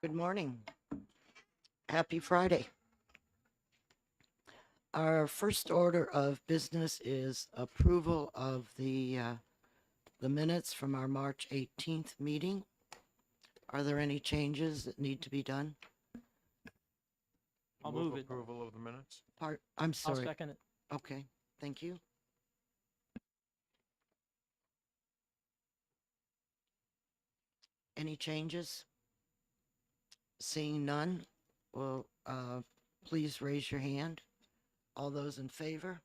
Good morning. Happy Friday. Our first order of business is approval of the minutes from our March 18th meeting. Are there any changes that need to be done? I'll move it. Approval of the minutes. I'm I'll sorry. second it. Okay, thank you. Any changes? Seeing none, well, please raise your hand. All those in favor?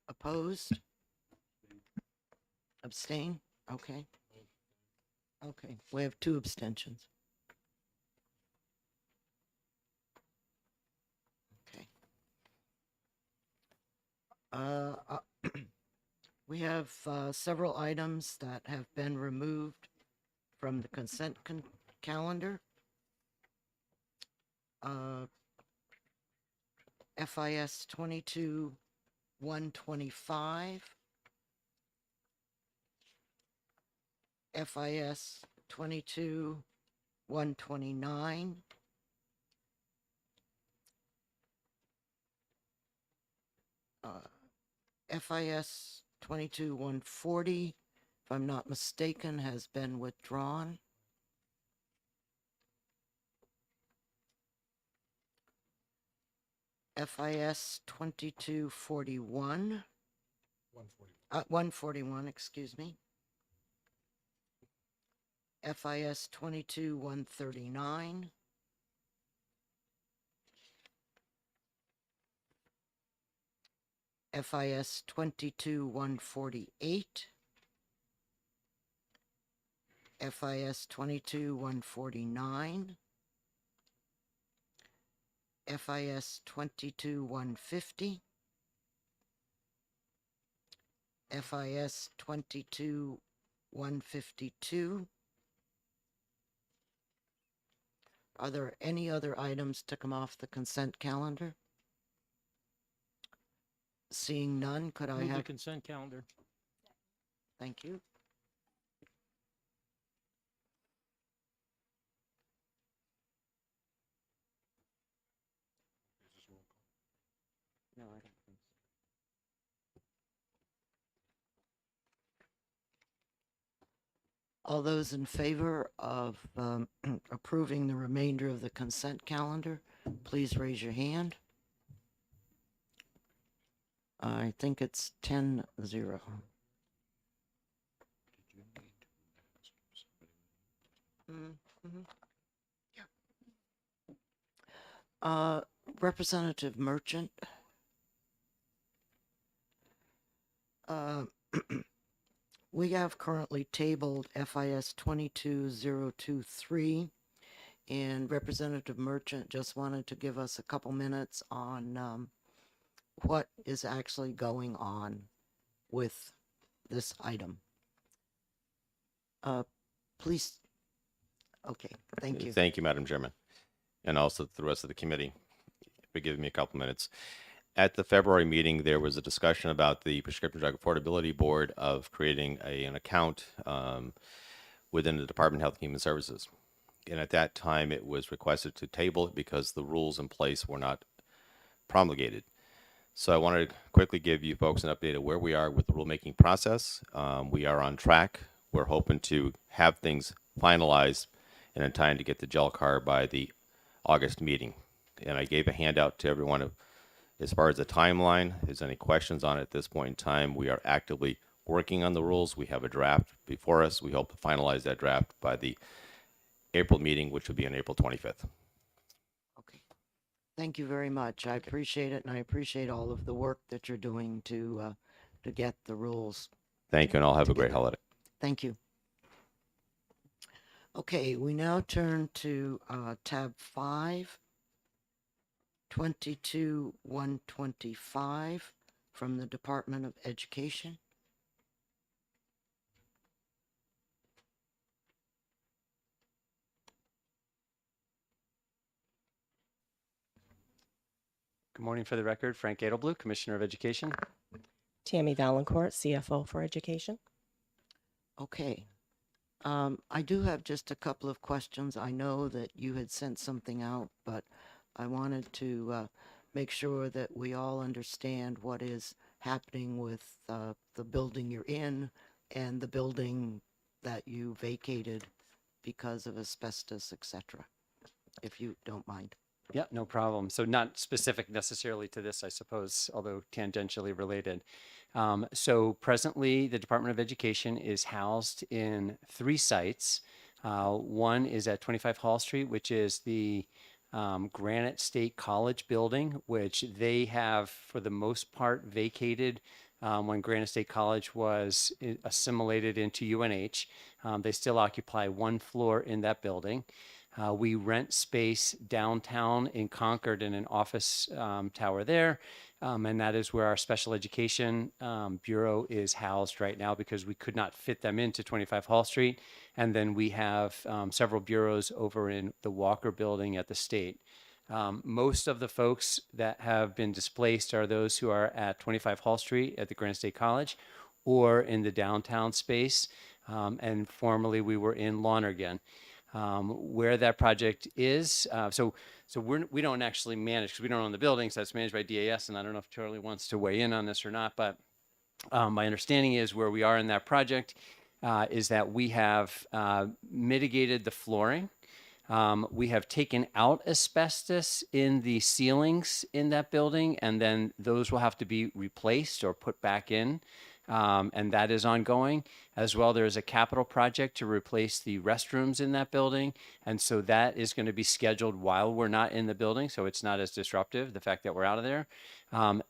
Opposed? Abstain? Okay. Okay, we have 2 abstentions. Okay. We have several items that have been removed from the consent calendar. FIS 22-125, FIS 22-129, FIS 22-140, if I'm not mistaken, has been withdrawn. FIS 2241, 141, excuse me. FIS 22-139. FIS 22-148. FIS 22-149. FIS 22-150, FIS 22-152. Are there any other items to come off the consent calendar? Seeing none, could I Move the have, consent calendar. thank you. No, I don't think so. All those in favor of approving the remainder of the consent calendar, please raise your hand. I think it's 10-0. Yeah. Representative Merchant. We have currently tabled FIS 22023, and Representative Merchant just wanted to give us a couple minutes on what is actually going on with this item. Please. Okay, thank you. Thank you, Madam Chairman, and also to the rest of the committee for giving me a couple minutes. At the February meeting, there was a discussion about the Prescription Drug Affordability Board of creating an account within the Department of Health and Human Services. And at that time, it was requested to table it because the rules in place were not promulgated. So I wanted to quickly give you folks an update of where we are with the rulemaking process. We are on track. We're hoping to have things finalized and in time to get the gel car by the August meeting. And I gave a handout to everyone as far as the timeline. If there's any questions on it at this point in time, we are actively working on the rules. We have a draft before us. We hope to finalize that draft by the April meeting, which will be on April 25th. Okay. Thank you very much. I appreciate it, and I appreciate all of the work that you're doing to get the rules. Thank you, and I'll have a great holiday. Thank you. Okay, we now turn to tab 5, 22-125 from the Department of Education. Good morning. For the record, Frank Adelblue, Commissioner of Education. Tammy Valancourt, CFO for Education. Okay. I do have just a couple of questions. I know that you had sent something out, but I wanted to make sure that we all understand what is happening with the building you're in and the building that you vacated because of asbestos, etc., if you don't mind. Yeah, no problem. So not specific necessarily to this, I suppose, although tangentially related. So presently, the Department of Education is housed in 3 sites. One is at 25 Hall Street, which is the Granite State College building, which they have, for the most part, vacated when Granite State College was assimilated into UNH. They still occupy 1 floor in that building. We rent space downtown in Concord in an office tower there. And that is where our special education bureau is housed right now because we could not fit them into 25 Hall Street. And then we have several bureaus over in the Walker building at the state. Most of the folks that have been displaced are those who are at 25 Hall Street at the Granite State College or in the downtown space. And formerly we were in Lonergan. Where that project is. So we don't actually manage because we don't own the buildings. That's managed by DAS, and I don't know if Charlie wants to weigh in on this or not. But my understanding is where we are in that project is that we have mitigated the flooring. We have taken out asbestos in the ceilings in that building, and then those will have to be replaced or put back in. And that is ongoing. As well, there is a capital project to replace the restrooms in that building. And so that is going to be scheduled while we're not in the building, so it's not as disruptive, the fact that we're out of there.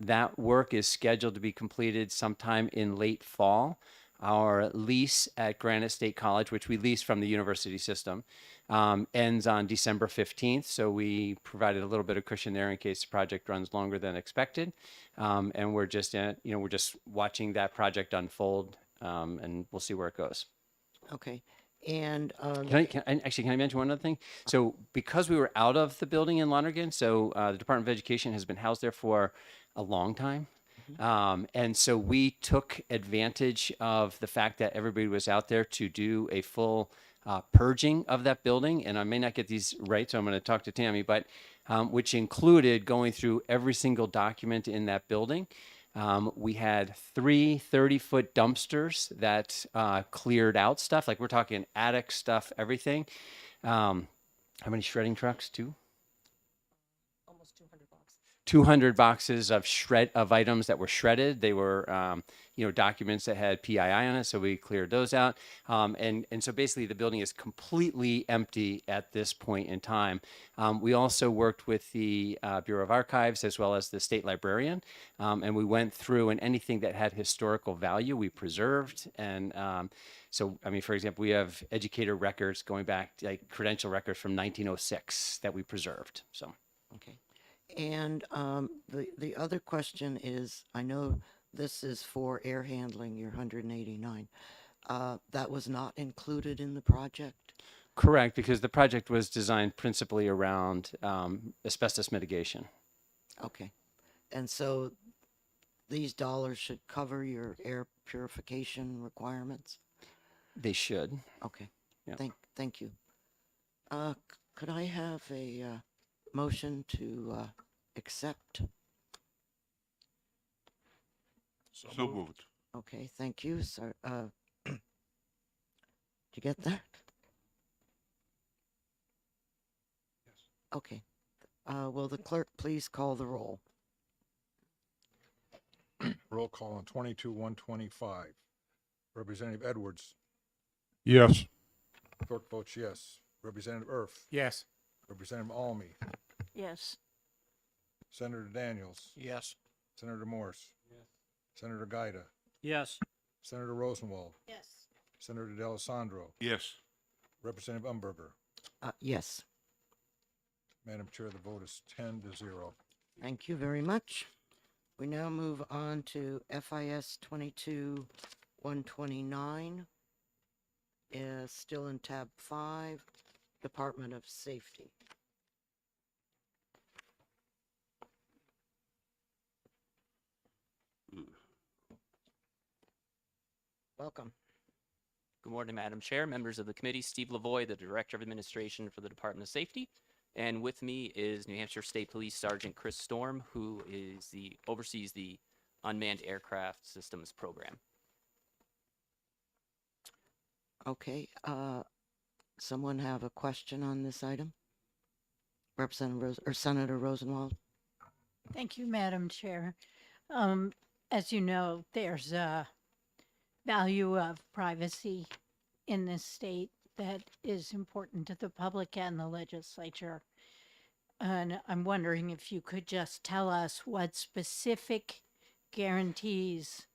That work is scheduled to be completed sometime in late fall. Our lease at Granite State College, which we lease from the university system, ends on December 15th. So we provided a little bit of cushion there in case the project runs longer than expected. And we're just, we're just watching that project unfold, and we'll see where it goes. Okay. And Can I mention one other thing? So because we were out of the building in Lonergan, so the Department of Education has been housed there for a long time. And so we took advantage of the fact that everybody was out there to do a full purging of that building. And I may not get these right, so I'm going to talk to Tammy, but which included going through every single document in that building. We had 3 30-foot dumpsters that cleared out stuff. Like we're talking attic stuff, everything. How many shredding trucks? 2? 200 boxes of items that were shredded. They were, documents that had PII on it, so we cleared those out. And so basically the building is completely empty at this point in time. We also worked with the Bureau of Archives as well as the state librarian, and we went through, and anything that had historical value we preserved. And so, I mean, for example, we have educator records going back, like credential records from 1906 that we preserved. So. okay. And the other question is, I know this is for air handling, your 189. That was not included in the project? Correct, because the project was designed principally around asbestos mitigation. Okay. And so these dollars should cover your air purification requirements? They should. Okay. Yeah. Thank you. Could I have a motion to accept? So moved. Okay, thank you, sir. Did you get that? Yes. Okay. Will the clerk please call the roll? Roll call on 22-125. Representative Edwards. Yes. Clerk votes yes. Representative Erf. Yes. Representative Almy. Yes. Senator Daniels. Yes. Senator Morse. Yes. Senator Gaida. Yes. Senator Rosenwald. Yes. Senator D'Alessandro. Yes. Representative Umberger. Yes. Madam Chair, the vote is 10-0. Thank you very much. We now move on to FIS 22-129. Is still in tab 5, Department of Safety. Welcome. Good morning, Madam Chair, members of the committee. Steve Lavoy, the Director of Administration for the Department of Safety. And with me is New Hampshire State Police Sergeant Chris Storm, who oversees the Unmanned Aircraft Systems Program. Okay, someone have a question on this item? Senator Rosenwald? Thank you, Madam Chair. As you know, there's a value of privacy in this state that is important to the public and the legislature. And I'm wondering if you could just tell us what specific guarantees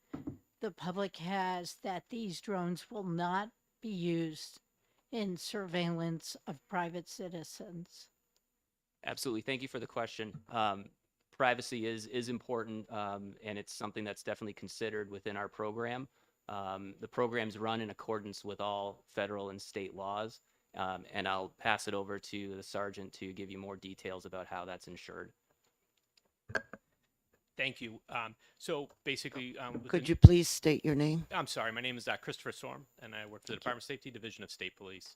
the public has that these drones will not be used in surveillance of private citizens. Absolutely. Thank you for the question. Privacy is important, and it's something that's definitely considered within our program. The program's run in accordance with all federal and state laws, and I'll pass it over to the sergeant to give you more details about how that's ensured. Thank you. So basically, Could you please state your name? I'm sorry, my name is Christopher Storm, and I work for the Department of Safety Division of State Police.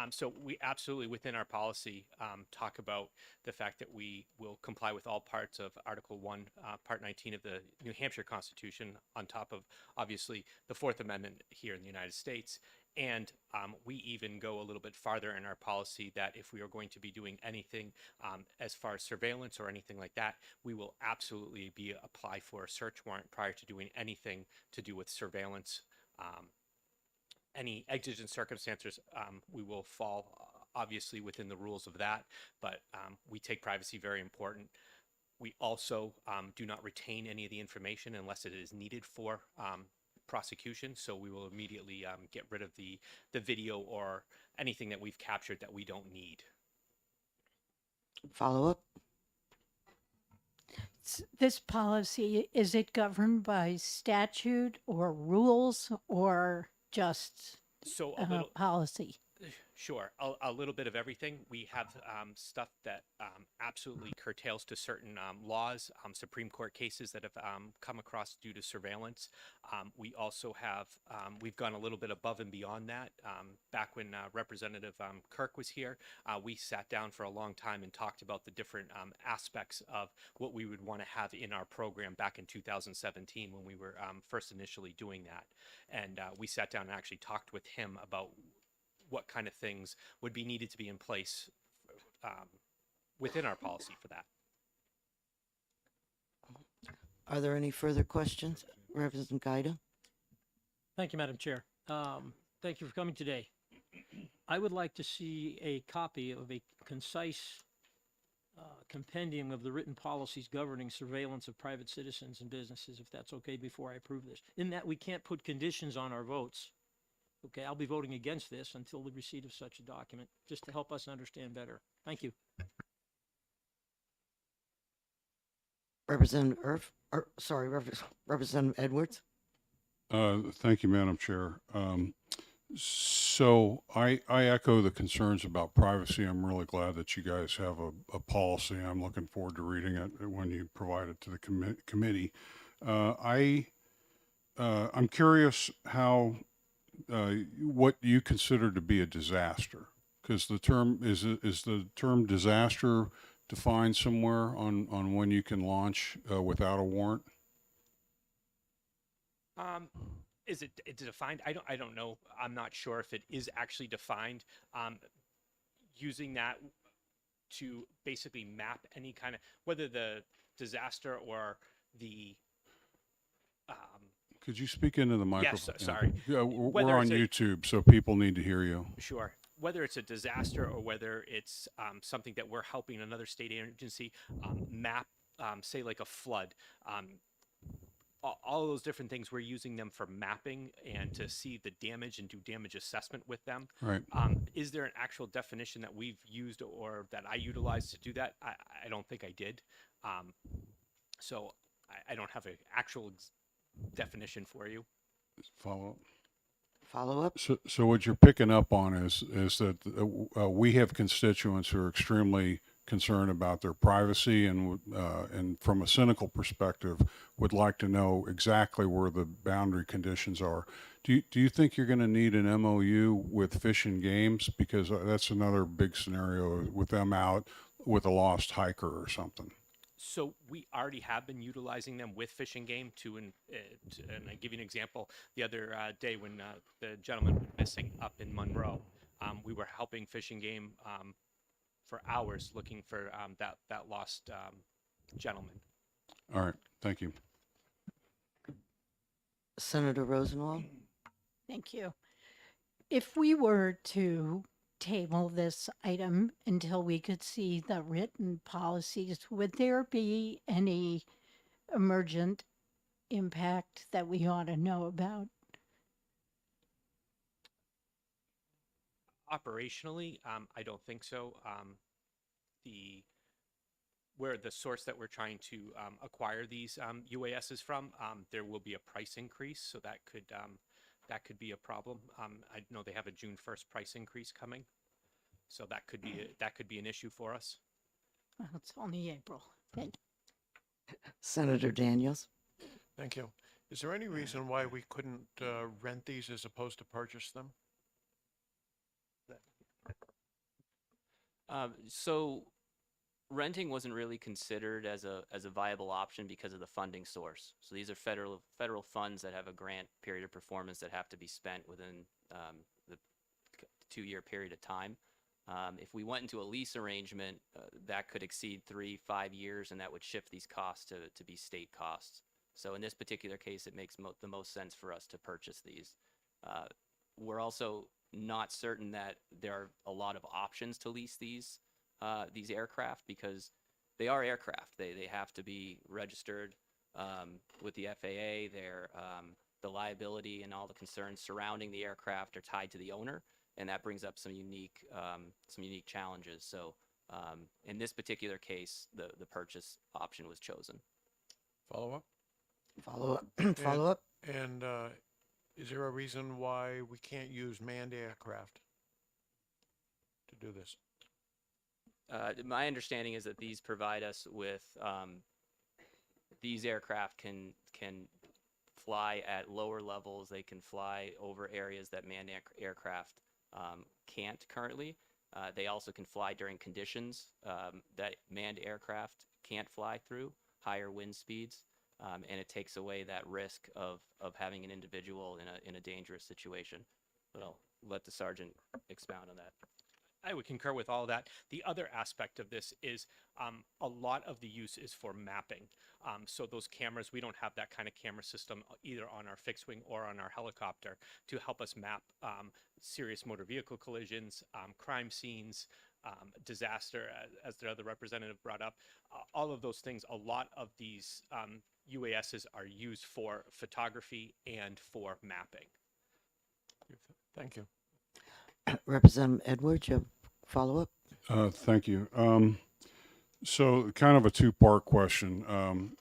So we absolutely, within our policy, talk about the fact that we will comply with all parts of Article 1, Part 19 of the New Hampshire Constitution, on top of, obviously, the Fourth Amendment here in the United States. And we even go a little bit farther in our policy that if we are going to be doing anything as far as surveillance or anything like that, we will absolutely apply for a search warrant prior to doing anything to do with surveillance. Any exigent circumstances, we will fall obviously within the rules of that, but we take privacy very important. We also do not retain any of the information unless it is needed for prosecution, so we will immediately get rid of the video or anything that we've captured that we don't need. Follow up? This policy, is it governed by statute or rules or just So a little policy? Sure, a little bit of everything. We have stuff that absolutely curtails to certain laws, Supreme Court cases that have come across due to surveillance. We also have, we've gone a little bit above and beyond that. Back when Representative Kirk was here, we sat down for a long time and talked about the different aspects of what we would want to have in our program back in 2017 when we were first initially doing that. And we sat down and actually talked with him about what kind of things would be needed to be in place within our policy for that. Are there any further questions? Representative Gaida? Thank you, Madam Chair. Thank you for coming today. I would like to see a copy of a concise compendium of the written policies governing surveillance of private citizens and businesses, if that's okay, before I approve this. In that we can't put conditions on our votes. Okay, I'll be voting against this until the receipt of such a document, just to help us understand better. Thank you. Representative Representative Edwards? Thank you, Madam Chair. So I echo the concerns about privacy. I'm really glad that you guys have a policy. I'm looking forward to reading it when you provide it to the committee. I'm curious how what you consider to be a disaster, because the term is the term disaster defined somewhere on when you can launch without a warrant? Is it defined? I don't know. I'm not sure if it is actually defined. Using that to basically map any kind of, whether the disaster or the Could you speak into the microphone? Yes, sorry. Yeah, Whether we're on it's a- YouTube, so people need to hear you. Sure. Whether it's a disaster or whether it's something that we're helping another state agency map, say like a flood, all of those different things, we're using them for mapping and to see the damage and do damage assessment with them. Right. Is there an actual definition that we've used or that I utilized to do that? I don't think I did. So I don't have an actual definition for you. Follow up. Follow up? So what you're picking up on is that we have constituents who are extremely concerned about their privacy and from a cynical perspective, would like to know exactly where the boundary conditions are. Do you think you're going to need an MOU with Fish and Games? Because that's another big scenario with them out with a lost hiker or something. So we already have been utilizing them with Fish and Game and I give you an example. The other day when the gentleman went missing up in Monroe, we were helping Fish and Game for hours looking for that lost gentleman. All right, thank you. Senator Rosenwald? Thank you. If we were to table this item until we could see the written policies, would there be any emergent impact that we ought to know about? Operationally, I don't think so. Where the source that we're trying to acquire these UASs from, there will be a price increase, so that could be a problem. I know they have a June 1st price increase coming, so that could be an issue for us. Well, it's only April. Thank Senator Daniels? Thank you. Is there any reason why we couldn't rent these as opposed to purchase them? So renting wasn't really considered as a viable option because of the funding source. So these are federal funds that have a grant period of performance that have to be spent within the 2-year period of time. If we went into a lease arrangement, that could exceed 3-5 years, and that would shift these costs to be state costs. So in this particular case, it makes the most sense for us to purchase these. We're also not certain that there are a lot of options to lease these aircraft, because they are aircraft. They have to be registered with the FAA. The liability and all the concerns surrounding the aircraft are tied to the owner, and that brings up some unique challenges. So in this particular case, the purchase option was chosen. Follow up? Follow up? Follow up? And is there a reason why we can't use manned aircraft to do this? My understanding is that these provide us with these aircraft can fly at lower levels. They can fly over areas that manned aircraft can't currently. They also can fly during conditions that manned aircraft can't fly through, higher wind speeds, and it takes away that risk of having an individual in a dangerous situation. But I'll let the sergeant expound on that. I would concur with all of that. The other aspect of this is a lot of the use is for mapping. So those cameras, we don't have that kind of camera system either on our fixed wing or on our helicopter to help us map serious motor vehicle collisions, crime scenes, disaster, as the other representative brought up. All of those things, a lot of these UASs are used for photography and for mapping. Thank you. Representative Edwards, you have follow up? Thank you. So kind of a two-part question.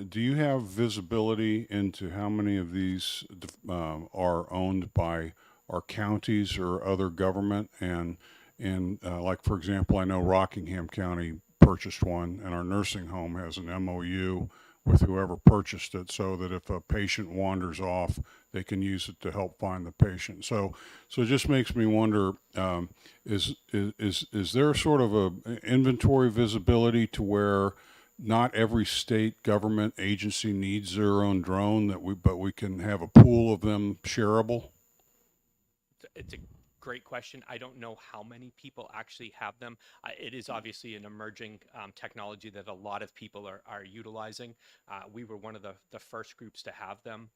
Do you have visibility into how many of these are owned by our counties or other government? And like, for example, I know Rockingham County purchased one, and our nursing home has an MOU with whoever purchased it, so that if a patient wanders off, they can use it to help find the patient. So it just makes me wonder: is there sort of a inventory visibility to where not every state government agency needs their own drone, but we can have a pool of them shareable? It's a great question. I don't know how many people actually have them. It is obviously an emerging technology that a lot of people are utilizing. We were one of the first groups to have them.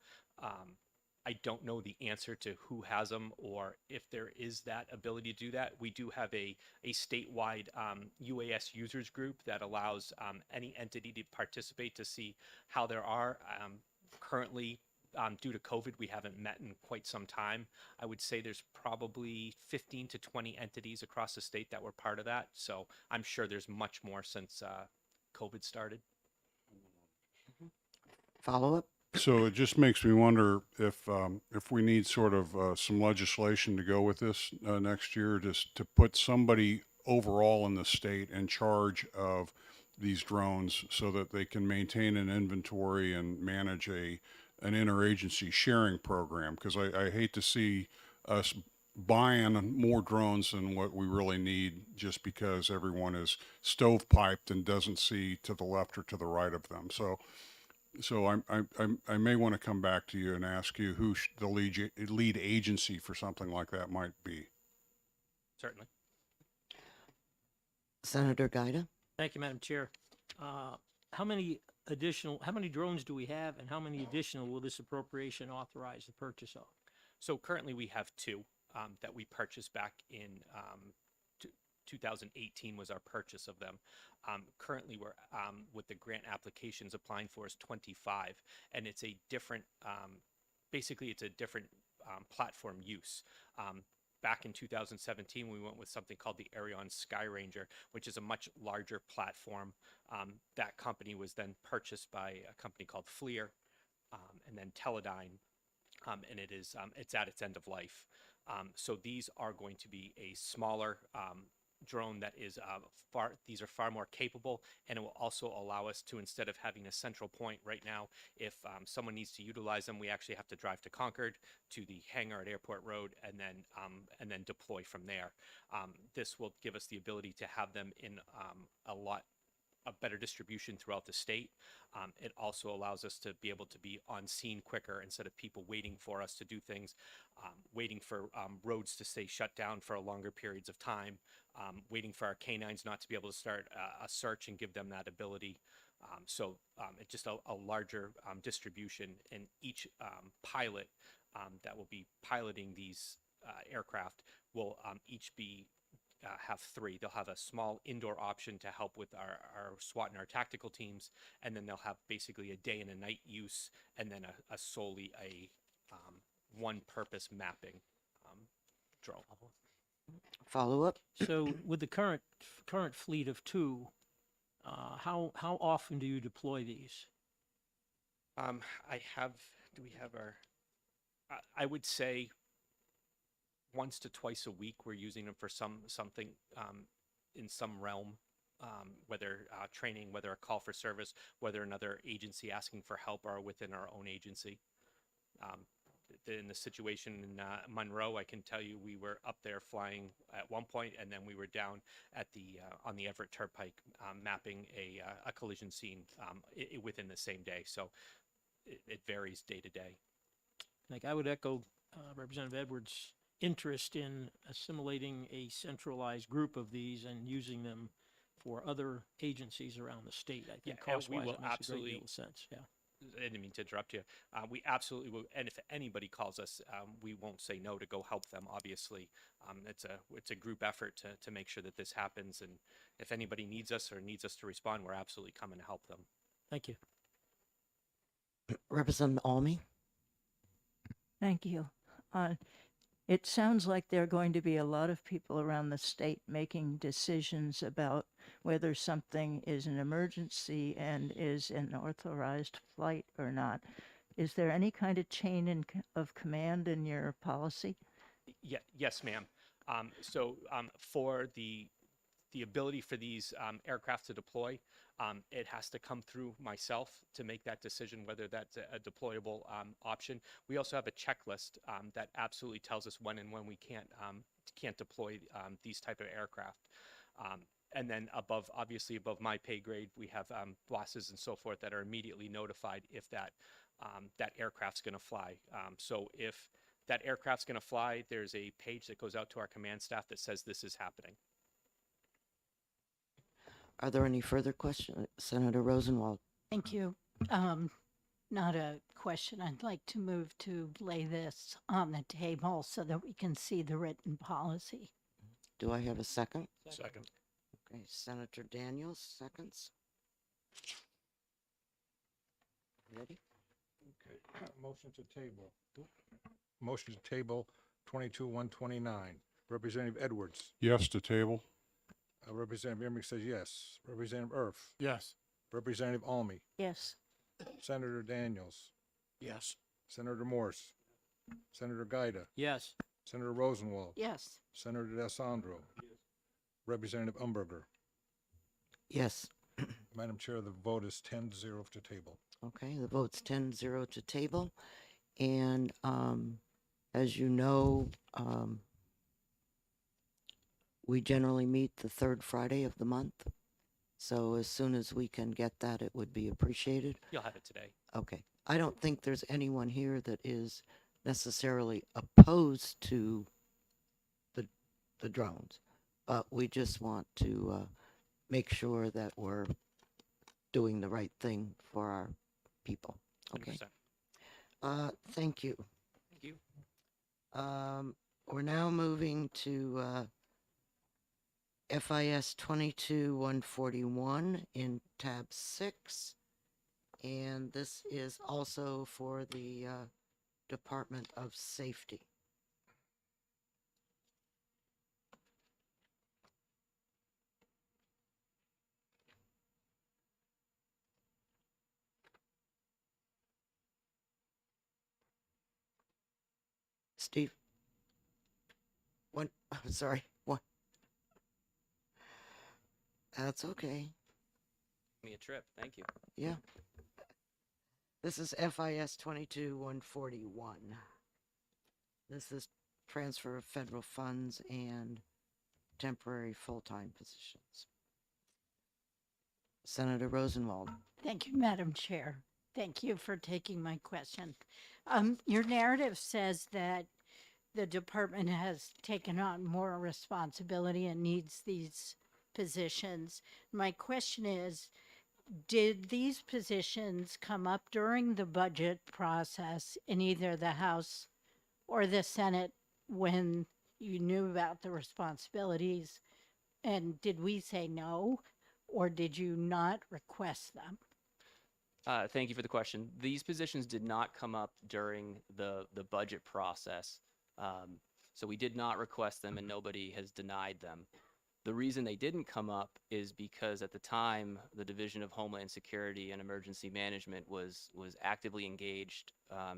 I don't know the answer to who has them or if there is that ability to do that. We do have a statewide UAS users group that allows any entity to participate to see how there are. Currently, due to COVID, we haven't met in quite some time. I would say there's probably 15 to 20 entities across the state that were part of that. So I'm sure there's much more since COVID started. Follow up? So it just makes me wonder if we need sort of some legislation to go with this next year, just to put somebody overall in the state in charge of these drones so that they can maintain an inventory and manage an interagency sharing program. Because I hate to see us buying more drones than what we really need just because everyone is stovepiped and doesn't see to the left or to the right of them. So I may want to come back to you and ask you who the lead agency for something like that might be. Certainly. Senator Gaida? Thank you, Madam Chair. How many drones do we have, and how many additional will this appropriation authorize the purchase of? So currently we have two that we purchased back in 2018 was our purchase of them. Currently we're with the grant applications applying for is 25, and it's a different, basically it's a different platform use. Back in 2017, we went with something called the Arion Sky Ranger, which is a much larger platform. That company was then purchased by a company called FLIR, and then Teledyne, and it's at its end of life. So these are going to be a smaller drone that is these are far more capable, and it will also allow us to, instead of having a central point right now, if someone needs to utilize them, we actually have to drive to Concord to the hangar at Airport Road and then deploy from there. This will give us the ability to have them in a better distribution throughout the state. It also allows us to be able to be on scene quicker instead of people waiting for us to do things, waiting for roads to stay shut down for longer periods of time, waiting for our canines not to be able to start a search and give them that ability. So it's just a larger distribution, and each pilot that will be piloting these aircraft will each be have three. They'll have a small indoor option to help with our SWAT and our tactical teams, and then they'll have basically a day and a night use, and then a solely a one purpose mapping drone. Follow up? So with the current fleet of two, how often do you deploy these? Do we have our, I would say once to twice a week we're using them for something in some realm, whether training, whether a call for service, whether another agency asking for help, or within our own agency. In the situation in Monroe, I can tell you we were up there flying at one point, and then we were down at on the Everett Turnpike mapping a collision scene within the same day. So it varies day to day. Like, I would echo Representative Edwards' interest in assimilating a centralized group of these and using them for other agencies around the state. I think Yeah, cost-wise, we will that makes a great absolutely- deal of sense. Yeah. I didn't mean to interrupt you. We absolutely will, and if anybody calls us, we won't say no to go help them. Obviously, it's a group effort to make sure that this happens. And if anybody needs us or needs us to respond, we're absolutely coming to help them. Thank you. Representative Almy? Thank you. It sounds like there are going to be a lot of people around the state making decisions about whether something is an emergency and is an authorized flight or not. Is there any kind of chain of command in your policy? Yeah, yes, ma'am. So for the ability for these aircraft to deploy, it has to come through myself to make that decision whether that's a deployable option. We also have a checklist that absolutely tells us when we can't deploy these type of aircraft. And then obviously above my pay grade, we have bosses and so forth that are immediately notified if that aircraft's going to fly. So if that aircraft's going to fly, there's a page that goes out to our command staff that says this is happening. Are there any further questions? Senator Rosenwald? Thank you. Not a question. I'd like to move to lay this on the table so that we can see the written policy. Do I have a second? Second. Okay, Senator Daniels, seconds. Ready? Okay, motion to table. Motion to table 22-129. Representative Edwards. Yes to table. Representative Emmerich says yes. Representative Erf. Yes. Representative Almy. Yes. Senator Daniels. Yes. Senator Morse. Senator Gaida. Yes. Senator Rosenwald. Yes. Senator D'Alessandro. Representative Umberger. Yes. Madam Chair, the vote is 10-0 to table. Okay, the vote's 10-0 to table. And as you know, we generally meet the third Friday of the month. So as soon as we can get that, it would be appreciated. You'll have it today. Okay. I don't think there's anyone here that is necessarily opposed to the drones, but we just want to make sure that we're doing the right thing for our people. Okay. 100%. Thank you. Thank you. We're now moving to FIS 22-141 in tab 6. And this is also for the Department of Safety. Steve? What? I'm sorry. What? That's okay. Give me a trip. Thank you. Yeah. This is FIS 22-141. This is transfer of federal funds and temporary full-time positions. Senator Rosenwald. Thank you, Madam Chair. Thank you for taking my question. Your narrative says that the department has taken on more responsibility and needs these positions. My question is, did these positions come up during the budget process in either the House or the Senate when you knew about the responsibilities? And did we say no, or did you not request them? Thank you for the question. These positions did not come up during the budget process. So we did not request them and nobody has denied them. The reason they didn't come up is because at the time, the Division of Homeland Security and Emergency Management was actively engaged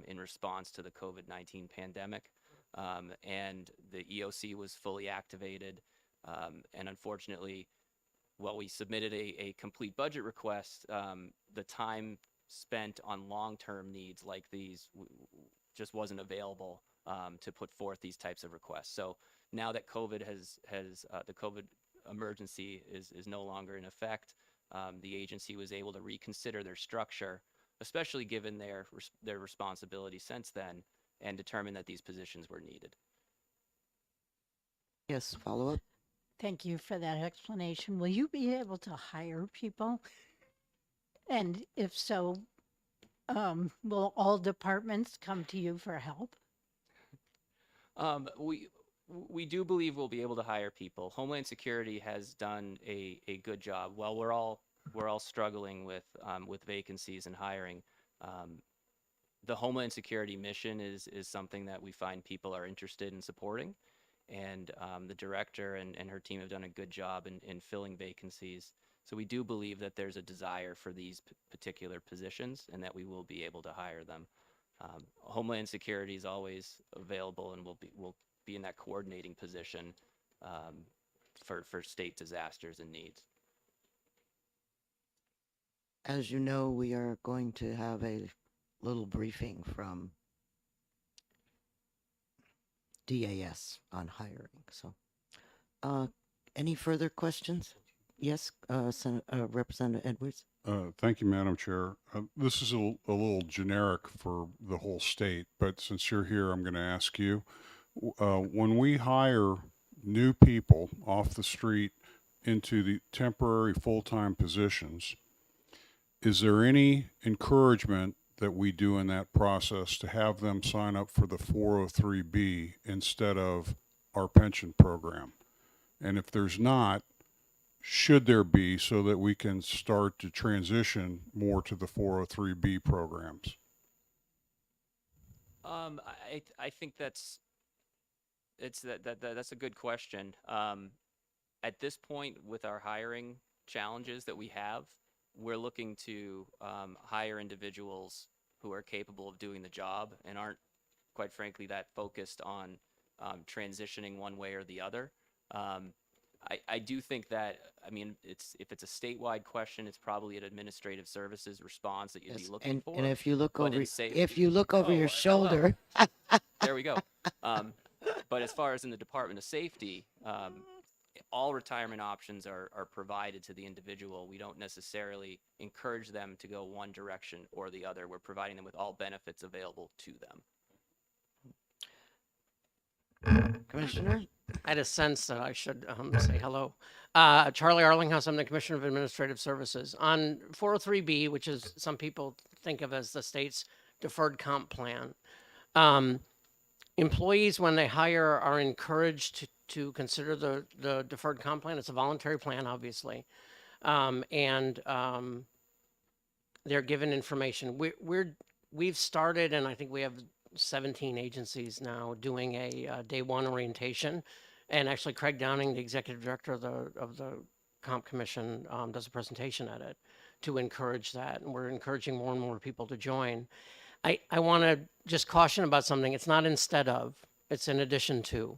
in response to the COVID-19 pandemic. And the EOC was fully activated. And unfortunately, while we submitted a complete budget request, the time spent on long-term needs like these just wasn't available to put forth these types of requests. So now that COVID the COVID emergency is no longer in effect, the agency was able to reconsider their structure, especially given their responsibility since then, and determine that these positions were needed. Yes, follow up. Thank you for that explanation. Will you be able to hire people? And if so, will all departments come to you for help? We do believe we'll be able to hire people. Homeland Security has done a good job. While we're all struggling with vacancies and hiring, the Homeland Security mission is something that we find people are interested in supporting, and the director and her team have done a good job in filling vacancies. So we do believe that there's a desire for these particular positions and that we will be able to hire them. Homeland Security is always available and will be in that coordinating position for state disasters and needs. As you know, we are going to have a little briefing from DAS on hiring. So, any further questions? Yes, Representative Edwards. Thank you, Madam Chair. This is a little generic for the whole state, but since you're here, I'm going to ask you. When we hire new people off the street into the temporary full-time positions, is there any encouragement that we do in that process to have them sign up for the 403B instead of our pension program? And if there's not, should there be, so that we can start to transition more to the 403B programs? I think that's a good question. At this point, with our hiring challenges that we have, we're looking to hire individuals who are capable of doing the job and aren't, quite frankly, that focused on transitioning one way or the other. I do think that, I mean, if it's a statewide question, it's probably an administrative services response that you'd Yes, be looking for. and if you look but over, in sa- if you look over Oh, your hello. shoulder, There we go. But as far as in the Department of Safety, all retirement options are provided to the individual. We don't necessarily encourage them to go one direction or the other. We're providing them with all benefits available to them. Commissioner? I had a sense that I should say hello. Charlie Arlinghouse, I'm the Commissioner of Administrative Services. On 403B, which is some people think of as the state's deferred comp plan, employees, when they hire, are encouraged to consider the deferred comp plan. It's a voluntary plan, obviously. They're given information. We've started, and I think we have 17 agencies now doing a day one orientation, and actually Craig Downing, the executive director of the Comp Commission, does a presentation at it to encourage that, and we're encouraging more and more people to join. I want to just caution about something. It's not instead of, it's in addition to.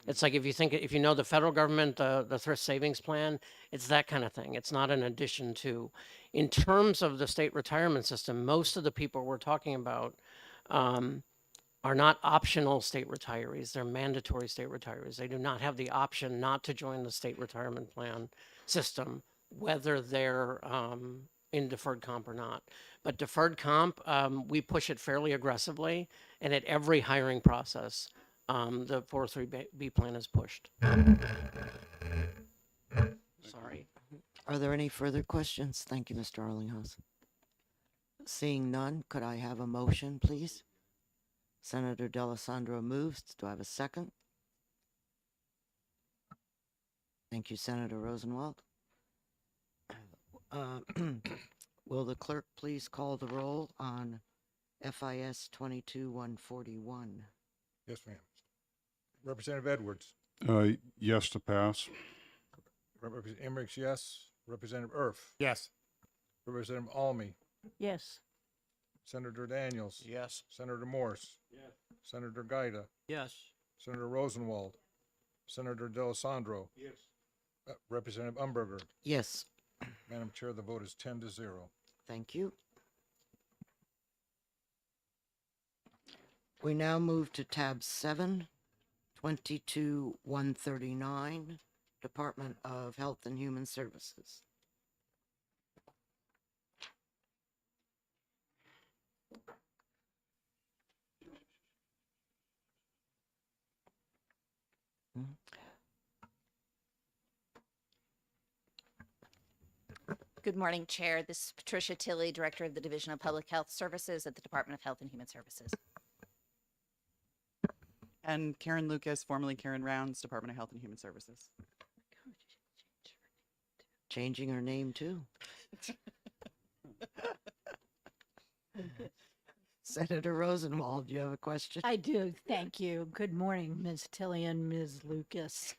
It's like if you know the federal government, the thrift savings plan, it's that kind of thing. It's not an addition to. In terms of the state retirement system, most of the people we're talking about are not optional state retirees. They're mandatory state retirees. They do not have the option not to join the state retirement plan system, whether they're in deferred comp or not. But deferred comp, we push it fairly aggressively, and at every hiring process, the 403B plan is pushed. Sorry. Are there any further questions? Thank you, Mr. Arlinghouse. Seeing none, could I have a motion, please? Senator D'Alessandro moves. Do I have a second? Thank you, Senator Rosenwald. Will the clerk please call the roll on FIS 22-141? Yes, ma'am. Representative Edwards. Yes to pass. Representative Emmerichs, yes. Representative Erf. Yes. Representative Almy. Yes. Senator Daniels. Yes. Senator Morse. Yes. Senator Gaida. Yes. Senator Rosenwald. Senator D'Alessandro. Yes. Representative Umberger. Yes, Madam Chair, the vote is 10-0. thank you. We now move to tab 7, 22-139, Department of Health and Human Services. Good morning, Chair. This is Patricia Tilley, Director of the Division of Public Health Services at the Department of Health and Human Services. And Karen Lucas, formerly Karen Rounds, Department of Health and Human Services. Changing her name too. Senator Rosenwald, do you have a question? I do. Thank you. Good morning, Ms. Tilley and Ms. Lucas.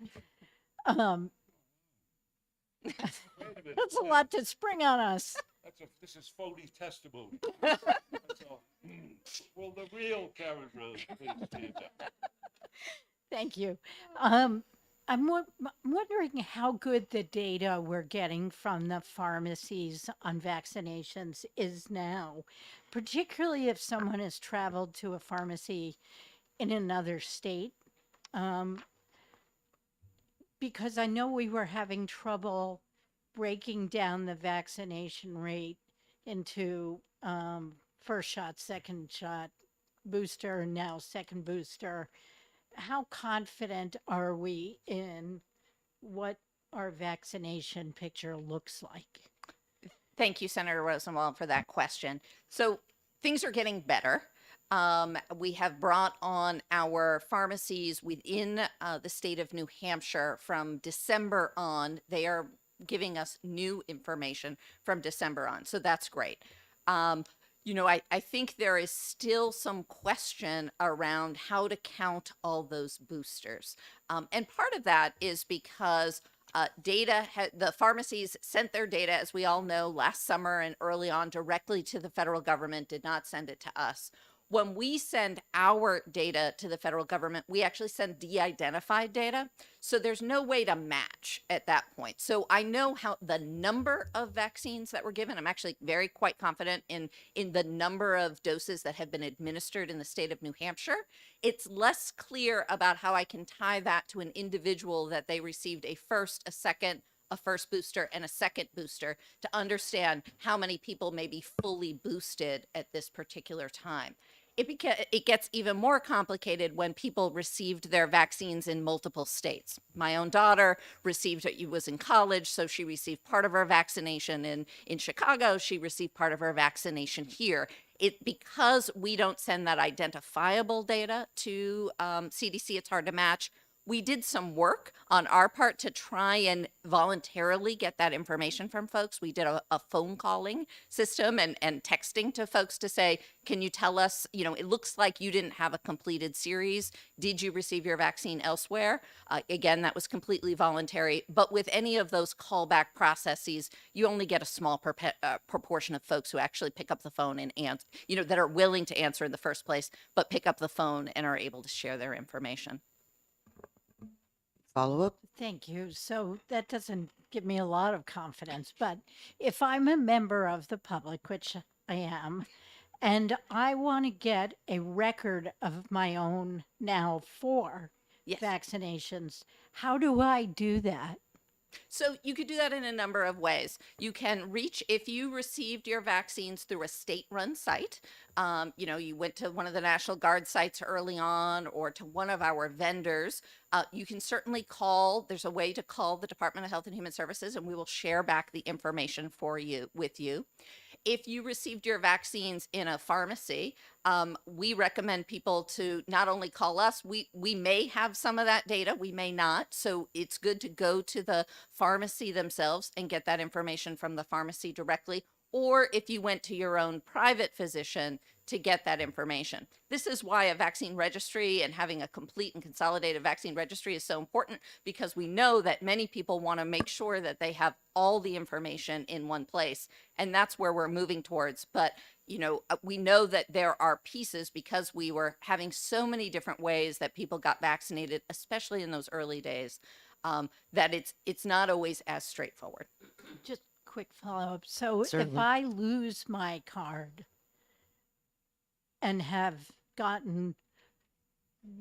That's a lot to spring on us. This is phony testimony. Will the real Karen Rose please stand up? Thank you. I'm wondering how good the data we're getting from the pharmacies on vaccinations is now, particularly if someone has traveled to a pharmacy in another state. Because I know we were having trouble breaking down the vaccination rate into first shot, second shot, booster, and now second booster. How confident are we in what our vaccination picture looks like? Thank you, Senator Rosenwald, for that question. So things are getting better. We have brought on our pharmacies within the state of New Hampshire from December on. They are giving us new information from December on. So that's great. You know, I think there is still some question around how to count all those boosters. And part of that is because the pharmacies sent their data, as we all know, last summer and early on directly to the federal government, did not send it to us. When we send our data to the federal government, we actually send de-identified data. So there's no way to match at that point. So I know how the number of vaccines that were given. I'm actually very quite confident in the number of doses that have been administered in the state of New Hampshire. It's less clear about how I can tie that to an individual that they received a first, a second, a first booster and a second booster to understand how many people may be fully boosted at this particular time. It gets even more complicated when people received their vaccines in multiple states. My own daughter was in college, so she received part of her vaccination in Chicago. She received part of her vaccination here. Because we don't send that identifiable data to CDC, it's hard to match. We did some work on our part to try and voluntarily get that information from folks. We did a phone calling system and texting to folks to say, can you tell us, it looks like you didn't have a completed series. Did you receive your vaccine elsewhere? Again, that was completely voluntary. But with any of those callback processes, you only get a small proportion of folks who actually pick up the phone and answer, that are willing to answer in the first place, but pick up the phone and are able to share their information. Follow-up? Thank you. So that doesn't give me a lot of confidence, but if I'm a member of the public, which I am, and I want to get a record of my own now 4 vaccinations, how do I do that? So you could do that in a number of ways. You can reach, if you received your vaccines through a state-run site, you went to one of the National Guard sites early on or to one of our vendors, you can certainly call. There's a way to call the Department of Health and Human Services, and we will share back the information with you. If you received your vaccines in a pharmacy, we recommend people to not only call us, we may have some of that data, we may not. So it's good to go to the pharmacy themselves and get that information from the pharmacy directly. Or if you went to your own private physician to get that information. This is why a vaccine registry and having a complete and consolidated vaccine registry is so important, because we know that many people want to make sure that they have all the information in one place. And that's where we're moving towards. But, we know that there are pieces, because we were having so many different ways that people got vaccinated, especially in those early days, that it's not always as straightforward. Just quick follow-up. So Certainly. if I lose my card and have gotten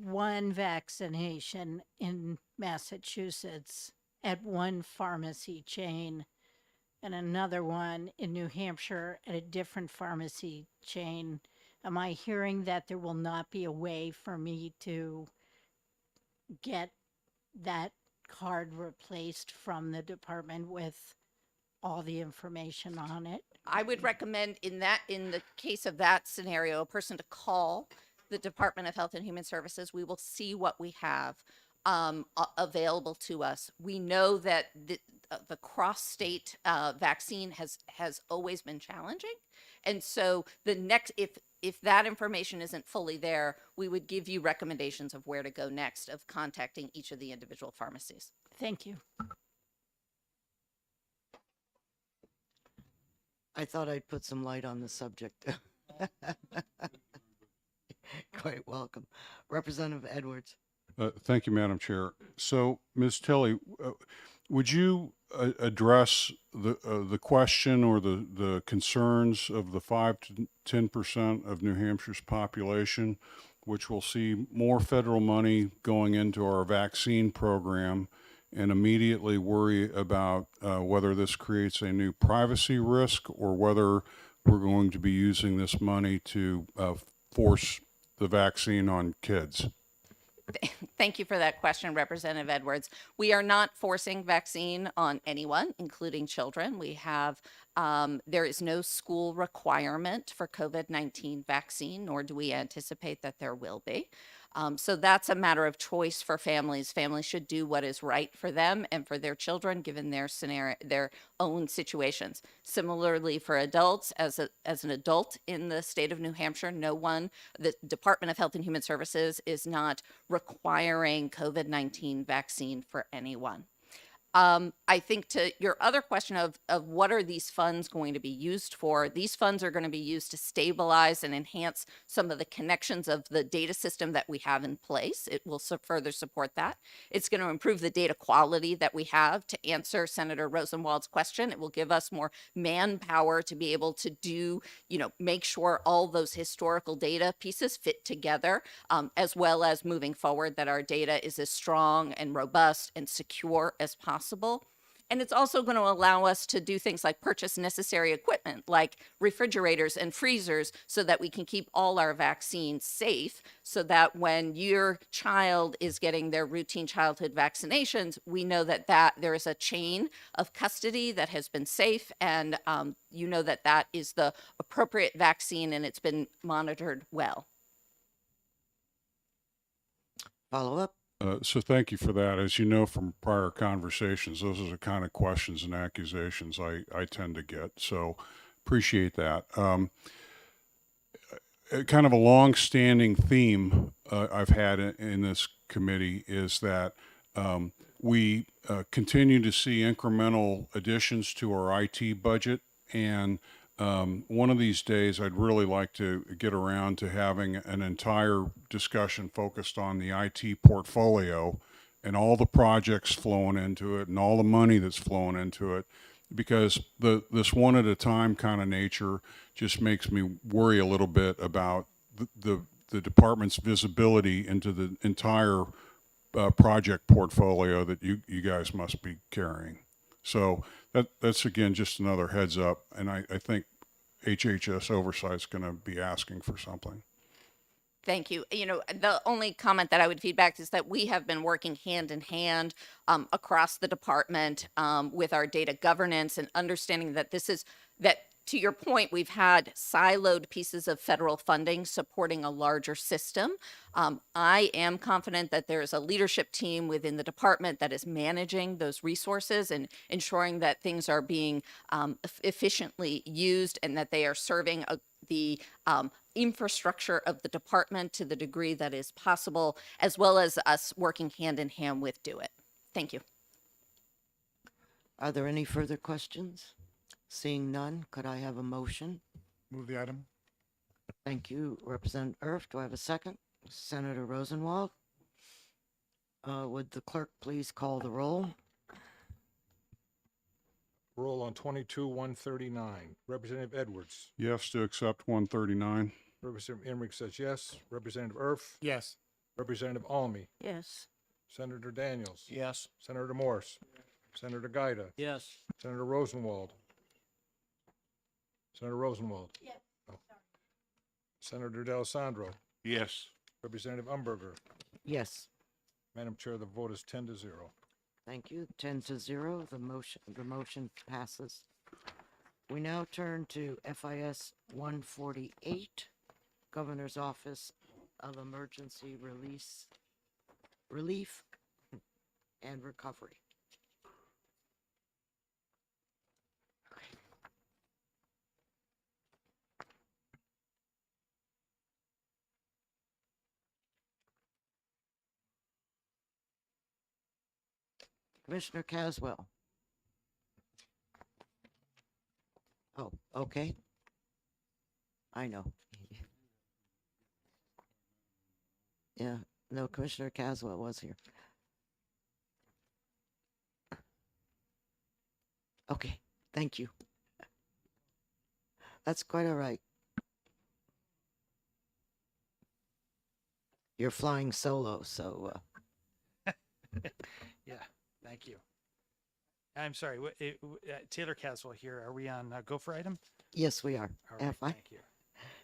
one vaccination in Massachusetts at one pharmacy chain and another one in New Hampshire at a different pharmacy chain, am I hearing that there will not be a way for me to get that card replaced from the department with all the information on it? I would recommend in the case of that scenario, a person to call the Department of Health and Human Services. We will see what we have available to us. We know that the cross-state vaccine has always been challenging. And so if that information isn't fully there, we would give you recommendations of where to go next, of contacting each of the individual pharmacies. Thank you. I thought I'd put some light on the subject. Quite welcome. Representative Edwards. Thank you, Madam Chair. So, Ms. Tilley, would you address the question or the concerns of the 5 to 10% of New Hampshire's population, which will see more federal money going into our vaccine program, and immediately worry about whether this creates a new privacy risk or whether we're going to be using this money to force the vaccine on kids? Thank you for that question, Representative Edwards. We are not forcing vaccine on anyone, including children. We have, there is no school requirement for COVID-19 vaccine, nor do we anticipate that there will be. So that's a matter of choice for families. Families should do what is right for them and for their children, given their scenario, their own situations. Similarly, for adults, as an adult in the state of New Hampshire, the Department of Health and Human Services is not requiring COVID-19 vaccine for anyone. I think to your other question of what are these funds going to be used for, these funds are going to be used to stabilize and enhance some of the connections of the data system that we have in place. It will further support that. It's going to improve the data quality that we have. To answer Senator Rosenwald's question, it will give us more manpower to be able to do, make sure all those historical data pieces fit together, as well as moving forward that our data is as strong and robust and secure as possible. And it's also going to allow us to do things like purchase necessary equipment like refrigerators and freezers so that we can keep all our vaccines safe, so that when your child is getting their routine childhood vaccinations, we know that there is a chain of custody that has been safe, and that is the appropriate vaccine and it's been monitored well. Follow up? So thank you for that. As you know from prior conversations, those are the kind of questions and accusations I tend to get. So appreciate that. Kind of a long-standing theme I've had in this committee is that we continue to see incremental additions to our IT budget, and one of these days I'd really like to get around to having an entire discussion focused on the IT portfolio and all the projects flowing into it and all the money that's flowing into it, because this one at a time kind of nature just makes me worry a little bit about the department's visibility into the entire project portfolio that you guys must be carrying. So that's again just another heads up, and I think HHS oversight is going to be asking for something. Thank you. The only comment that I would feedback is that we have been working hand in hand across the department with our data governance and understanding that to your point, we've had siloed pieces of federal funding supporting a larger system. I am confident that there is a leadership team within the department that is managing those resources and ensuring that things are being efficiently used and that they are serving the infrastructure of the department to the degree that is possible, as well as us working hand in hand with Do It. Thank you. Are there any further questions? Seeing none, could I have a motion? Move the item. Thank you, Representative Erf. Do I have a second? Senator Rosenwald? Would the clerk please call the roll? Roll on 22-139. Representative Edwards. Yes to accept 139. Representative Emmerich says yes. Representative Erf. Yes. Representative Almy. Yes. Senator Daniels. Yes. Senator Morse. Senator Gaida. Yes. Senator Rosenwald. Senator Rosenwald. Yes. Oh. Senator D'Alessandro. Yes. Representative Umberger. Yes. Madam Chair, the vote is 10-0. Thank you. 10-0. The motion passes. We now turn to FIS 148, Governor's Office of Emergency Relief and Recovery. Commissioner Caswell. Oh, okay. I know. Yeah, no, Commissioner Caswell was here. Okay, thank you. That's quite all right. You're flying solo, so Yeah, thank you. I'm sorry, Taylor Caswell here. Are we on go for item? yes, we are. All right, FI thank you.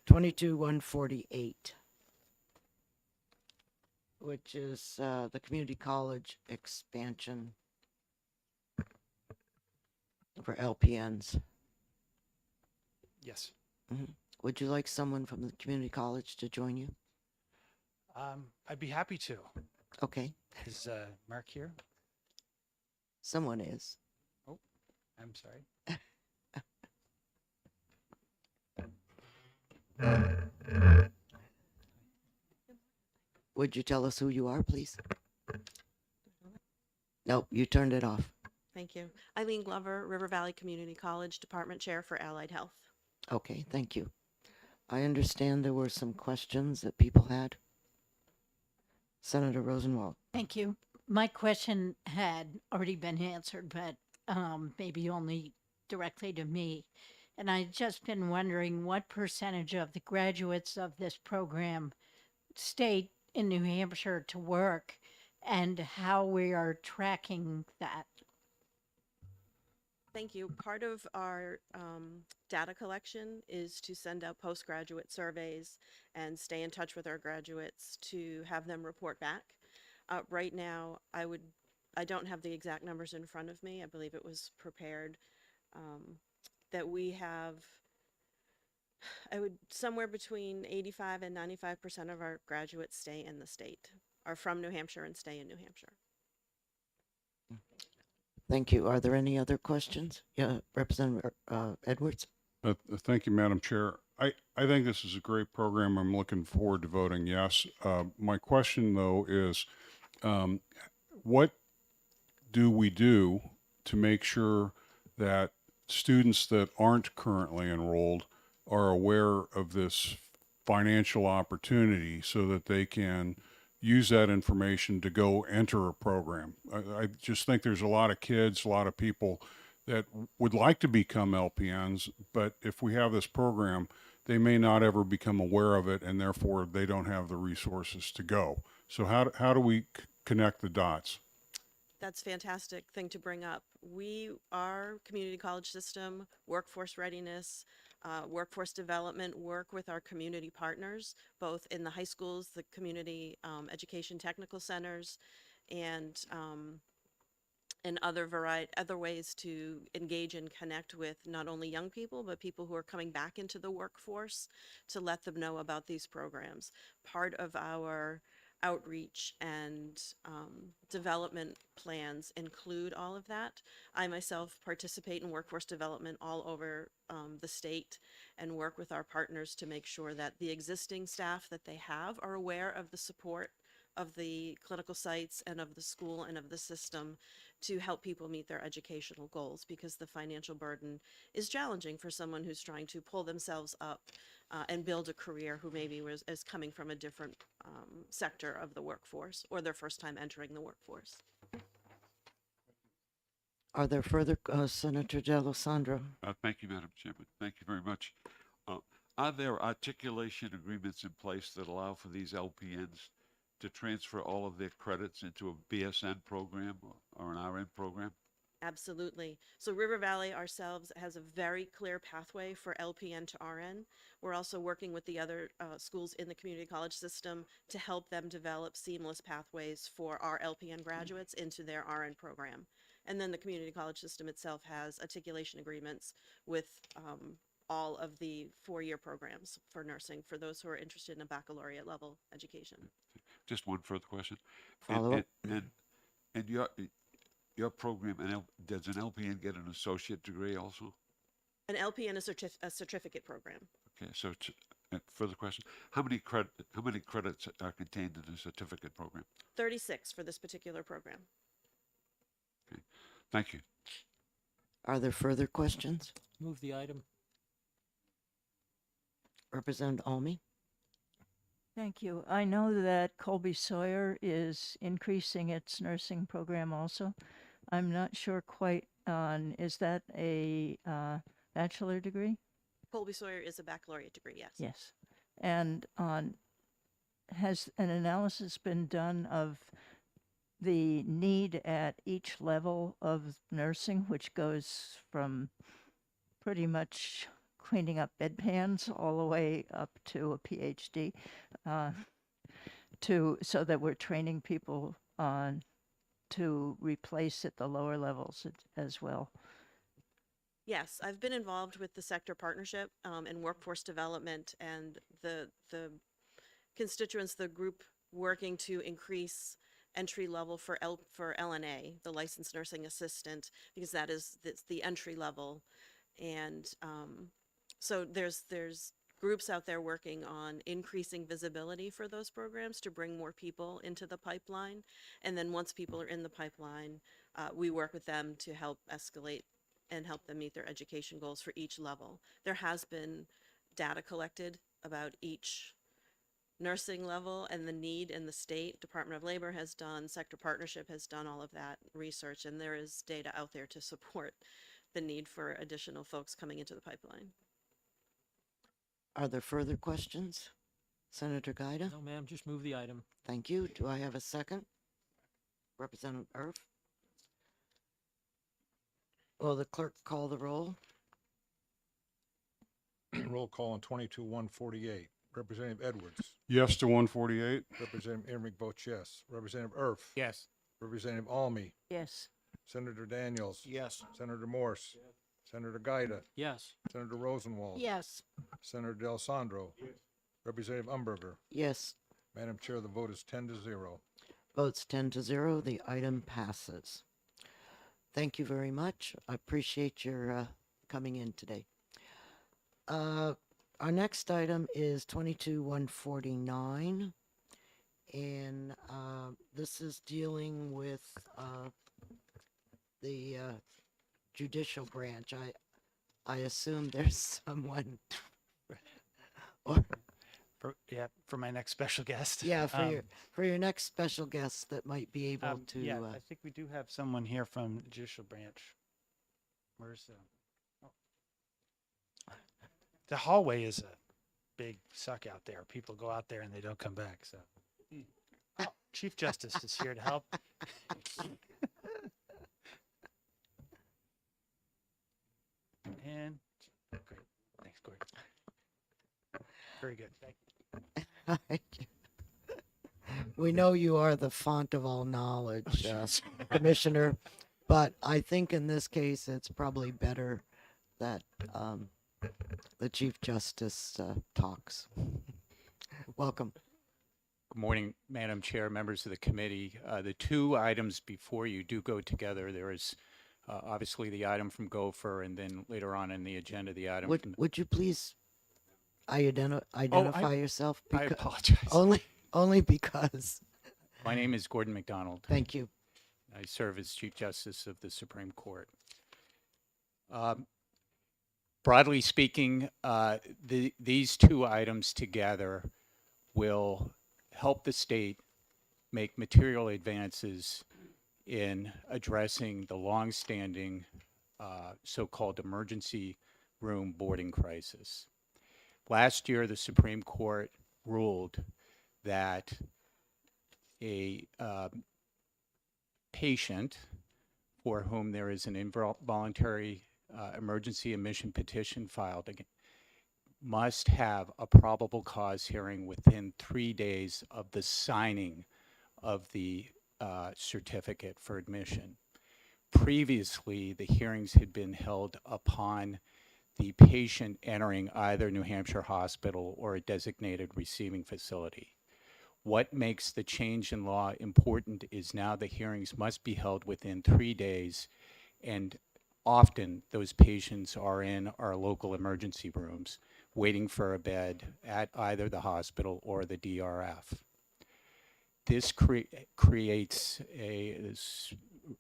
22-148, which is the community college expansion for LPNs. Yes. Would you like someone from the community college to join you? I'd be happy to. Okay, Is Mark here? someone is. Oh, I'm sorry. Would you tell us who you are, please? Nope, you turned it off. Thank you. Eileen Glover, River Valley Community College, Department Chair for Allied Health. Okay, thank you. I understand there were some questions that people had. Senator Rosenwald. Thank you. My question had already been answered, but maybe only directly to me. And I'd just been wondering what percentage of the graduates of this program stay in New Hampshire to work and how we are tracking that. Thank you. Part of our data collection is to send out postgraduate surveys and stay in touch with our graduates to have them report back. Right now, I don't have the exact numbers in front of me. I believe it was prepared that we have, somewhere between 85 and 95% of our graduates stay in the state, are from New Hampshire and stay in New Hampshire. Thank you. Are there any other questions? Yeah, Representative Edwards. Thank you, Madam Chair. I think this is a great program. I'm looking forward to voting yes. My question, though, is what do we do to make sure that students that aren't currently enrolled are aware of this financial opportunity so that they can use that information to go enter a program? I just think there's a lot of kids, a lot of people that would like to become LPNs, but if we have this program, they may not ever become aware of it, and therefore they don't have the resources to go. So how do we connect the dots? That's a fantastic thing to bring up. Our community college system, workforce readiness, workforce development, work with our community partners, both in the high schools, the community education technical centers, and other ways to engage and connect with not only young people, but people who are coming back into the workforce to let them know about these programs. Part of our outreach and development plans include all of that. I myself participate in workforce development all over the state and work with our partners to make sure that the existing staff that they have are aware of the support of the clinical sites and of the school and of the system to help people meet their educational goals, because the financial burden is challenging for someone who's trying to pull themselves up and build a career who maybe is coming from a different sector of the workforce or their first time entering the workforce. Are there further, Senator D'Alessandro? Thank you, Madam Chairman. Thank you very much. Are there articulation agreements in place that allow for these LPNs to transfer all of their credits into a BSN program or an RN program? Absolutely. So River Valley ourselves has a very clear pathway for LPN to RN. We're also working with the other schools in the community college system to help them develop seamless pathways for our LPN graduates into their RN program. And then the community college system itself has articulation agreements with all of the four-year programs for nursing for those who are interested in a baccalaureate level education. Just one further question. Follow up. And your program, does an LPN get an associate degree also? An LPN is a certificate program. Okay, so further question: how many credits are contained in the certificate program? 36 for this particular program. Okay, thank you. Are there further questions? Move the item. Representative Almy? Thank you. I know that Colby Sawyer is increasing its nursing program also. I'm not sure quite on, is that a bachelor degree? Colby Sawyer is a baccalaureate degree, yes. Yes. And has an analysis been done of the need at each level of nursing, which goes from pretty much cleaning up bedpans all the way up to a PhD, so that we're training people on to replace at the lower levels as well? Yes, I've been involved with the sector partnership and workforce development and the constituents, the group working to increase entry level for LNA, the licensed nursing assistant, because that's the entry level. And so there's groups out there working on increasing visibility for those programs to bring more people into the pipeline. And then once people are in the pipeline, we work with them to help escalate and help them meet their education goals for each level. There has been data collected about each nursing level and the need in the state. Department of Labor has done, Sector Partnership has done all of that research, and there is data out there to support the need for additional folks coming into the pipeline. Are there further questions? Senator Gaida? No, ma'am, just move the item. Thank you. Do I have a second? Representative Erf? Will the clerk call the roll? Roll call on 22-148. Representative Edwards. Yes to 148? Representative Emmerich votes yes. Representative Erf. Yes. Representative Almy. Yes. Senator Daniels. Yes. Senator Morse. Senator Gaida. Yes. Senator Rosenwald. Yes. Senator Del Sandro. Representative Umberger. Yes. Madam Chair, the vote is 10-0. Votes 10-0. The item passes. Thank you very much. I appreciate your coming in today. Our next item is 22-149, and this is dealing with the judicial branch. I assume there's someone, or For my next special guest. yeah, for your next special guest that might be able to. Yeah, I think we do have someone here from the judicial branch. Where's the hallway is a big suck out there. People go out there and they don't come back. So, oh, Chief Justice is here to help. And great, thanks, Gordon. Very good. Thank you. We know you are the font of all knowledge, Commissioner, but I think in this case it's probably better that the Chief Justice talks. Welcome. Good morning, Madam Chair, members of the committee. The two items before you do go together. There is obviously the item from Gopher, and then later on in the agenda, the item from... Would you please identify yourself? I apologize. Only because. My name is Gordon McDonald. Thank you. I serve as Chief Justice of the Supreme Court. Broadly speaking, these two items together will help the state make material advances in addressing the longstanding so-called emergency room boarding crisis. Last year, the Supreme Court ruled that a patient for whom there is an involuntary emergency admission petition filed must have a probable cause hearing within 3 days of the signing of the certificate for admission. Previously, the hearings had been held upon the patient entering either New Hampshire hospital or a designated receiving facility. What makes the change in law important is now the hearings must be held within 3 days, and often those patients are in our local emergency rooms waiting for a bed at either the hospital or the DRF. This creates this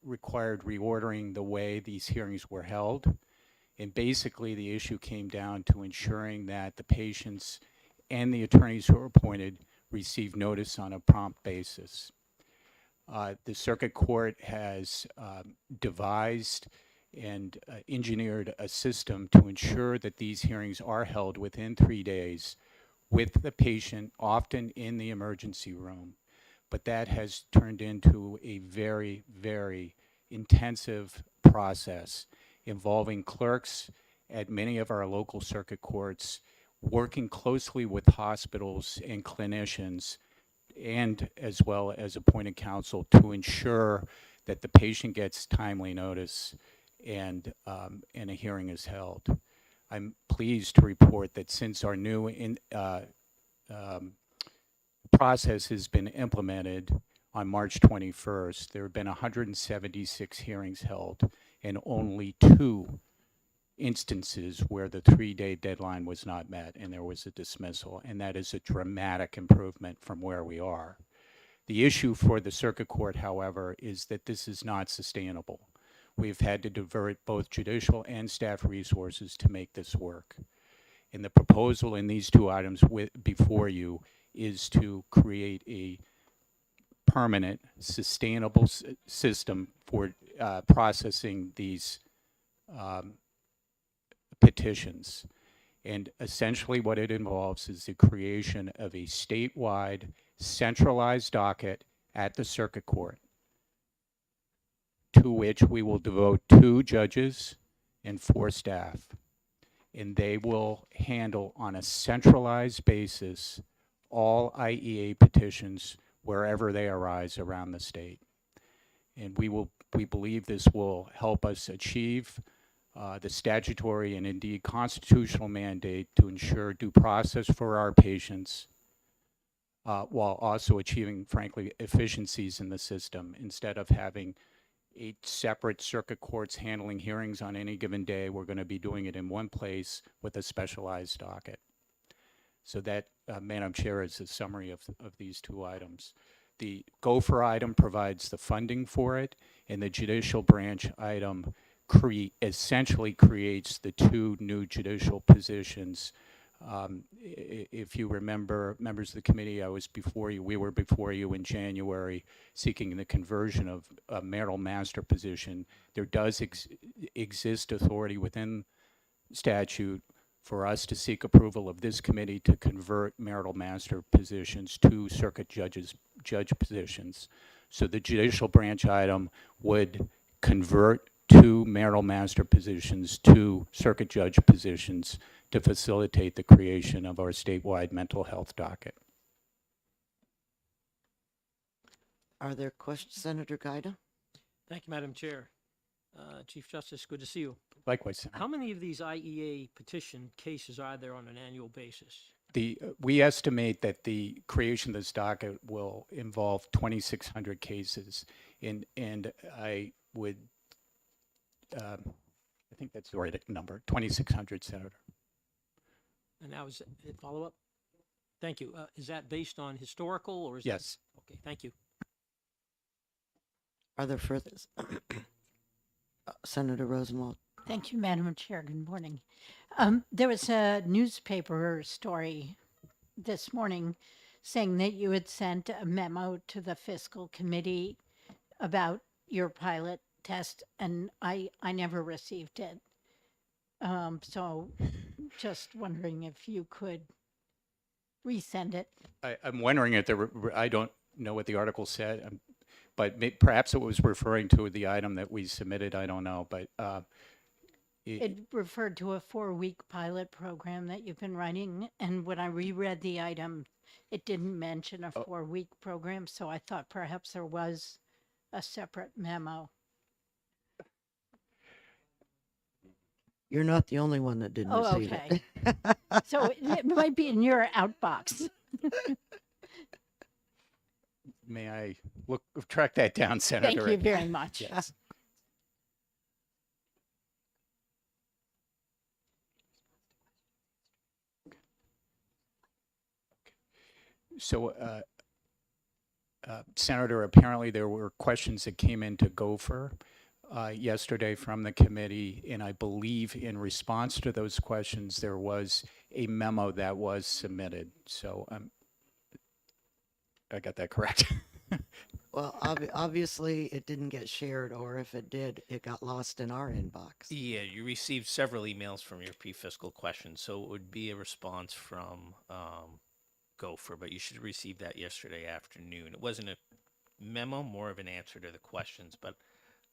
required reordering the way these hearings were held. And basically the issue came down to ensuring that the patients and the attorneys who are appointed receive notice on a prompt basis. The Circuit Court has devised and engineered a system to ensure that these hearings are held within 3 days with the patient often in the emergency room. But that has turned into a very, very intensive process involving clerks at many of our local circuit courts, working closely with hospitals and clinicians, and as well as appointed counsel to ensure that the patient gets timely notice and a hearing is held. I'm pleased to report that since our new process has been implemented on March 21st, there have been 176 hearings held, and only 2 instances where the 3-day deadline was not met and there was a dismissal, and that is a dramatic improvement from where we are. The issue for the circuit court, however, is that this is not sustainable. We've had to divert both judicial and staff resources to make this work. And the proposal in these two items before you is to create a permanent, sustainable system for processing these petitions. And essentially what it involves is the creation of a statewide centralized docket at the circuit court, to which we will devote 2 judges and 4 staff. And they will handle on a centralized basis all IEA petitions wherever they arise around the state. And we believe this will help us achieve the statutory and indeed constitutional mandate to ensure due process for our patients, while also achieving, frankly, efficiencies in the system. Instead of having 8 separate circuit courts handling hearings on any given day, we're going to be doing it in one place with a specialized docket. So that, Madam Chair, is a summary of these 2 items. The Gopher item provides the funding for it, and the judicial branch item essentially creates the 2 new judicial positions. If you remember, members of the committee, we were before you in January seeking the conversion of a marital master position. There does exist authority within statute for us to seek approval of this committee to convert marital master positions to circuit judge positions. So the judicial branch item would convert 2 marital master positions to circuit judge positions to facilitate the creation of our statewide mental health docket. Are there questions, Senator Gaida? Thank you, Madam Chair. Chief Justice, good to see you. Likewise, Senator. How many of these IEA petition cases are there on an annual basis? We estimate that the creation of this docket will involve 2,600 cases, and I would, I think that's the right number, 2,600, Senator. And now is it follow-up? Thank you. Is that based on historical or is Yes. Okay, thank you. Are there further? Senator Rosenwald. Thank you, Madam Chair. Good morning. There was a newspaper story this morning saying that you had sent a memo to the Fiscal Committee about your pilot test, and I never received it. So just wondering if you could resend it. I'm wondering if I don't know what the article said, but perhaps it was referring to the item that we submitted. I don't know, but it referred to a 4-week pilot program that you've been running, and when I reread the item, it didn't mention a 4-week program, so I thought perhaps there was a separate memo. You're not the only one that didn't receive okay. it. So it might be in your outbox. May I track that down, Senator? Thank you very much. Yes. So, Senator, apparently there were questions that came into Gopher yesterday from the committee, and I believe in response to those questions, there was a memo that was submitted. So I got that correct. Well, obviously it didn't get shared, or if it did, it got lost in our inbox. Yeah, you received several emails from your pre-fiscal questions, so it would be a response from Gopher, but you should have received that yesterday afternoon. It wasn't a memo, more of an answer to the questions, but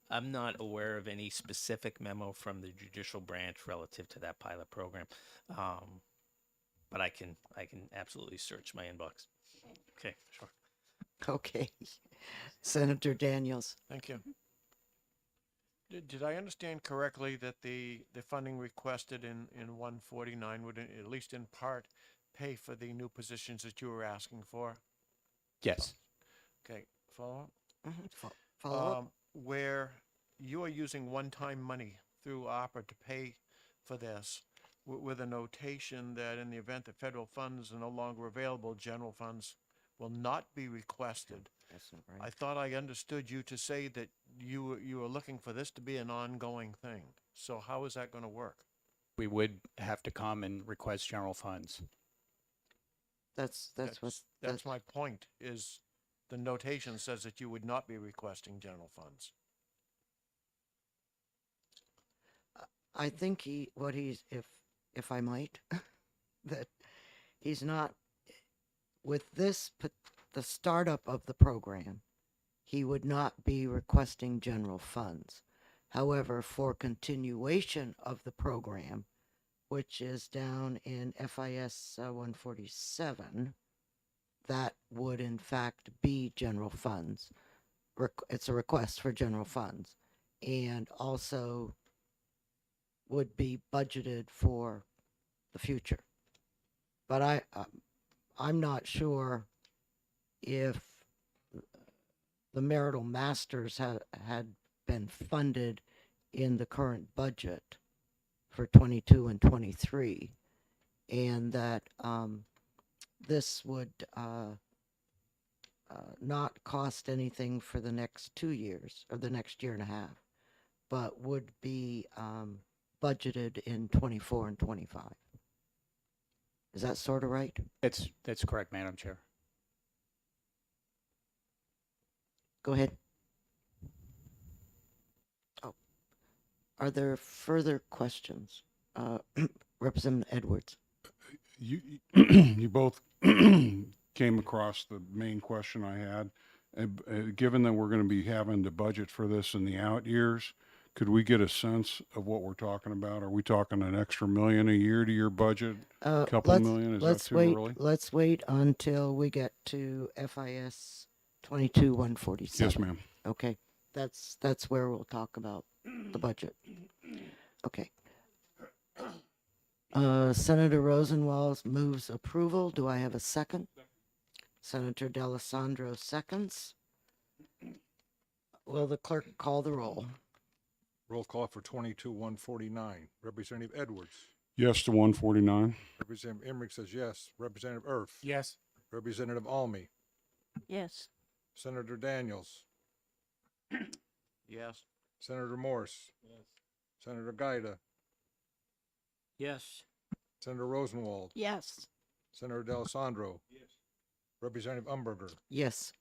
I'm not aware of any specific memo from the judicial branch relative to that pilot program. But I can absolutely search my inbox. Okay, sure. Okay. Senator Daniels. Thank you. Did I understand correctly that the funding requested in 149 would, at least in part, pay for the new positions that you were asking for? Yes. Okay, follow up? Mm-hmm. Follow up? Where you are using one-time money through ARPA to pay for this with a notation that in the event that federal funds are no longer available, general funds will not be requested. That's not I right. thought I understood you to say that you were looking for this to be an ongoing thing. So how is that going to work? We would have to come and request general funds. That's what, That's my point, is the notation says that you would not be requesting general funds. I think if I might, that he's not, with this, the startup of the program, he would not be requesting general funds. However, for continuation of the program, which is down in FIS 147, that would in fact be general funds. It's a request for general funds, and also would be budgeted for the future. But I'm not sure if the marital masters had been funded in the current budget for 22 and 23, and that this would not cost anything for the next 2 years or the next year and a half, but would be budgeted in 24 and 25. Is that sort of right? That's correct, Madam Chair. Go ahead. Oh, are there further questions? Representative Edwards. You both came across the main question I had. Given that we're going to be having to budget for this in the out years, could we get a sense of what we're talking about? Are we talking an extra million a year to your budget? A couple million? Is that too early? Let's wait until we get to FIS 22-147. Yes, ma'am. Okay, that's where we'll talk about the budget. Okay. Senator Rosenwald moves approval. Do I have a second? Senator D'Alessandro seconds. Will the clerk call the roll? Roll call for 22-149. Representative Edwards. Yes to 149. Representative Emmerich says yes. Representative Erf. Yes. Representative Almy. Yes. Senator Daniels. Yes. Senator Morse. Yes. Senator Gaida. Yes. Senator Rosenwald. Yes. Senator D'Alessandro. Yes. Representative Umberger. Yes.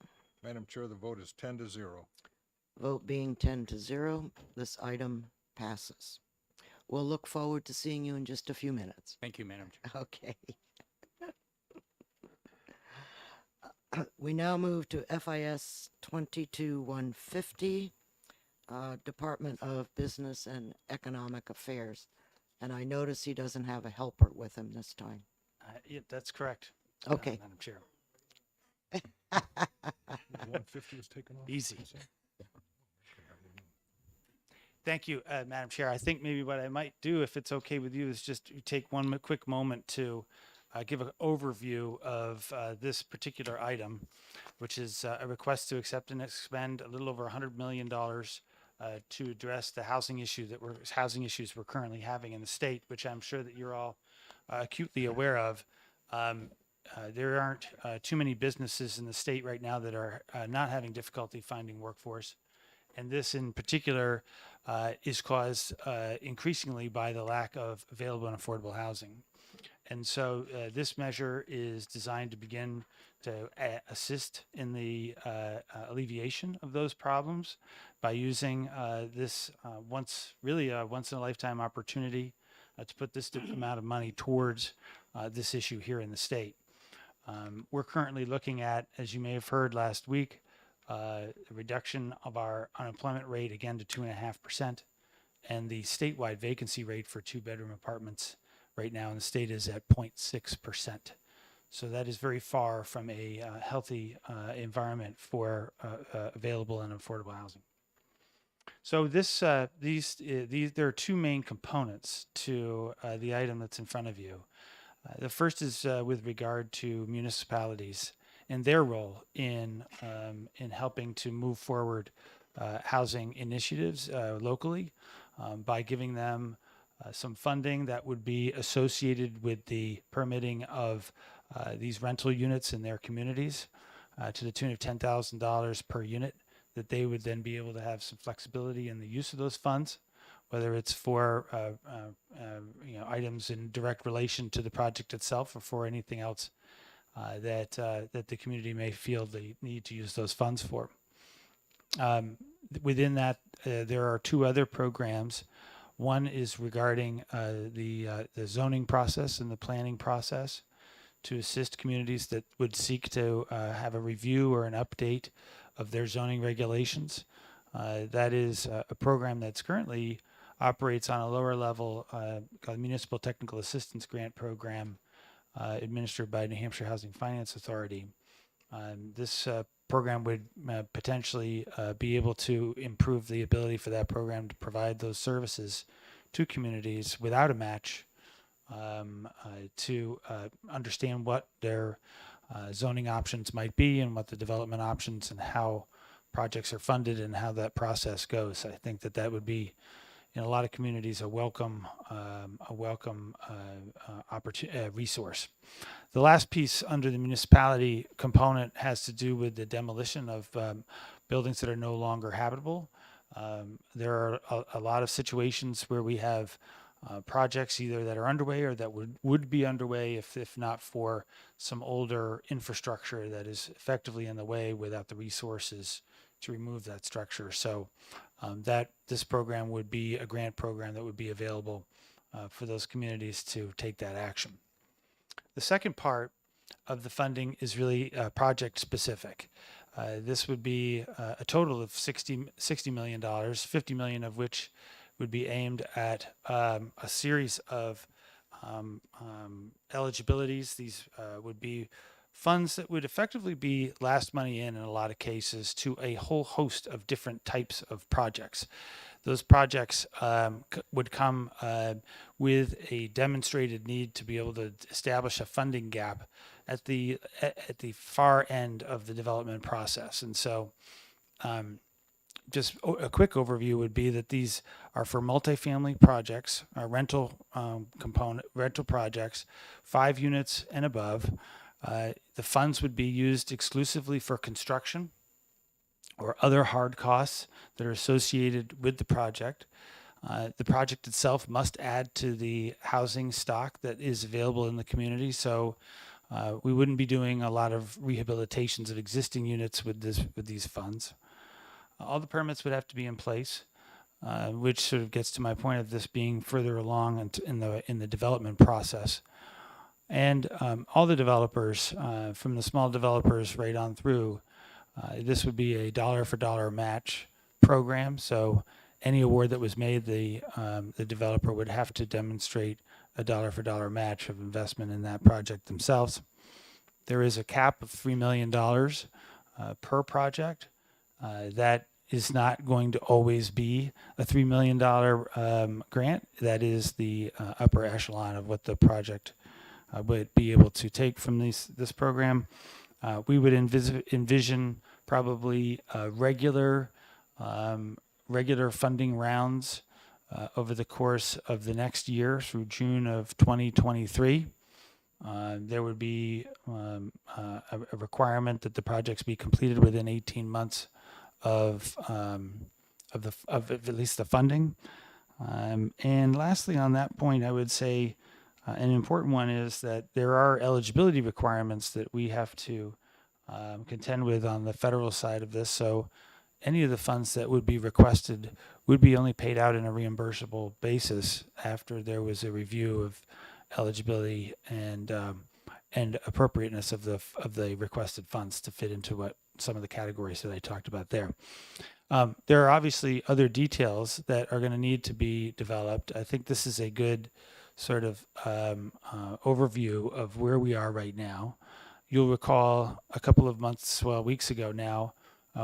Madam Chair, the vote is 10-0. Vote being 10-0, this item passes. We'll look forward to seeing you in just a few minutes. Thank you, Madam Chair. Okay. We now move to FIS 22-150, Department of Business and Economic Affairs. And I notice he doesn't have a helper with him this time. Yeah, that's correct. Okay. Madam Chair. 150 was taken off. Easy. Thank you, Madam Chair. I think maybe what I might do, if it's okay with you, is just take one quick moment to give an overview of this particular item, which is a request to accept and expend a little over $100 million to address the housing issues we're currently having in the state, which I'm sure that you're all acutely aware of. There aren't too many businesses in the state right now that are not having difficulty finding workforce. And this in particular is caused increasingly by the lack of available and affordable housing. And so this measure is designed to begin to assist in the alleviation of those problems by using this once in a lifetime opportunity to put this amount of money towards this issue here in the state. We're currently looking at, as you may have heard last week, a reduction of our unemployment rate again to 2.5%, and the statewide vacancy rate for 2-bedroom apartments right now in the state is at 0.6%. So that is very far from a healthy environment for available and affordable housing. So there are two main components to the item that's in front of you. The first is with regard to municipalities and their role in helping to move forward housing initiatives locally by giving them some funding that would be associated with the permitting of these rental units in their communities to the tune of $10,000 per unit, that they would then be able to have some flexibility in the use of those funds, whether it's for items in direct relation to the project itself or for anything else that the community may feel they need to use those funds for. Within that, there are two other programs. One is regarding the zoning process and the planning process to assist communities that would seek to have a review or an update of their zoning regulations. That is a program that's currently operates on a lower level called Municipal Technical Assistance Grant Program administered by New Hampshire Housing Finance Authority. This program would potentially be able to improve the ability for that program to provide those services to communities without a match, to understand what their zoning options might be and what the development options and how projects are funded and how that process goes. I think that that would be, in a lot of communities, a welcome resource. The last piece under the municipality component has to do with the demolition of buildings that are no longer habitable. There are a lot of situations where we have projects either that are underway or that would be underway if not for some older infrastructure that is effectively in the way without the resources to remove that structure. So that this program would be a grant program that would be available for those communities to take that action. The second part of the funding is really project specific. This would be a total of $60 million, $50 million of which would be aimed at a series of eligibilities. These would be funds that would effectively be last money in a lot of cases to a whole host of different types of projects. Those projects would come with a demonstrated need to be able to establish a funding gap at the far end of the development process. And so just a quick overview would be that these are for multifamily projects, rental projects, 5 units and above. The funds would be used exclusively for construction or other hard costs that are associated with the project. The project itself must add to the housing stock that is available in the community. So we wouldn't be doing a lot of rehabilitations of existing units with these funds. All the permits would have to be in place, which sort of gets to my point of this being further along in the development process. And all the developers, from the small developers right on through, this would be a dollar for dollar match program. So any award that was made, the developer would have to demonstrate a dollar for dollar match of investment in that project themselves. There is a cap of $3 million per project. That is not going to always be a $3 million grant. That is the upper echelon of what the project would be able to take from this program. We would envision probably regular funding rounds over the course of the next year through June of 2023. There would be a requirement that the projects be completed within 18 months of at least the funding. And lastly, on that point, I would say an important one is that there are eligibility requirements that we have to contend with on the federal side of this. So any of the funds that would be requested would be only paid out in a reimbursable basis after there was a review of eligibility and appropriateness of the requested funds to fit into what some of the categories that I talked about there. There are obviously other details that are going to need to be developed. I think this is a good sort of overview of where we are right now. You'll recall a couple of weeks ago now,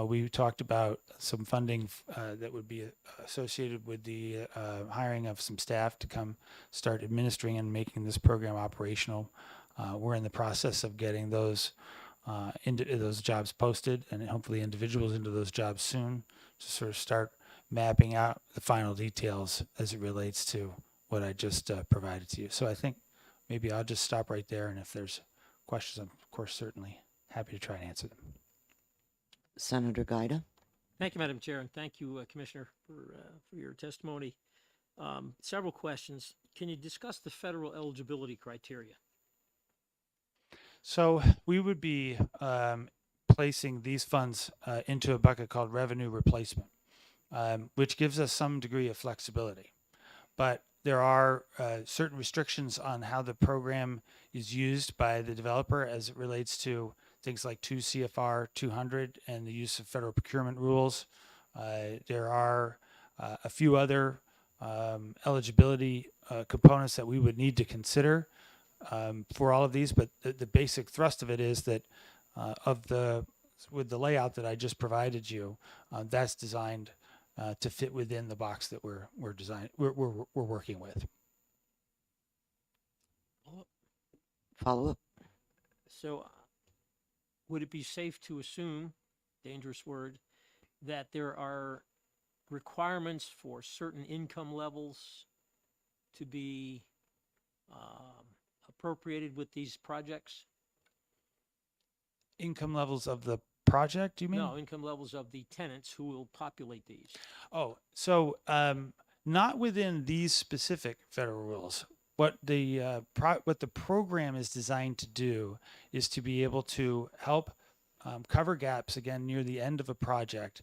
we talked about some funding that would be associated with the hiring of some staff to come start administering and making this program operational. We're in the process of getting those jobs posted and hopefully individuals into those jobs soon to sort of start mapping out the final details as it relates to what I just provided to you. So I think maybe I'll just stop right there, and if there's questions, I'm of course certainly happy to try and answer them. Senator Gaida? Thank you, Madam Chair, and thank you, Commissioner, for your testimony. Several questions. Can you discuss the federal eligibility criteria? So we would be placing these funds into a bucket called revenue replacement, which gives us some degree of flexibility. But there are certain restrictions on how the program is used by the developer as it relates to things like 2 CFR 200 and the use of federal procurement rules. There are a few other eligibility components that we would need to consider for all of these, but the basic thrust of it is that with the layout that I just provided you, that's designed to fit within the box that we're working with. Follow up? So would it be safe to assume, dangerous word, that there are requirements for certain income levels to be appropriated with these projects? Income levels of the project, you mean? No, income levels of the tenants who will populate these. Oh, so not within these specific federal rules. What the program is designed to do is to be able to help cover gaps, again, near the end of a project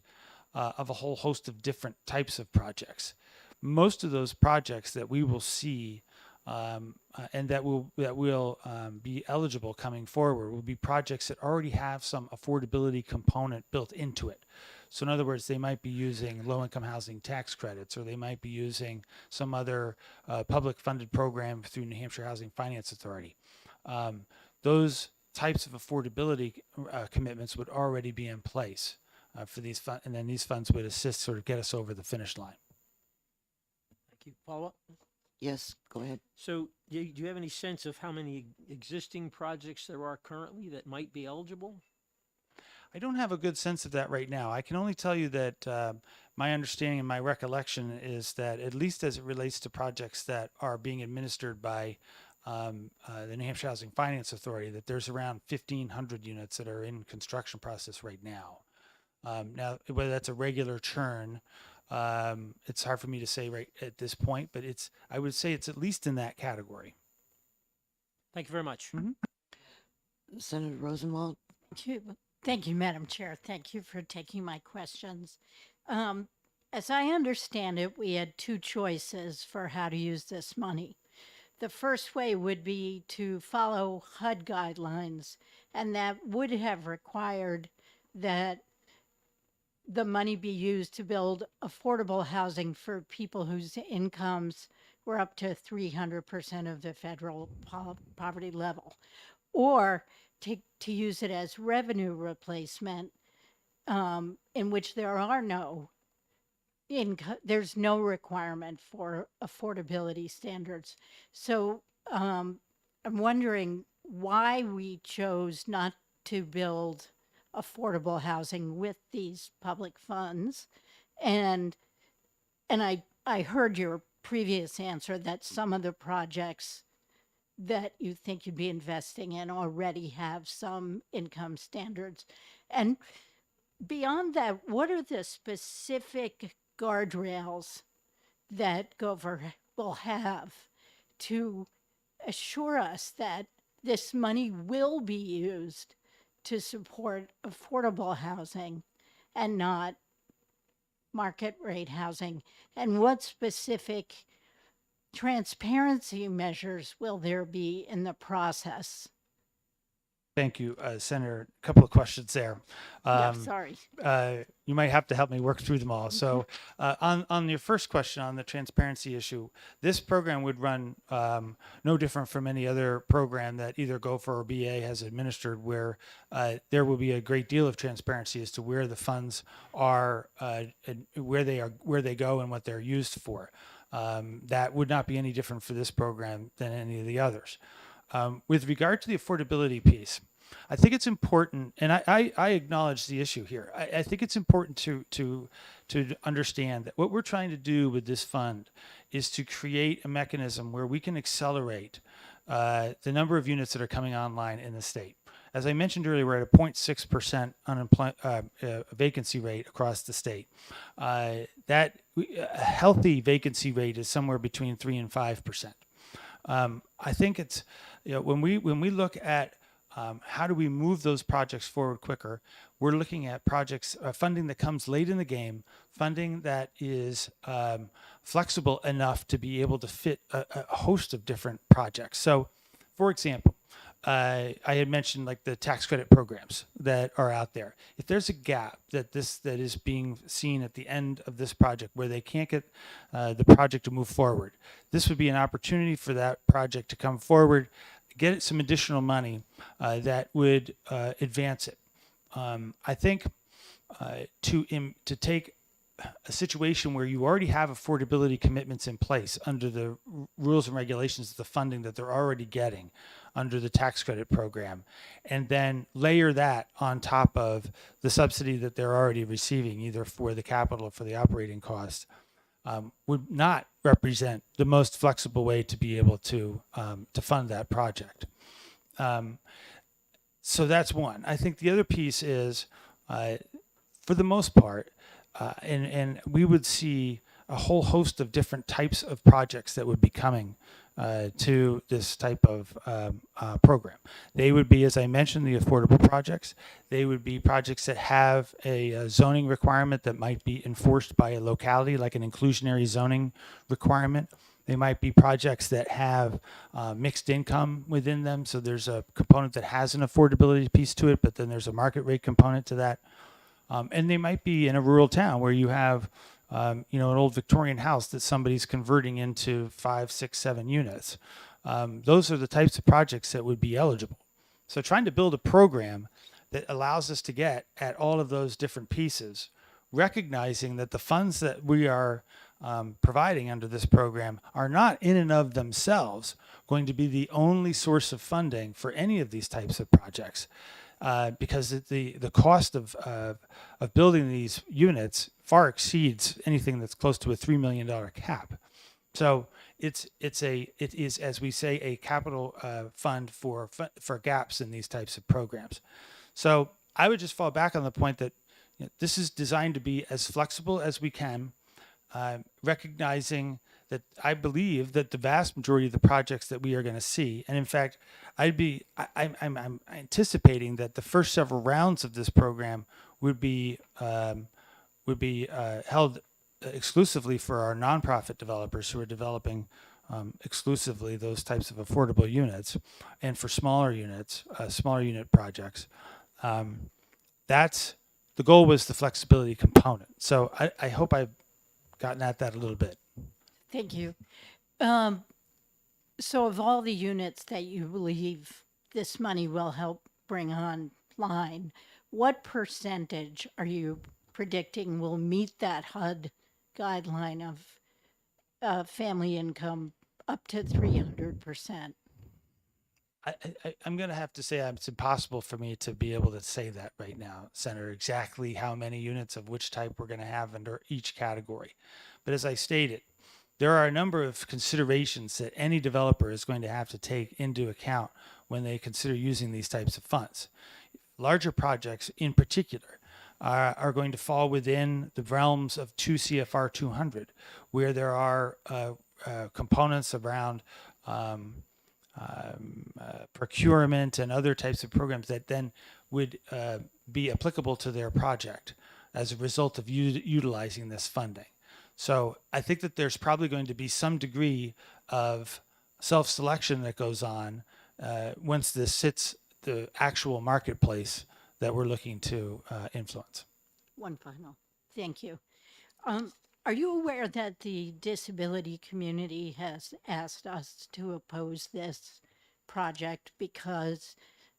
of a whole host of different types of projects. Most of those projects that we will see and that will be eligible coming forward will be projects that already have some affordability component built into it. So in other words, they might be using low-income housing tax credits, or they might be using some other public funded program through New Hampshire Housing Finance Authority. Those types of affordability commitments would already be in place for these funds, and then these funds would assist sort of get us over the finish line. Thank you. Follow up? Yes, go ahead. So do you have any sense of how many existing projects there are currently that might be eligible? I don't have a good sense of that right now. I can only tell you that my understanding and my recollection is that, at least as it relates to projects that are being administered by the New Hampshire Housing Finance Authority, that there's around 1,500 units that are in construction process right now. Now, whether that's a regular churn, it's hard for me to say right at this point, but I would say it's at least in that category. Thank you very much. Mm-hmm. Senator Rosenwald? Thank you, Madam Chair. Thank you for taking my questions. As I understand it, we had two choices for how to use this money. The first way would be to follow HUD guidelines, and that would have required that the money be used to build affordable housing for people whose incomes were up to 300% of the federal poverty level, or to use it as revenue replacement, in which there's no requirement for affordability standards. So I'm wondering why we chose not to build affordable housing with these public funds. And I heard your previous answer that some of the projects that you think you'd be investing in already have some income standards. And beyond that, what are the specific guardrails that Gopher will have to assure us that this money will be used to support affordable housing and not market rate housing? And what specific transparency measures will there be in the process? Thank you, Senator. A couple of questions there. Sorry. You might have to help me work through them all. So on your first question on the transparency issue, this program would run no different from any other program that either Gopher or BA has administered, where there will be a great deal of transparency as to where the funds are, and where they go and what they're used for. That would not be any different for this program than any of the others. With regard to the affordability piece, I think it's important, and I acknowledge the issue here. I think it's important to understand that what we're trying to do with this fund is to create a mechanism where we can accelerate the number of units that are coming online in the state. As I mentioned earlier, we're at a 0.6% vacancy rate across the state. A healthy vacancy rate is somewhere between 3 and 5%. I think it's, when we look at how do we move those projects forward quicker, we're looking at projects, funding that comes late in the game, funding that is flexible enough to be able to fit a host of different projects. So, for example, I had mentioned like the tax credit programs that are out there. If there's a gap that is being seen at the end of this project where they can't get the project to move forward, this would be an opportunity for that project to come forward, get it some additional money that would advance it. I think to take a situation where you already have affordability commitments in place under the rules and regulations of the funding that they're already getting under the tax credit program, and then layer that on top of the subsidy that they're already receiving, either for the capital or for the operating cost, would not represent the most flexible way to be able to fund that project. So that's one. I think the other piece is, for the most part, and we would see a whole host of different types of projects that would be coming to this type of program. They would be, as I mentioned, the affordable projects. They would be projects that have a zoning requirement that might be enforced by a locality, like an inclusionary zoning requirement. They might be projects that have mixed income within them. So there's a component that has an affordability piece to it, but then there's a market rate component to that. And they might be in a rural town where you have an old Victorian house that somebody's converting into 5, 6, 7 units. Those are the types of projects that would be eligible. So trying to build a program that allows us to get at all of those different pieces, recognizing that the funds that we are providing under this program are not in and of themselves going to be the only source of funding for any of these types of projects. Because the cost of building these units far exceeds anything that's close to a $3 million cap. So it is, as we say, a capital fund for gaps in these types of programs. So I would just fall back on the point that this is designed to be as flexible as we can, recognizing that I believe that the vast majority of the projects that we are going to see, and in fact, I'm anticipating that the first several rounds of this program would be held exclusively for our nonprofit developers who are developing exclusively those types of affordable units, and for smaller units, smaller unit projects. That's the goal, was the flexibility component. So I hope I've gotten at that a little bit. Thank you. So of all the units that you believe this money will help bring online, what percentage are you predicting will meet that HUD guideline of family income up to 300%? I'm going to have to say it's impossible for me to be able to say that right now, Senator, exactly how many units of which type we're going to have under each category. But as I stated, there are a number of considerations that any developer is going to have to take into account when they consider using these types of funds. Larger projects in particular are going to fall within the realms of 2 CFR 200, where there are components around procurement and other types of programs that then would be applicable to their project as a result of utilizing this funding. So I think that there's probably going to be some degree of self-selection that goes on once this hits the actual marketplace that we're looking to influence. One final. Thank you. Are you aware that the disability community has asked us to oppose this project because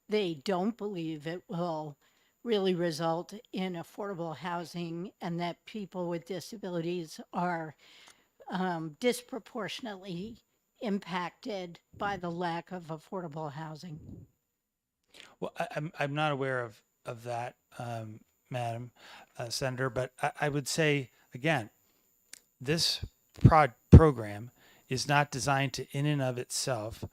they don't believe it will really result in affordable housing, and that people with disabilities are disproportionately impacted by the lack of affordable housing? Well, I'm not aware of that, Madam Senator, but I would say, again, this program is not designed to, in and of itself,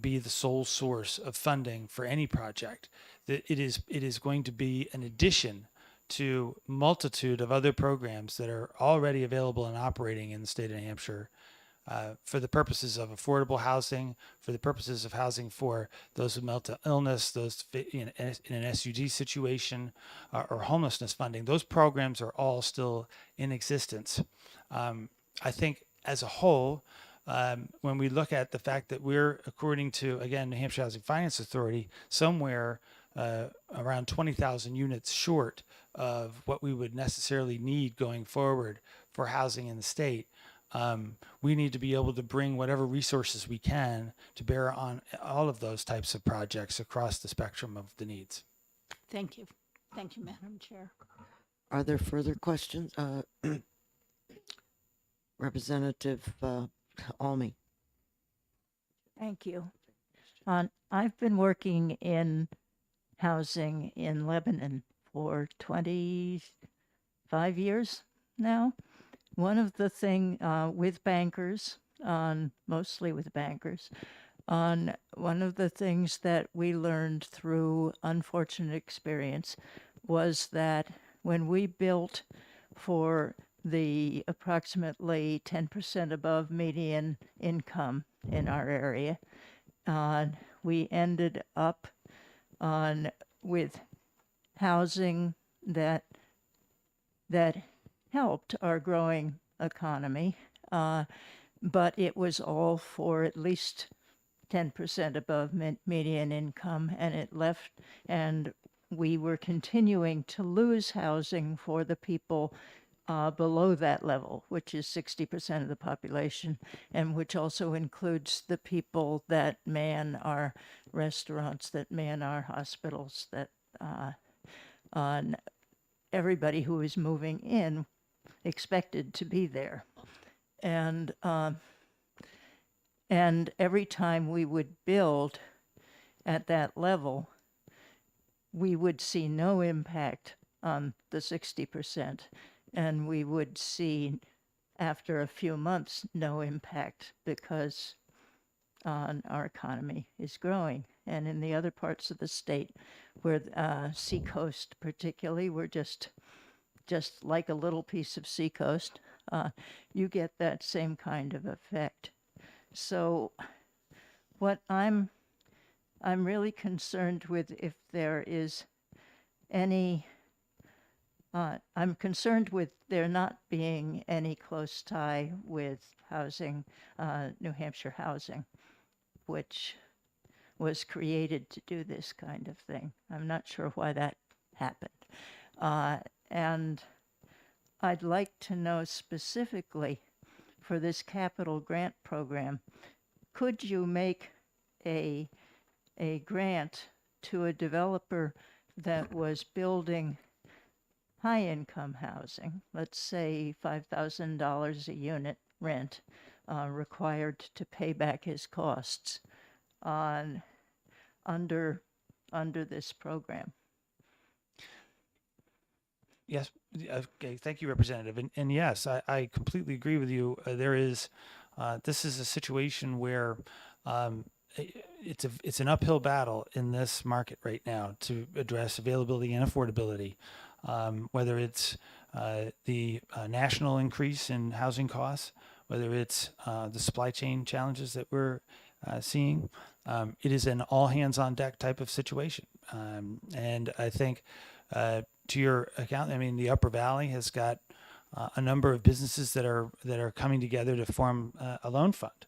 be the sole source of funding for any project. That it is going to be an addition to multitude of other programs that are already available and operating in the state of New Hampshire, for the purposes of affordable housing, for the purposes of housing for those with mental illness, those in an SUD situation, or homelessness funding. Those programs are all still in existence. I think as a whole, when we look at the fact that we're, according to, again, New Hampshire Housing Finance Authority, somewhere around 20,000 units short of what we would necessarily need going forward for housing in the state, we need to be able to bring whatever resources we can to bear on all of those types of projects across the spectrum of the needs. Thank you. Thank you, Madam Chair. Are there further questions? Representative Almy. Thank you. I've been working in housing in Lebanon for 25 years now. One of the thing with bankers, mostly with bankers, one of the things that we learned through unfortunate experience was that when we built for the approximately 10% above median income in our area, we ended up with housing that helped our growing economy, but it was all for at least 10% above median income, and we were continuing to lose housing for the people below that level, which is 60% of the population, and which also includes the people that man our restaurants, that man our hospitals, that everybody who is moving in expected to be there. And every time we would build at that level, we would see no impact on the 60%. And we would see, after a few months, no impact because our economy is growing. And in the other parts of the state, where Seacoast particularly, we're just like a little piece of Seacoast, you get that same kind of effect. So what I'm really concerned with, if there is any, I'm concerned with there not being any close tie with housing, New Hampshire Housing, which was created to do this kind of thing. I'm not sure why that happened. And I'd like to know specifically for this capital grant program, could you make a grant to a developer that was building high-income housing, let's say $5,000 a unit rent, required to pay back his costs under this program? Yes. Okay. Thank you, Representative. And yes, I completely agree with you. This is a situation where it's an uphill battle in this market right now to address availability and affordability, whether it's the national increase in housing costs, whether it's the supply chain challenges that we're seeing. It is an all hands on deck type of situation. And I think to your account, I mean, the Upper Valley has got a number of businesses that are coming together to form a loan fund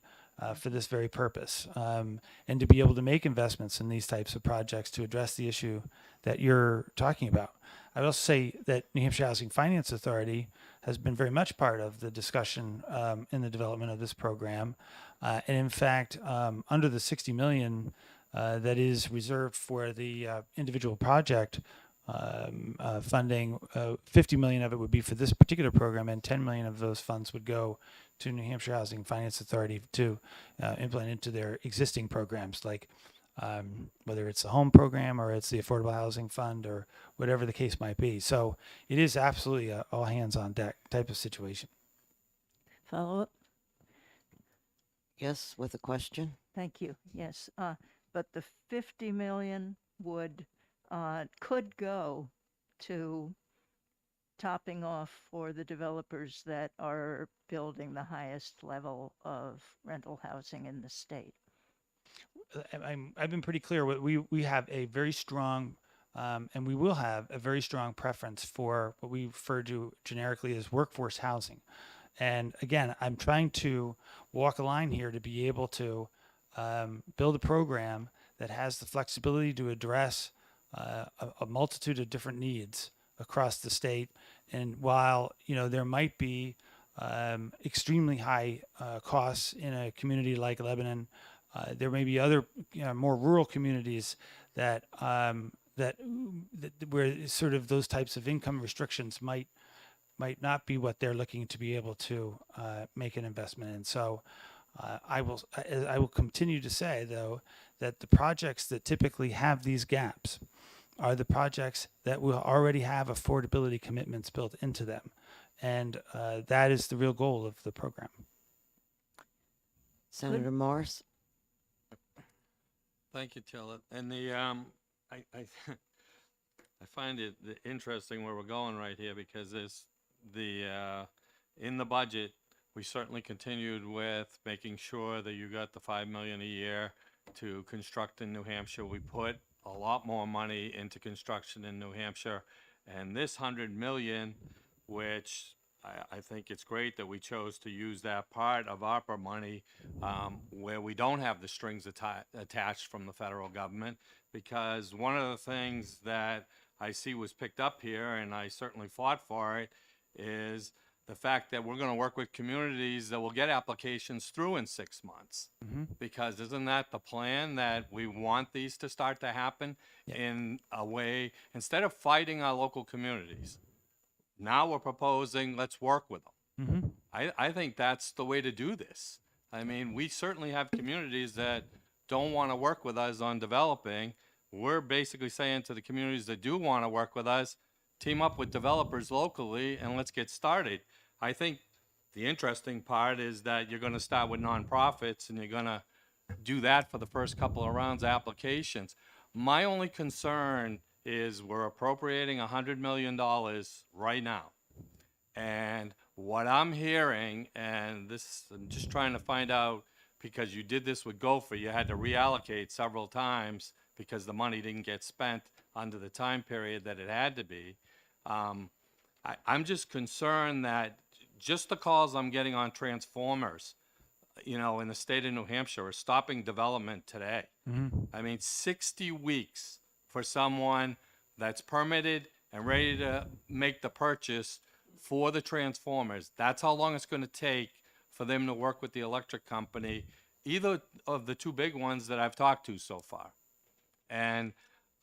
for this very purpose, and to be able to make investments in these types of projects to address the issue that you're talking about. I would also say that New Hampshire Housing Finance Authority has been very much part of the discussion in the development of this program, and in fact, under the $60 million that is reserved for the individual project funding, $50 million of it would be for this particular program, and $10 million of those funds would go to New Hampshire Housing Finance Authority to implement into their existing programs, like whether it's the home program or it's the affordable housing fund or whatever the case might be. So it is absolutely a all hands on deck type of situation. Follow up? Yes, with a question? Thank you. Yes. But the 50 million could go to topping off for the developers that are building the highest level of rental housing in the state. I've been pretty clear. We have a very strong, and we will have a very strong preference for what we refer to generically as workforce housing. And again, I'm trying to walk a line here to be able to build a program that has the flexibility to address a multitude of different needs across the state. And while there might be extremely high costs in a community like Lebanon, there may be other more rural communities that where sort of those types of income restrictions might not be what they're looking to be able to make an investment in. So I will continue to say, though, that the projects that typically have these gaps are the projects that will already have affordability commitments built into them. And that is the real goal of the program. Senator Morris? Thank you, Tilla. And I find it interesting where we're going right here, because there's in the budget, we certainly continued with making sure that you got the $5 million a year to construct in New Hampshire. We put a lot more money into construction in New Hampshire, and this $100 million, which I think it's great that we chose to use that part of ARPA money where we don't have the strings attached from the federal government, because one of the things that I see was picked up here, and I certainly fought for it, is the fact that we're going to work with communities that will get applications through in 6 months. Mm-hmm. Because isn't that the plan, that we want these to start to happen in a way, instead of fighting our local communities, now we're proposing, let's work with them. Mm-hmm. I think that's the way to do this. I mean, we certainly have communities that don't want to work with us on developing. We're basically saying to the communities that do want to work with us, team up with developers locally and let's get started. I think the interesting part is that you're going to start with nonprofits and you're going to do that for the first couple of rounds of applications. My only concern is we're appropriating $100 million right now. And what I'm hearing, and this, I'm just trying to find out, because you did this with Gopher, you had to reallocate several times because the money didn't get spent under the time period that it had to be. I'm just concerned that just the calls I'm getting on transformers, in the state of New Hampshire are stopping development today. Mm-hmm. I mean, 60 weeks for someone that's permitted and ready to make the purchase for the transformers. That's how long it's going to take for them to work with the electric company, either of the two big ones that I've talked to so far. And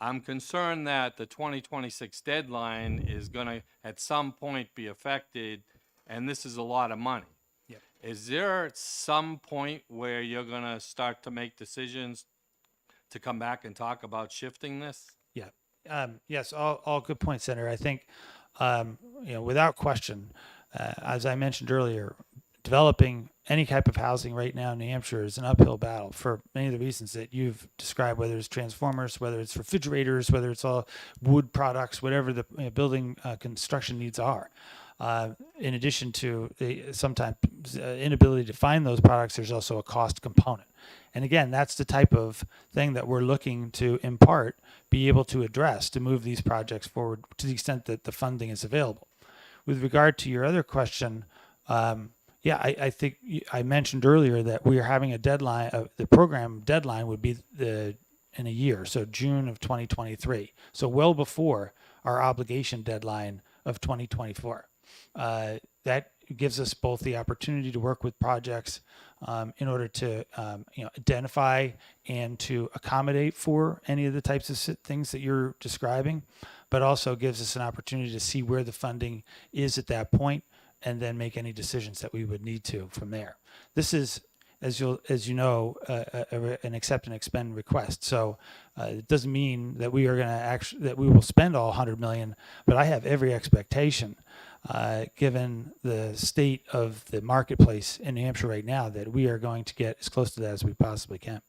I'm concerned that the 2026 deadline is going to, at some point, be affected, and this is a lot of money. Yep. Is there some point where you're going to start to make decisions to come back and talk about shifting this? Yeah. Yes, all good points, Senator. I think, without question, as I mentioned earlier, developing any type of housing right now in New Hampshire is an uphill battle for many of the reasons that you've described, whether it's transformers, whether it's refrigerators, whether it's all wood products, whatever the building construction needs are. In addition to the sometimes inability to find those products, there's also a cost component. And again, that's the type of thing that we're looking to, in part, be able to address to move these projects forward to the extent that the funding is available. With regard to your other question, I think I mentioned earlier that we are having a deadline. The program deadline would be in a year, so June of 2023. So well before our obligation deadline of 2024. That gives us both the opportunity to work with projects in order to identify and to accommodate for any of the types of things that you're describing, but also gives us an opportunity to see where the funding is at that point and then make any decisions that we would need to from there. This is as you know, an accept and expend request. So it doesn't mean that we are going to that we will spend all 100 million, but I have every expectation, given the state of the marketplace in New Hampshire right now, that we are going to get as close to that as we possibly can.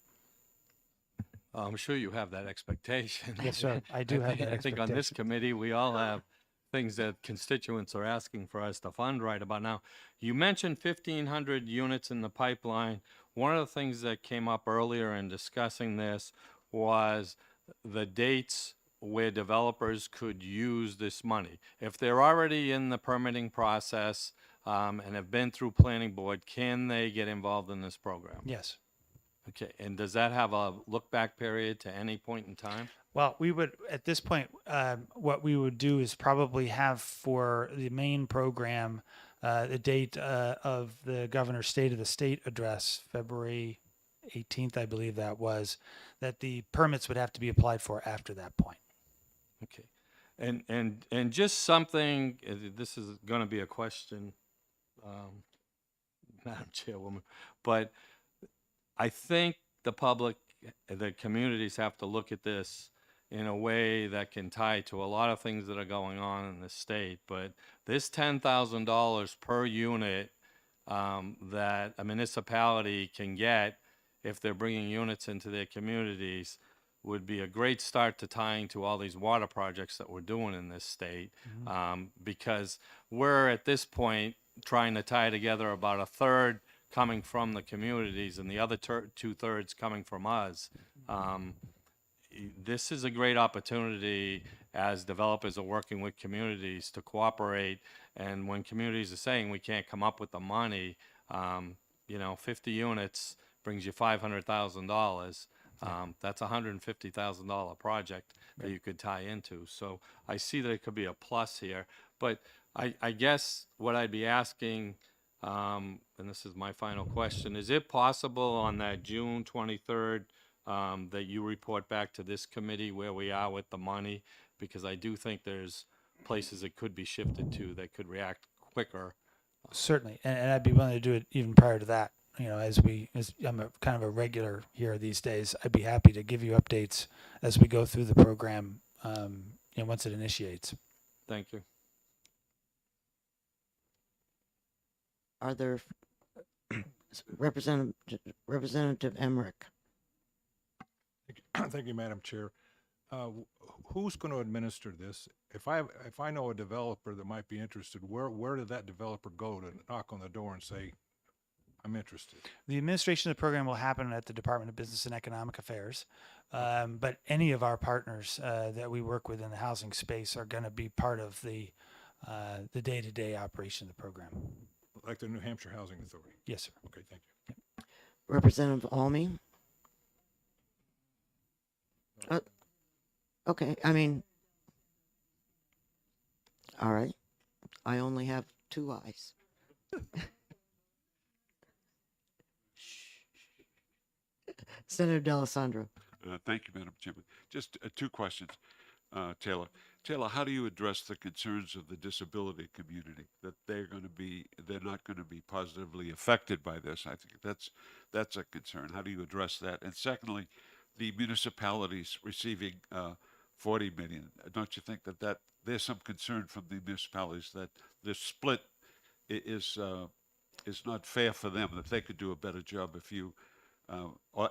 I'm sure you have that expectation. Yes, sir. I do have that I think on this expectation. committee, we all have things that constituents are asking for us to fund right about now. You mentioned 1,500 units in the pipeline. One of the things that came up earlier in discussing this was the dates where developers could use this money. If they're already in the permitting process and have been through planning board, can they get involved in this program? Yes. Okay, and does that have a look-back period to any point in time? Well, we would, at this point, what we would do is probably have for the main program, the date of the governor's State of the State address, February 18th, I believe that was, that the permits would have to be applied for after that point. Okay, and just something, this is going to be a question, Madam Chairwoman, but I think the public, the communities have to look at this in a way that can tie to a lot of things that are going on in the state. But this $10,000 per unit that a municipality can get if they're bringing units into their communities would be a great start to tying to all these water projects that we're doing in this state. Because we're at this point trying to tie together about a third coming from the communities and the other 2/3 coming from us. This is a great opportunity as developers are working with communities to cooperate. And when communities are saying we can't come up with the money, 50 units brings you $500,000. That's a $150,000 project that you could tie into. So I see that it could be a plus here. But I guess what I'd be asking, and this is my final question, is it possible on that June 23rd that you report back to this committee where we are with the money? Because I do think there's places it could be shifted to that could react quicker. Certainly, and I'd be willing to do it even prior to that. As I'm kind of a regular here these days, I'd be happy to give you updates as we go through the program, once it initiates. Thank you. Are there Representative Emmerich? Thank you, Madam Chair. Who's going to administer this? If I know a developer that might be interested, where did that developer go to knock on the door and say, I'm interested? The administration of the program will happen at the Department of Business and Economic Affairs, but any of our partners that we work with in the housing space are going to be part of the day-to-day operation of the program. Like the New Hampshire Housing Authority? Yes, sir. Okay, thank you. Representative Almy? Okay, all right. I only have two eyes. Senator D'Alessandro. Thank you, Madam Chairman. Just two questions, Taylor. Taylor, how do you address the concerns of the disability community that they're not going to be positively affected by this? I think that's a concern. How do you address that? And secondly, the municipalities receiving 40 million. Don't you think that there's some concern from the municipalities that this split is not fair for them, that they could do a better job if you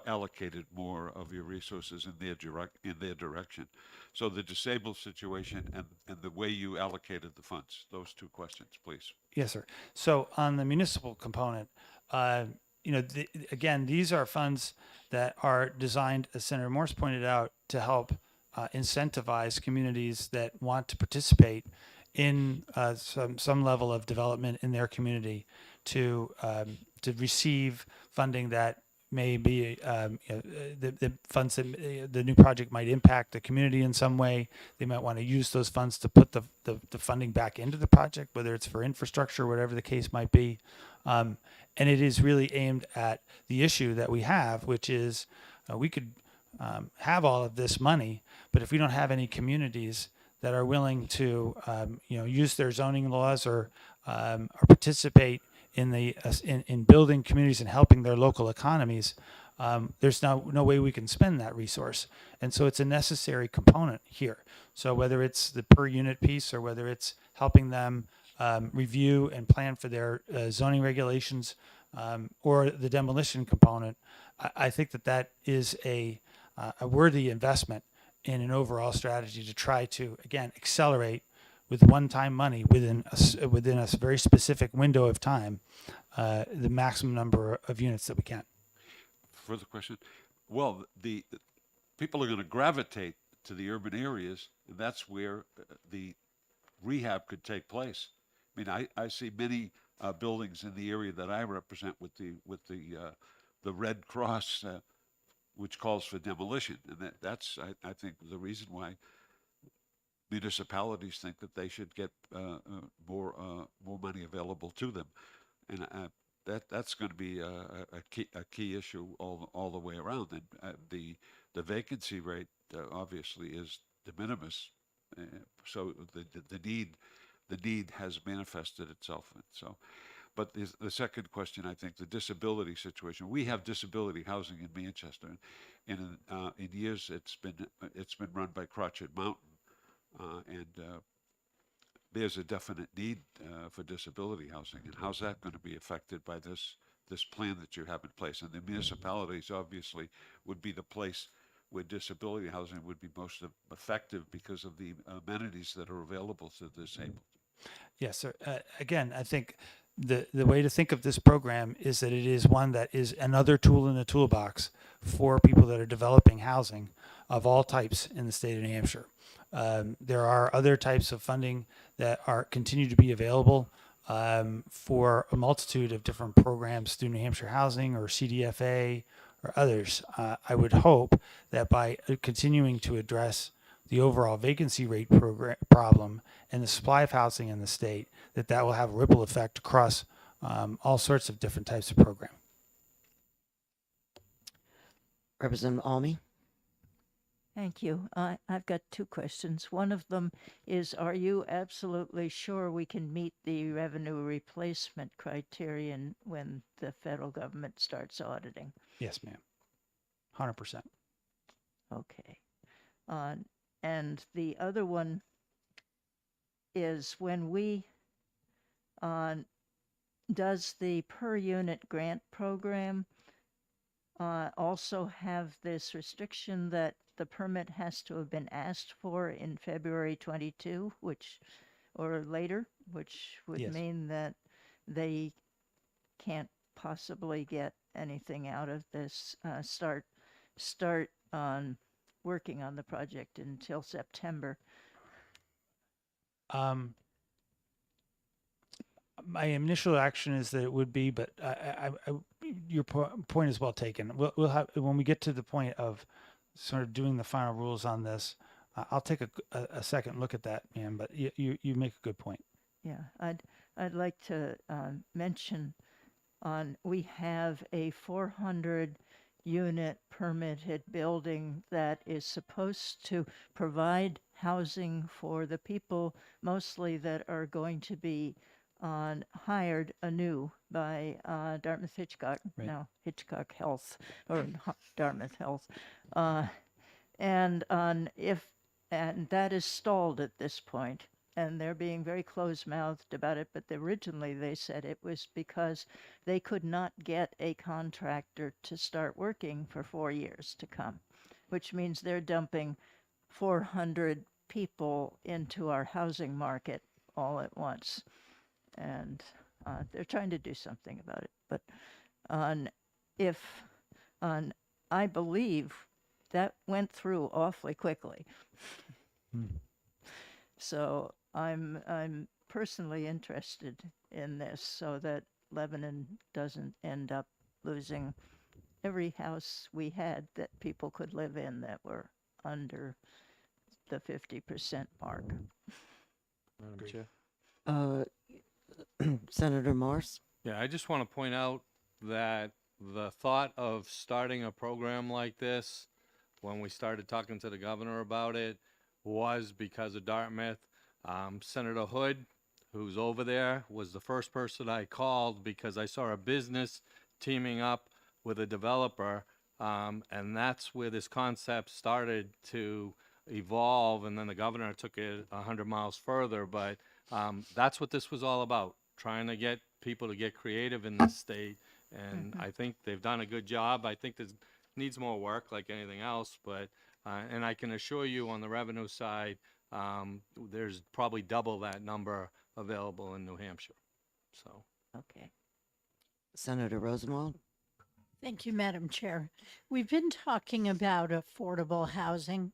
allocated more of your resources in their direction? So the disabled situation and the way you allocated the funds, those two questions, please. Yes, sir. So on the municipal component, again, these are funds that are designed, as Senator Morse pointed out, to help incentivize communities that want to participate in some level of development in their community to receive funding that may be the funds that the new project might impact the community in some way. They might want to use those funds to put the funding back into the project, whether it's for infrastructure, whatever the case might be. And it is really aimed at the issue that we have, which is we could have all of this money, but if we don't have any communities that are willing to use their zoning laws or participate in the in building communities and helping their local economies, there's no way we can spend that resource. And so it's a necessary component here. So whether it's the per unit piece or whether it's helping them review and plan for their zoning regulations or the demolition component, I think that is a worthy investment in an overall strategy to try to, again, accelerate with one-time money within a very specific window of time, the maximum number of units that we can. Further question? Well, the people are going to gravitate to the urban areas, and that's where the rehab could take place. I mean, I see many buildings in the area that I represent with the Red Cross, which calls for demolition, and that's I think the reason why municipalities think that they should get more money available to them, and that's going to be a key issue all the way around. And the vacancy rate obviously is de minimis, so the need has manifested itself. And so, but the second question, I think, the disability situation. We have disability housing in Manchester, and in years it's been run by Crotchet Mountain, and there's a definite need for disability housing. And how's that going to be affected by this plan that you have in place? And the municipalities obviously would be the place where disability housing would be most effective because of the amenities that are available to the disabled. Yes, sir. Again, I think the way to think of this program is that it is one that is another tool in the toolbox for people that are developing housing of all types in the state of New Hampshire. There are other types of funding that continue to be available for a multitude of different programs through New Hampshire Housing or CDFA or others. I would hope that by continuing to address the overall vacancy rate problem and the supply of housing in the state, that will have a ripple effect across all sorts of different types of program. Representative Almy? Thank you. I've got two questions. One of them is, are you absolutely sure we can meet the revenue replacement criterion when the federal government starts auditing? Yes, ma'am. 100%. Okay. And the other one is, when we, does the per unit grant program also have this restriction that the permit has to have been asked for in February 22, or later, which would Yes. mean that they can't possibly get anything out of this, start on working on the project until September? My initial action is that it would be, but your point is well taken. We'll have, when we get to the point of sort of doing the final rules on this, I'll take a second look at that, ma'am. But you make a good point. Yeah, I'd like to mention we have a 400 unit permitted building that is supposed to provide housing for the people mostly that are going to be hired anew by Dartmouth Hitchcock, Right. now Hitchcock Health, or Dartmouth Health. And that is stalled at this point, and they're being very close-mouthed about it, but originally they said it was because they could not get a contractor to start working for 4 years to come, which means they're dumping 400 people into our housing market all at once. And they're trying to do something about it. But I believe that went through awfully quickly. So I'm personally interested in this so that Lebanon doesn't end up losing every house we had that people could live in that were under the 50% mark. Madam Chair. Senator Morse? Yeah, I just want to point out that the thought of starting a program like this, when we started talking to the governor about it, was because of Dartmouth. Senator Hood who's over there, was the first person I called because I saw a business teaming up with a developer. And that's where this concept started to evolve. And then the governor took it 100 miles further. But that's what this was all about, trying to get people to get creative in this state. And I think they've done a good job. I think there's needs more work like anything else. But, and I can assure you on the revenue side, there's probably double that number available in New Hampshire. So. Okay. Senator Rosenwald? Thank you, Madam Chair. We've been talking about affordable housing,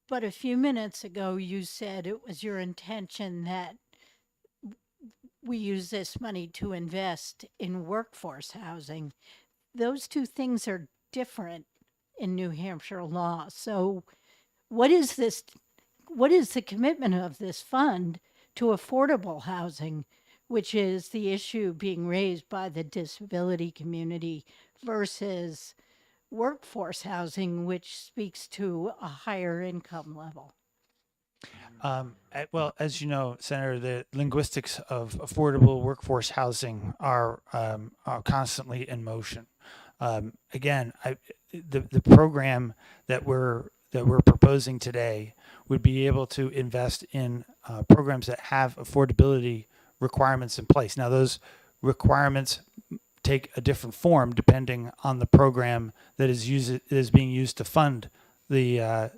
but a few minutes ago you said it was your intention that we use this money to invest in workforce housing. Those two things are different in New Hampshire law. So what is this? What is the commitment of this fund to affordable housing, which is the issue being raised by the disability community, versus workforce housing, which speaks to a higher income level? Well, as you know, Senator, the linguistics of affordable workforce housing are constantly in motion. Again, the program that we're proposing today would be able to invest in programs that have affordability requirements in place. Now, those requirements take a different form depending on the program that is being used to fund the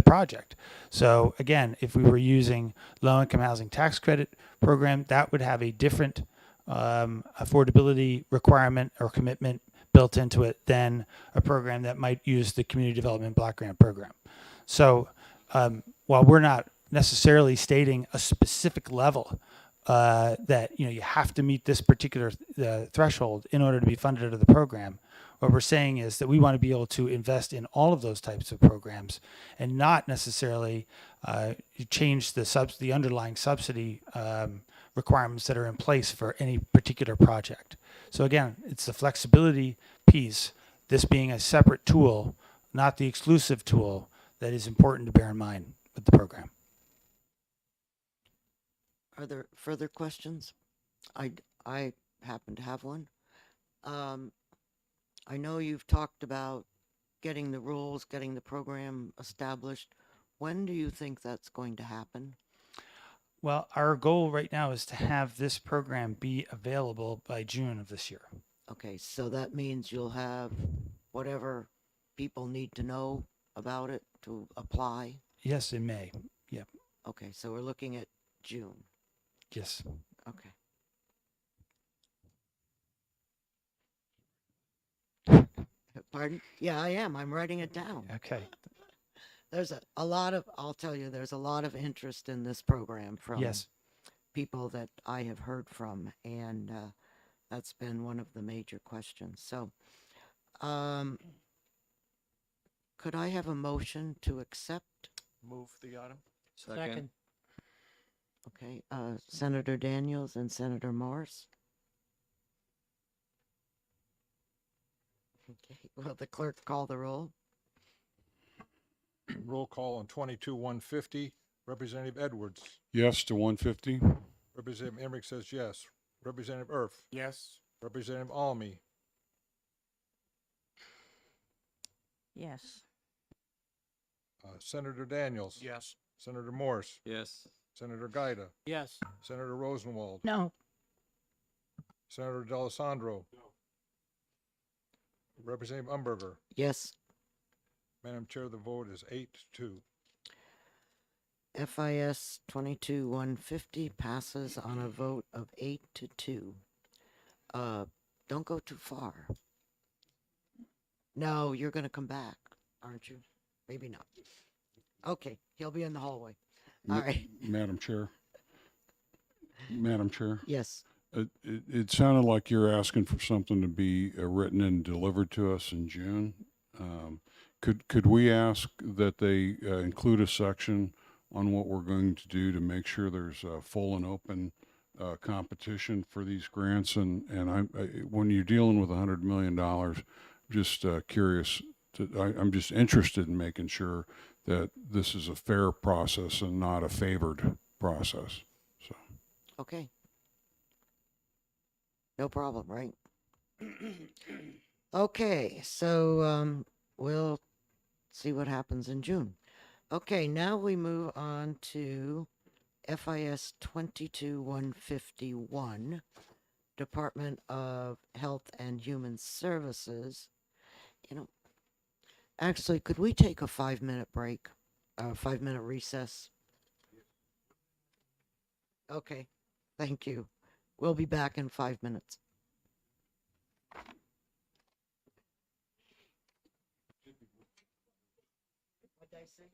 project. So again, if we were using low-income housing tax credit program, that would have a different affordability requirement or commitment built into it than a program that might use the community development block grant program. So while we're not necessarily stating a specific level that you have to meet this particular threshold in order to be funded under the program, what we're saying is that we want to be able to invest in all of those types of programs and not necessarily change the underlying subsidy requirements that are in place for any particular project. So again, it's the flexibility piece, this being a separate tool, not the exclusive tool, that is important to bear in mind with the program. Are there further questions? I happen to have one. I know you've talked about getting the rules, getting the program established. When do you think that's going to happen? Well, our goal right now is to have this program be available by June of this year. Okay, so that means you'll have whatever people need to know about it to apply? Yes, in May. Yep. Okay, so we're looking at June. Yes. Okay. Pardon? Yeah, I am. I'm writing it down. Okay. There's a lot of, I'll tell you, there's a lot of interest in this program from Yes. people that I have heard from, and that's been one of the major questions. So, could I have a motion to accept? Move the item. Second. Okay, Senator Daniels and Senator Morse. Okay, will the clerk call the roll? Roll call on 22-150. Representative Edwards. Yes to 150? Representative Emmerich says yes. Representative Erf. Yes. Representative Almy. Yes. Senator Daniels. Yes. Senator Morse. Yes. Senator Gaida. Yes. Senator Rosenwald. No. Senator D'Alessandro. No. Representative Umberger. Yes. Madam Chair, the vote is 8-2. FIS 22-150 passes on a vote of 8-2. Don't go too far. No, you're going to come back, aren't you? Maybe not. Okay, he'll be in the hallway. All right. Madam Chair. Madam Chair. Yes. It sounded like you're asking for something to be written and delivered to us in June. Could we ask that they include a section on what we're going to do to make sure there's a full and open competition for these grants? And when you're dealing with $100 million, just curious. I'm just interested in making sure that this is a fair process and not a favored process. So. Okay. No problem, right? Okay, so we'll see what happens in June. Okay, now we move on to FIS 22-151, Department of Health and Human Services. Actually, could we take a 5-minute break? 5-minute recess? Okay, thank you. We'll be back in 5 minutes. What did I say?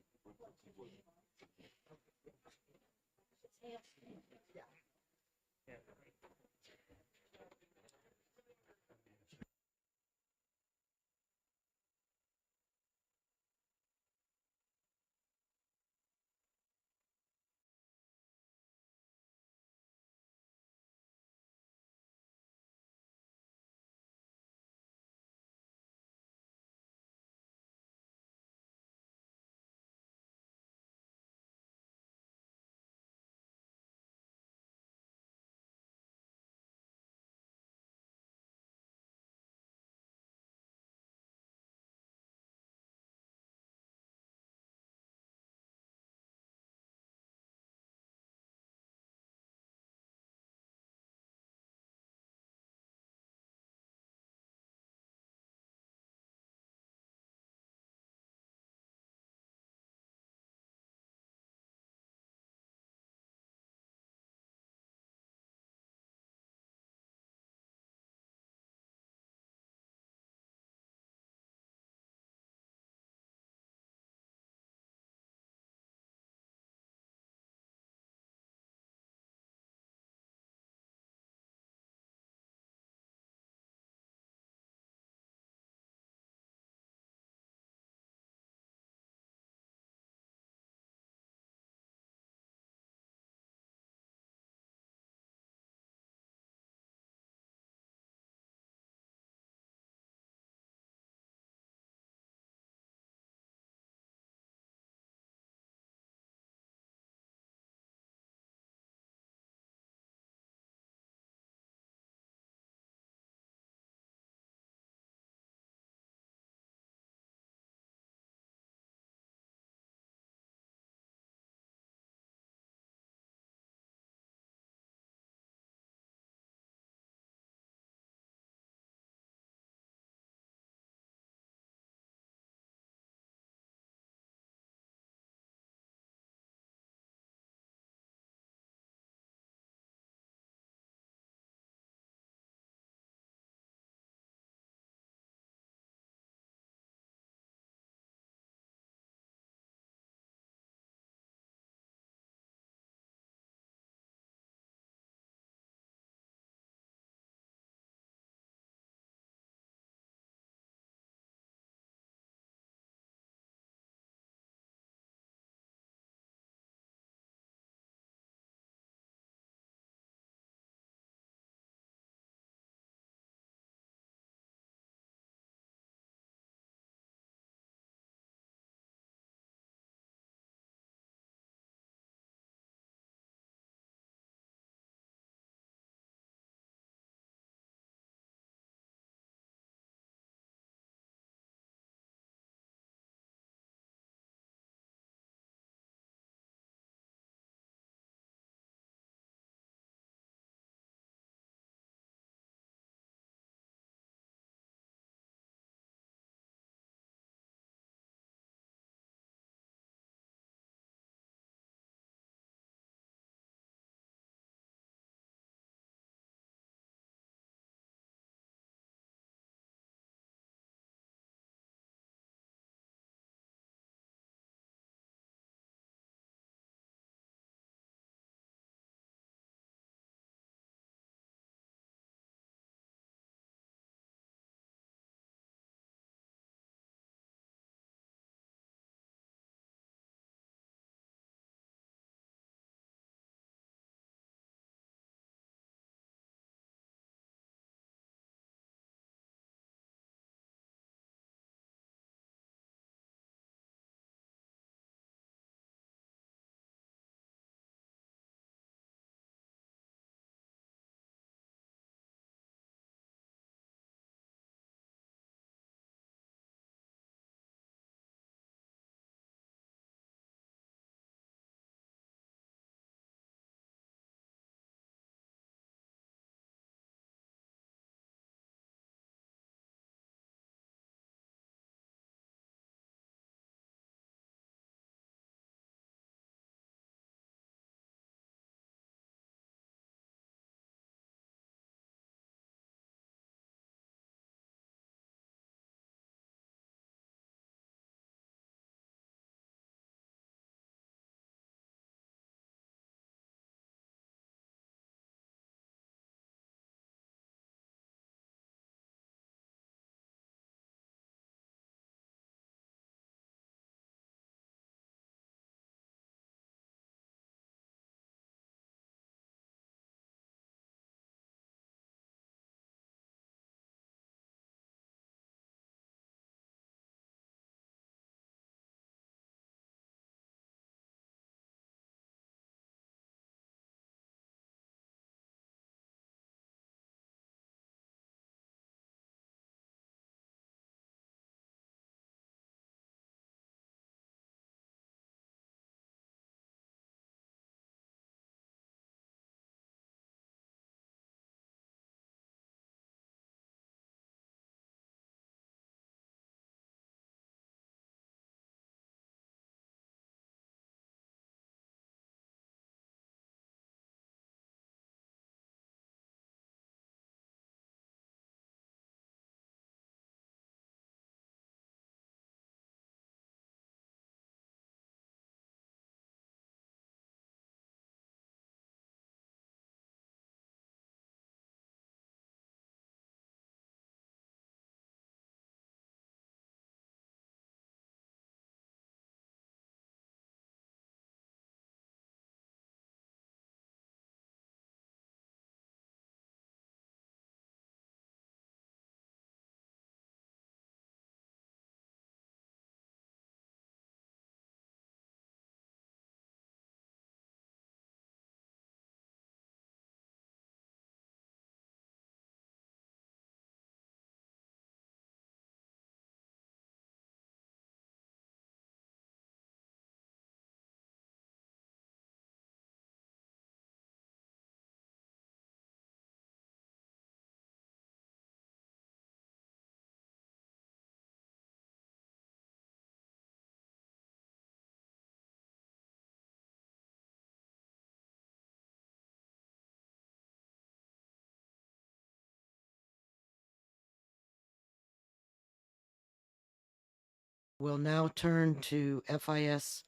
we'll now turn to FIS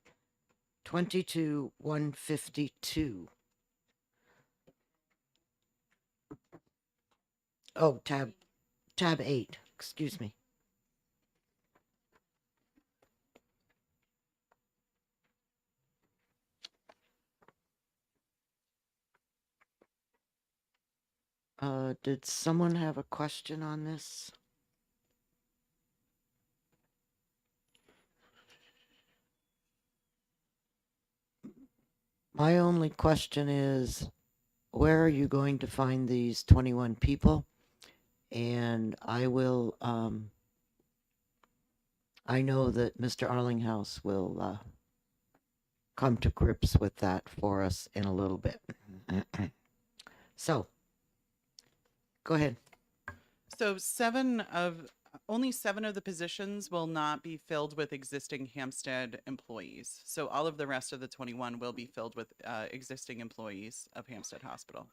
22-152. Oh, tab 8, excuse me. Did someone have a question on this? My only question is, where are you going to find these 21 people? And I will, I know that Mr. Arlinghouse will come to grips with that for us in a little bit. So, go ahead. So only 7 of the positions will not be filled with existing Hampstead employees. So all of the rest of the 21 will be filled with existing employees of Hampstead Hospital.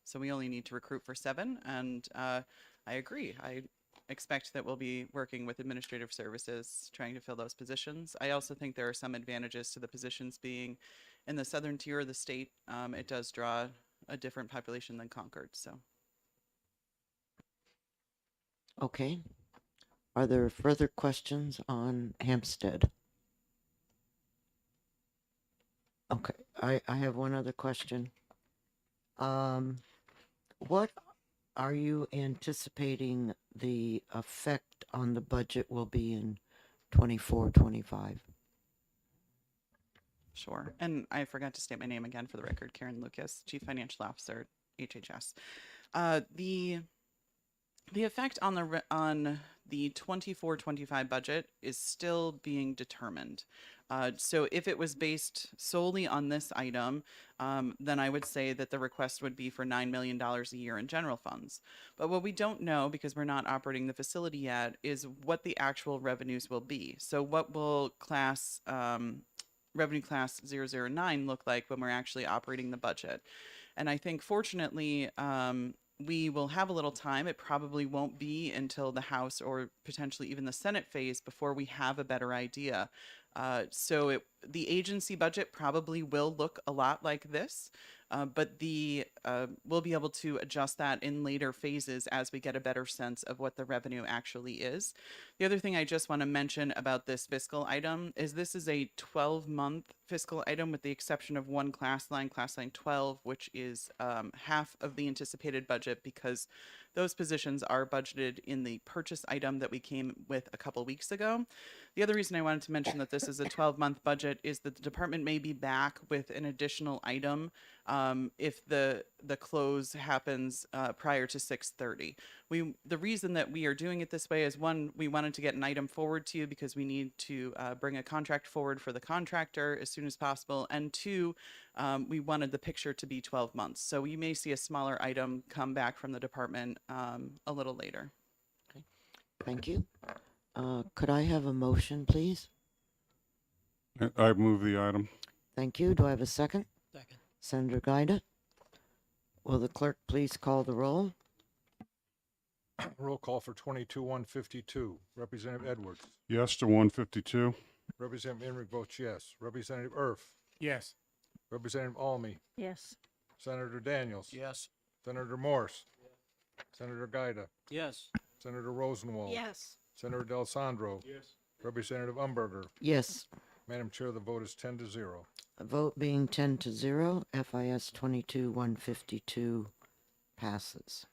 So we only need to recruit for 7, and I agree. I expect that we'll be working with administrative services trying to fill those positions. I also think there are some advantages to the positions being in the southern tier of the state. It does draw a different population than Concord, so. Okay. Are there further questions on Hampstead? Okay, I have one other question. What are you anticipating the effect on the budget will be in 24-25? Sure. And I forgot to state my name again for the record, Karen Lucas, Chief Financial Officer, HHS. The effect on the 24-25 budget is still being determined. So if it was based solely on this item, then I would say that the request would be for $9 million a year in general funds. But what we don't know, because we're not operating the facility yet, is what the actual revenues will be. So what will revenue class 009 look like when we're actually operating the budget? And I think fortunately, we will have a little time. It probably won't be until the House or potentially even the Senate phase before we have a better idea. So the agency budget probably will look a lot like this, but we'll be able to adjust that in later phases as we get a better sense of what the revenue actually is. The other thing I just want to mention about this fiscal item is this is a 12-month fiscal item with the exception of one class line 12, which is half of the anticipated budget because those positions are budgeted in the purchase item that we came with a couple weeks ago. The other reason I wanted to mention that this is a 12-month budget is that the department may be back with an additional item if the close happens prior to 6:30. The reason that we are doing it this way is, one, we wanted to get an item forward to you because we need to bring a contract forward for the contractor as soon as possible, and two, we wanted the picture to be 12 months. So you may see a smaller item come back from the department a little later. Okay. Thank you. Could I have a motion, please? I move the item. Thank you. Do I have a second? Second. Senator Gaida? Will the clerk please call the roll? Roll call for 22-152. Representative Edwards. Yes to 152. Representative Enright votes yes. Representative Erf. Yes. Representative Almy. Yes. Senator Daniels. Yes. Senator Morse. Senator Gaida. Yes. Senator Rosenwald. Yes. Senator D'Alessandro. Yes. Representative Umberger. Yes. Madam Chair, the vote is 10-0. A vote being 10-0, FIS 22-152 passes.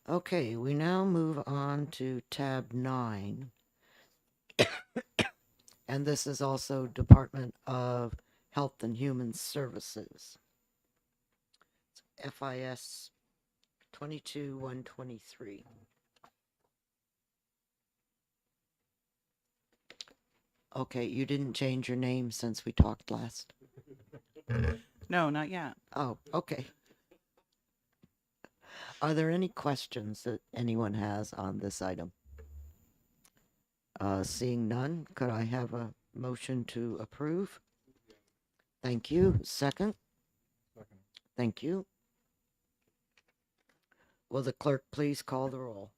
Okay, we now move on to tab 9. And this is also Department of Health and Human Services. FIS 22-123. Okay, you didn't change your name since we talked last. No, not yet. Oh, okay. Are there any questions that anyone has on this item? Seeing none, could I have a motion to approve? Thank you. Second? Second. Thank you. Will the clerk please call the roll?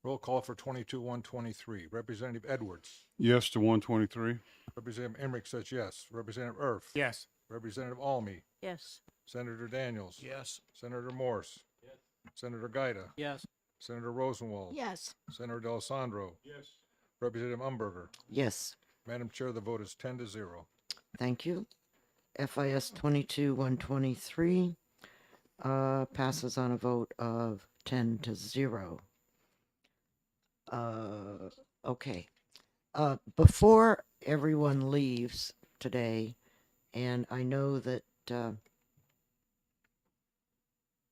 Roll call for 22-123. Representative Edwards. Yes to 123. Representative Emmerich says yes. Representative Erf. Yes. Representative Almy. Yes. Senator Daniels. Yes. Senator Morse. Yes. Senator Gaida. Yes. Senator Rosenwald. Yes. Senator D'Alessandro. Yes. Representative Umberger. Yes, Madam Chair, the vote is 10-0. thank you. FIS 22-123 passes on a vote of 10-0. Okay. Before everyone leaves today, and I know that,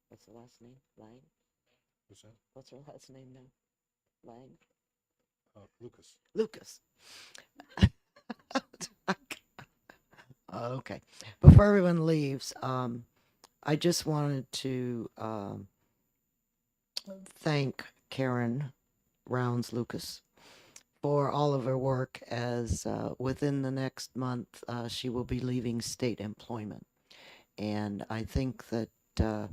what's the last name? Lang? What's that? What's her last name now? Lang? Lucas. Lucas. Okay. Before everyone leaves, I just wanted to thank Karen Rounds Lucas for all of her work as within the next month she will be leaving state employment. And I think that the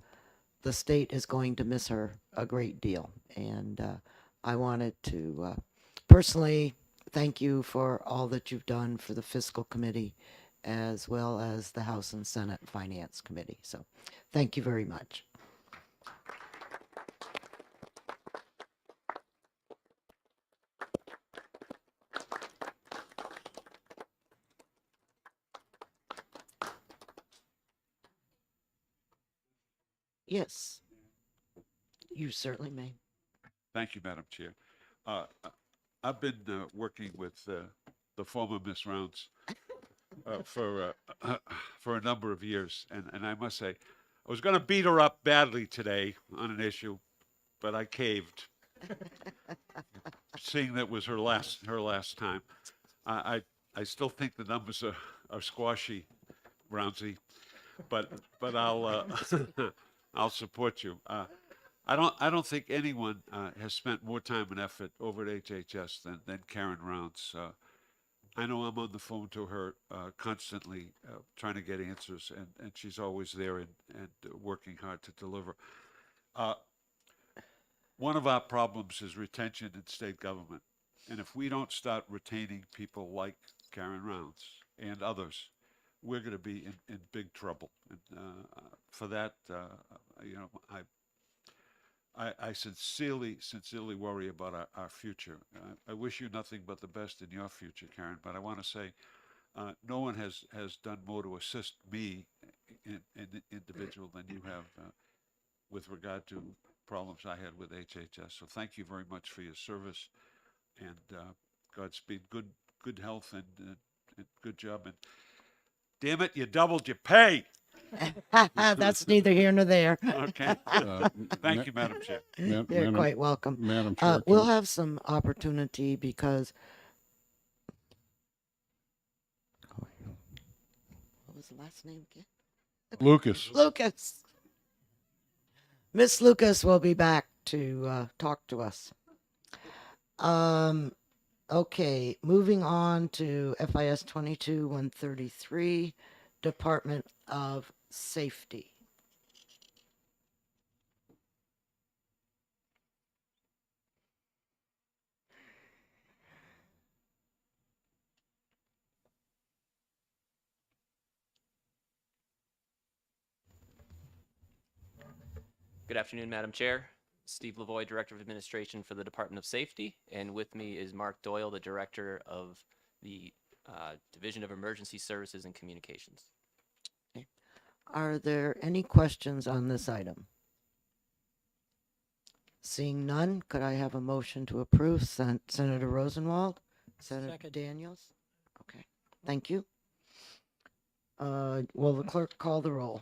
state is going to miss her a great deal. And I wanted to personally thank you for all that you've done for the Fiscal Committee as well as the House and Senate Finance Committee. So thank you very much. Yes, you certainly may. Thank you, Madam Chair. I've been working with the former Miss Rounds for a number of years, and I must say, I was going to beat her up badly today on an issue, but I caved, seeing that was her last time. I still think the numbers are squashy, Roundsy, but I'll I'll support you. I don't think anyone has spent more time and effort over at HHS than Karen Rounds. I know I'm on the phone to her constantly, trying to get answers, and she's always there and working hard to deliver. One of our problems is retention in state government, and if we don't start retaining people like Karen Rounds and others, we're going to be in big trouble. And for that, I sincerely worry about our future. I wish you nothing but the best in your future, Karen, but I want to say no one has done more to assist me, in individual, than you have with regard to problems I had with HHS. So thank you very much for your service, and Godspeed. Good health and good job. And damn it, you doubled your pay. That's neither here nor there. Okay. Thank you, Madam Chair. You're quite welcome. Madam Chair, We'll have some opportunity because what was the last name again? Lucas. Lucas. Miss Lucas will be back to talk to us. Okay, moving on to FIS 22-133, Department of Safety. Good afternoon, Madam Chair. Steve Lavoie, Director of Administration for the Department of Safety, and with me is Mark Doyle, the Director of the Division of Emergency Services and Communications. Are there any questions on this item? Seeing none, could I have a motion to approve? Senator Rosenwald? Senator Second. Daniels? Okay, thank you. Will the clerk call the roll?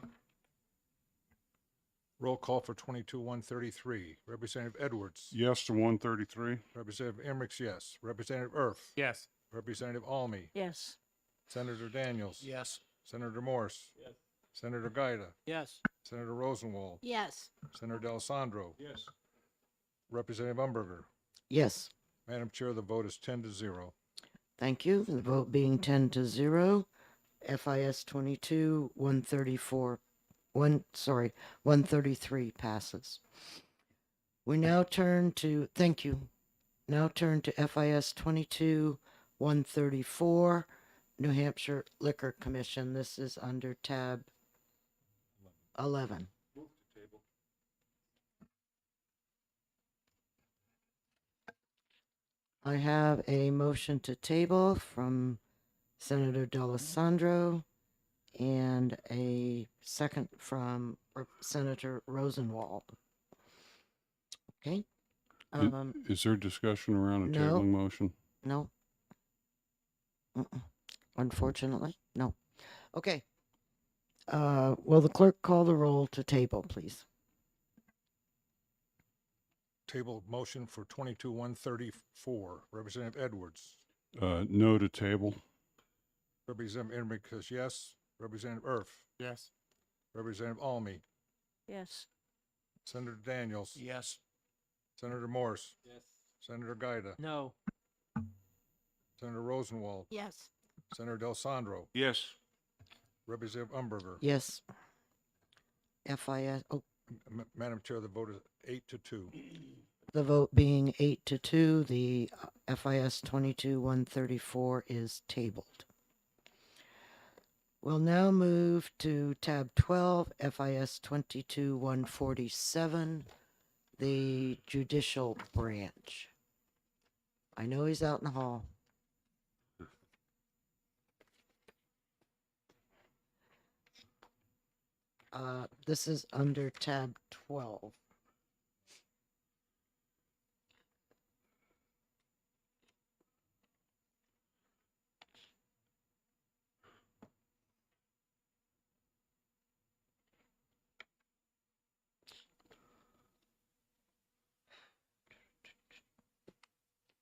Roll call for 22-133. Representative Edwards. Yes to 133. Representative Emmerich, yes. Representative Erf. Yes. Representative Almy. Yes. Senator Daniels. Yes. Senator Morse. Yes. Senator Gaida. Yes. Senator Rosenwald. Yes. Senator D'Alessandro. Yes. Representative Umberger. Yes, Madam Chair, the vote is 10-0. thank you. The vote being 10-0, FIS 133 passes. We now turn to, thank you. Now turn to FIS 22-134, New Hampshire Liquor Commission. This is under tab 11. I have a motion to table from Senator D'Alessandro and a second from Senator Rosenwald. Okay. Is there discussion around a no. tabling motion? No. Unfortunately, no. Okay. Will the clerk call the roll to table, please? Table motion for 22-134. Representative Edwards. No to table. Representative Emmerich says yes. Representative Erf. Yes. Representative Almy. Yes. Senator Daniels. Yes. Senator Morse. Yes. Senator Gaida. No. Senator Rosenwald. Yes. Senator D'Alessandro. Yes. Representative Umberger. Yes. FIS, Madam Chair, the vote is 8-2. the vote being 8-2, the FIS 22-134 is tabled. We'll now move to tab 12, FIS 22-147, the Judicial Branch. I know he's out in the hall. This is under tab 12.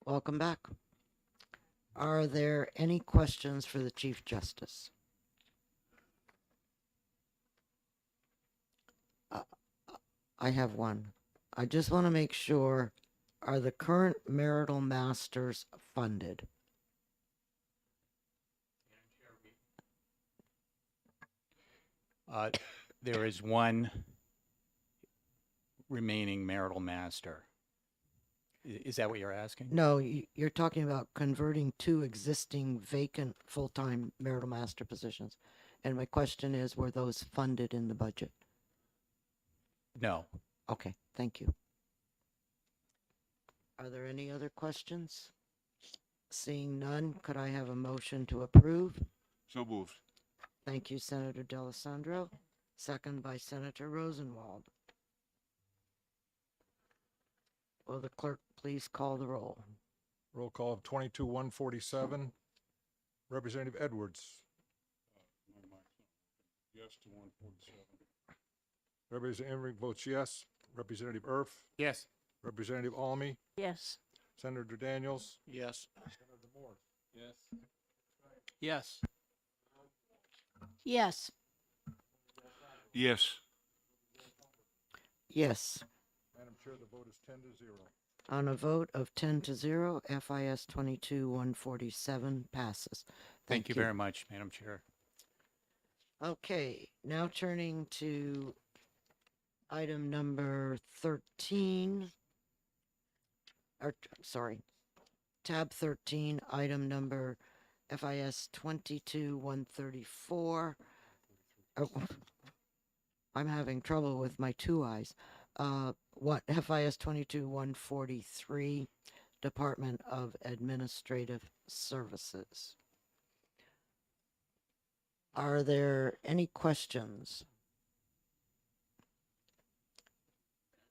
Welcome back. Are there any questions for the Chief Justice? I have one. I just want to make sure, are the current marital masters funded? There is one remaining marital master. Is that what you're asking? No, you're talking about converting 2 existing vacant full-time marital master positions. And my question is, were those funded in the budget? No. Okay, thank you. Are there any other questions? Seeing none, could I have a motion to approve? So moved. Thank you, Senator D'Alessandro. Second by Senator Rosenwald. Will the clerk please call the roll? Roll call of 22-147. Representative Edwards. Yes to 147. Representative Emmerich votes yes. Representative Erf. Yes. Representative Almy. Yes. Senator Daniels. Yes. Senator Morse. Yes. Yes. Yes. Yes. Yes. Madam Chair, the vote is 10-0. On a vote of 10-0, FIS 22-147 passes. Thank you very much, Madam Chair. Okay, now turning to item number 13, or sorry, tab 13, item number FIS 22-134. Oh, I'm having trouble with my 2 eyes. FIS 22-143, Department of Administrative Services. Are there any questions?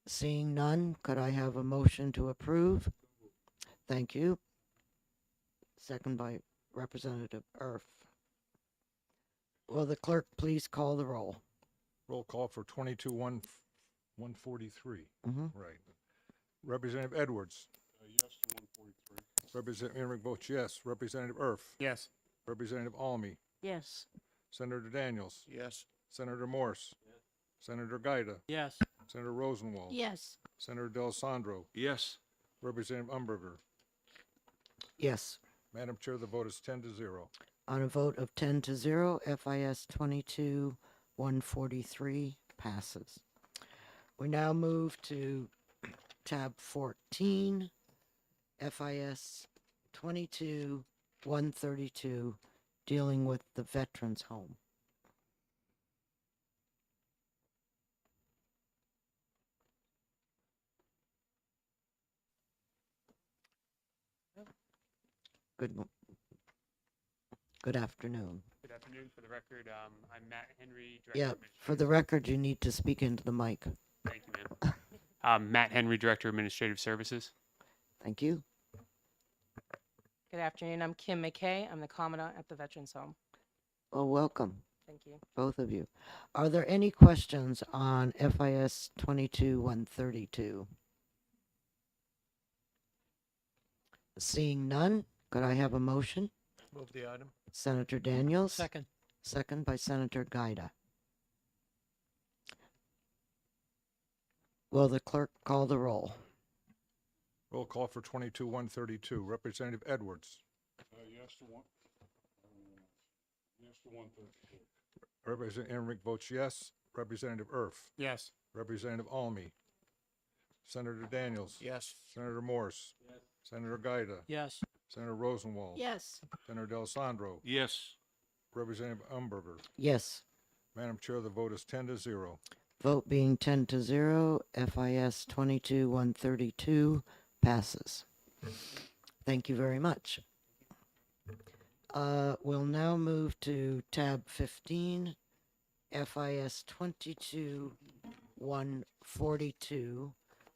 Seeing none, could I have a motion to approve? Thank you. Second by Representative Erf. Will the clerk please call the roll? Roll call for 22-143. Mhm. Right. Representative Edwards. Yes to 143. Representative Emmerich votes yes. Representative Erf. Yes. Representative Almy. Yes. Senator Daniels. Yes. Senator Morse. Senator Gaida. Yes. Senator Rosenwald. Yes. Senator D'Alessandro. Yes. Representative Umberger. Yes. Madam Chair, the vote is 10-0. On a vote of 10-0, FIS 22-143 passes. We now move to tab 14, FIS 22-132, dealing with the veterans home. Good afternoon. Good afternoon. For the record, I'm Matt Henry, Director Yeah, of for the record, you need to speak into the mic. Thank you, ma'am. Matt Henry, Director of Administrative Services. Thank you. Good afternoon. I'm Kim McKay. I'm the Commandant at the Veterans Home. Well, welcome, Thank you. both of you. Are there any questions on FIS 22-132? Seeing none, could I have a motion? Move the item. Senator Daniels. Second. Second by Senator Gaida. Will the clerk call the roll? Roll call for 22-132. Representative Edwards. Yes to one. Yes to 132. Representative Emmerich votes yes. Representative Erf. Yes. Representative Almy. Senator Daniels. Yes. Senator Morse. Yes. Senator Gaida. Yes. Senator Rosenwald. Yes. Senator D'Alessandro. Yes. Representative Umberger. Yes. Madam Chair, the vote is 10-0. Vote being 10-0, FIS 22-132 passes. Thank you very much. We'll now move to tab 15, FIS 22-142.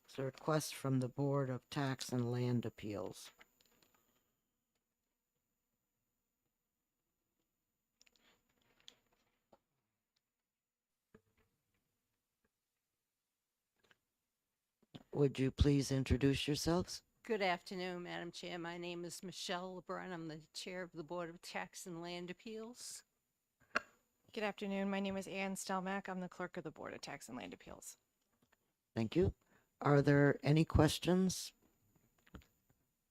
It's a request from the Board of Tax and Land Appeals. Would you please introduce yourselves? Good afternoon, Madam Chair. My name is Michelle LeBrun. I'm the Chair of the Board of Tax and Land Appeals. Good afternoon. My name is Ann Stelmack. I'm the Clerk of the Board of Tax and Land Appeals. Thank you. Are there any questions?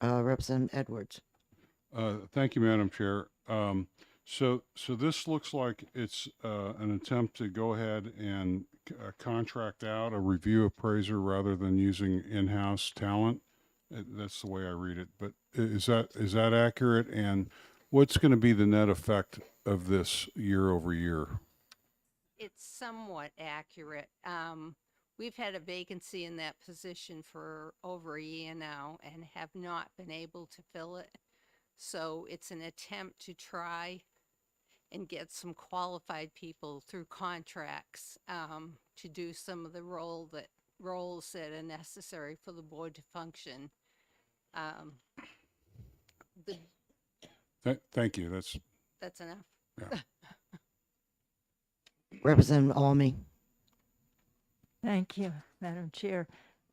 Representative Edwards. Thank you, Madam Chair. So this looks like it's an attempt to go ahead and contract out a review appraiser rather than using in-house talent. That's the way I read it. But is that accurate? And what's going to be the net effect of this year over year? It's somewhat accurate. We've had a vacancy in that position for over a year now and have not been able to fill it. So it's an attempt to try and get some qualified people through contracts to do some of the roles that are necessary for the board to function. Thank you. That's enough. Yeah. Representative Almy. Thank you, Madam Chair.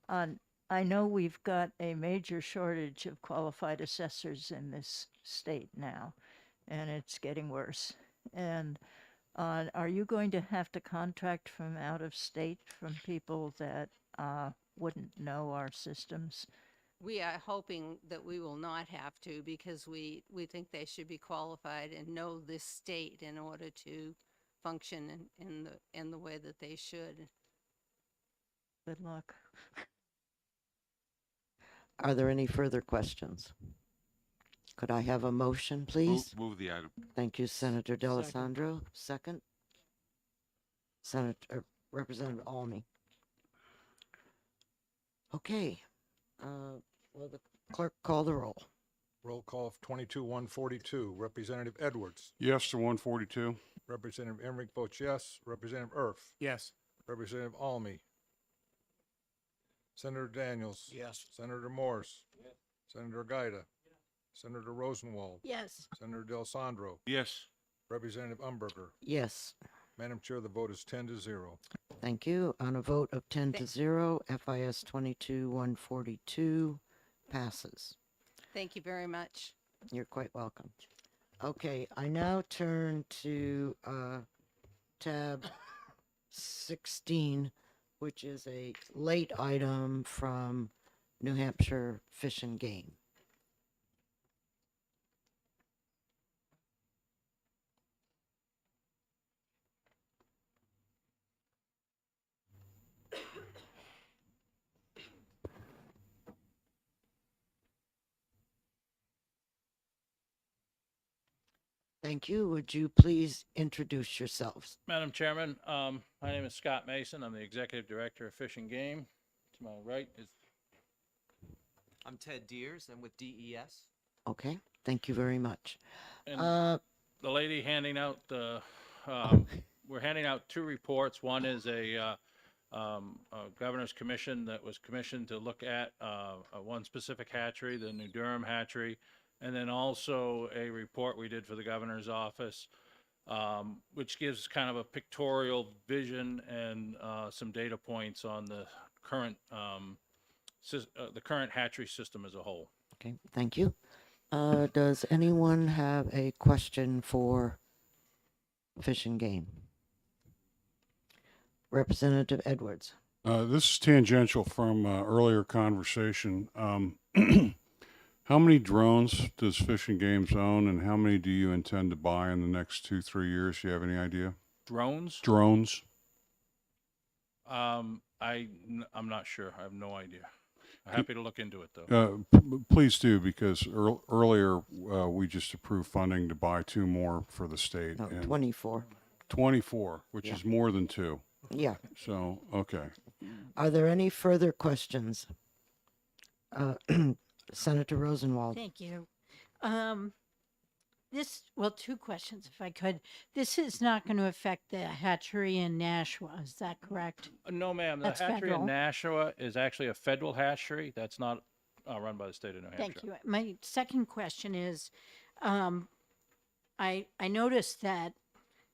I know we've got a major shortage of qualified assessors in this state now, and it's getting worse. And are you going to have to contract from out of state from people that wouldn't know our systems? We are hoping that we will not have to because we think they should be qualified and know this state in order to function in the way that they should. Good luck. Are there any further questions? Could I have a motion, please? Move the item. Thank you, Senator D'Alessandro. Second. Senator Representative Almy. Okay. Will the clerk call the roll? Roll call of 22-142. Representative Edwards. Yes to 142. Representative Emmerich votes yes. Representative Erf. Yes. Representative Almy. Senator Daniels. Yes. Senator Morse. Yes. Senator Gaida. Yes. Senator Rosenwald. Yes. Senator D'Alessandro. Yes. Representative Umberger. Yes. Madam Chair, the vote is 10-0. Thank you. On a vote of 10-0, FIS 22-142 passes. Thank you very much. You're quite welcome. Okay, I now turn to tab 16, which is a late item from New Hampshire Fish and Game. Thank you. Would you please introduce yourselves? Madam Chairman, my name is Scott Mason. I'm the Executive Director of Fish and Game. To my right is I'm Ted Deers. I'm with DES. Okay, thank you very much. and Uh, the lady handing out the, we're handing out two reports. One is a Governor's Commission that was commissioned to look at one specific hatchery, the New Durham hatchery, and then also a report we did for the Governor's office, which gives kind of a pictorial vision and some data points on the current hatchery system as a whole. Okay, thank you. Does anyone have a question for Fish and Game? Representative Edwards. This is tangential from earlier conversation. How many drones does Fish and Games own, and how many do you intend to buy in the next 2-3 years? Do you have any idea? Drones? Drones. I'm not sure. I have no idea. I'm happy to look into it though. Please do, because earlier we just approved funding to buy 2 more for the state. No, and 24. 24, which Yeah. is more than 2. Yeah. So, okay. Are there any further questions? Senator Rosenwald. Thank you. Well, 2 questions, if I could. This is not going to affect the hatchery in Nashua, is that correct? No, ma'am. The That's hatchery federal. in Nashua is actually a federal hatchery. That's not run by the state of New Hampshire. Thank you. My second question is, I noticed that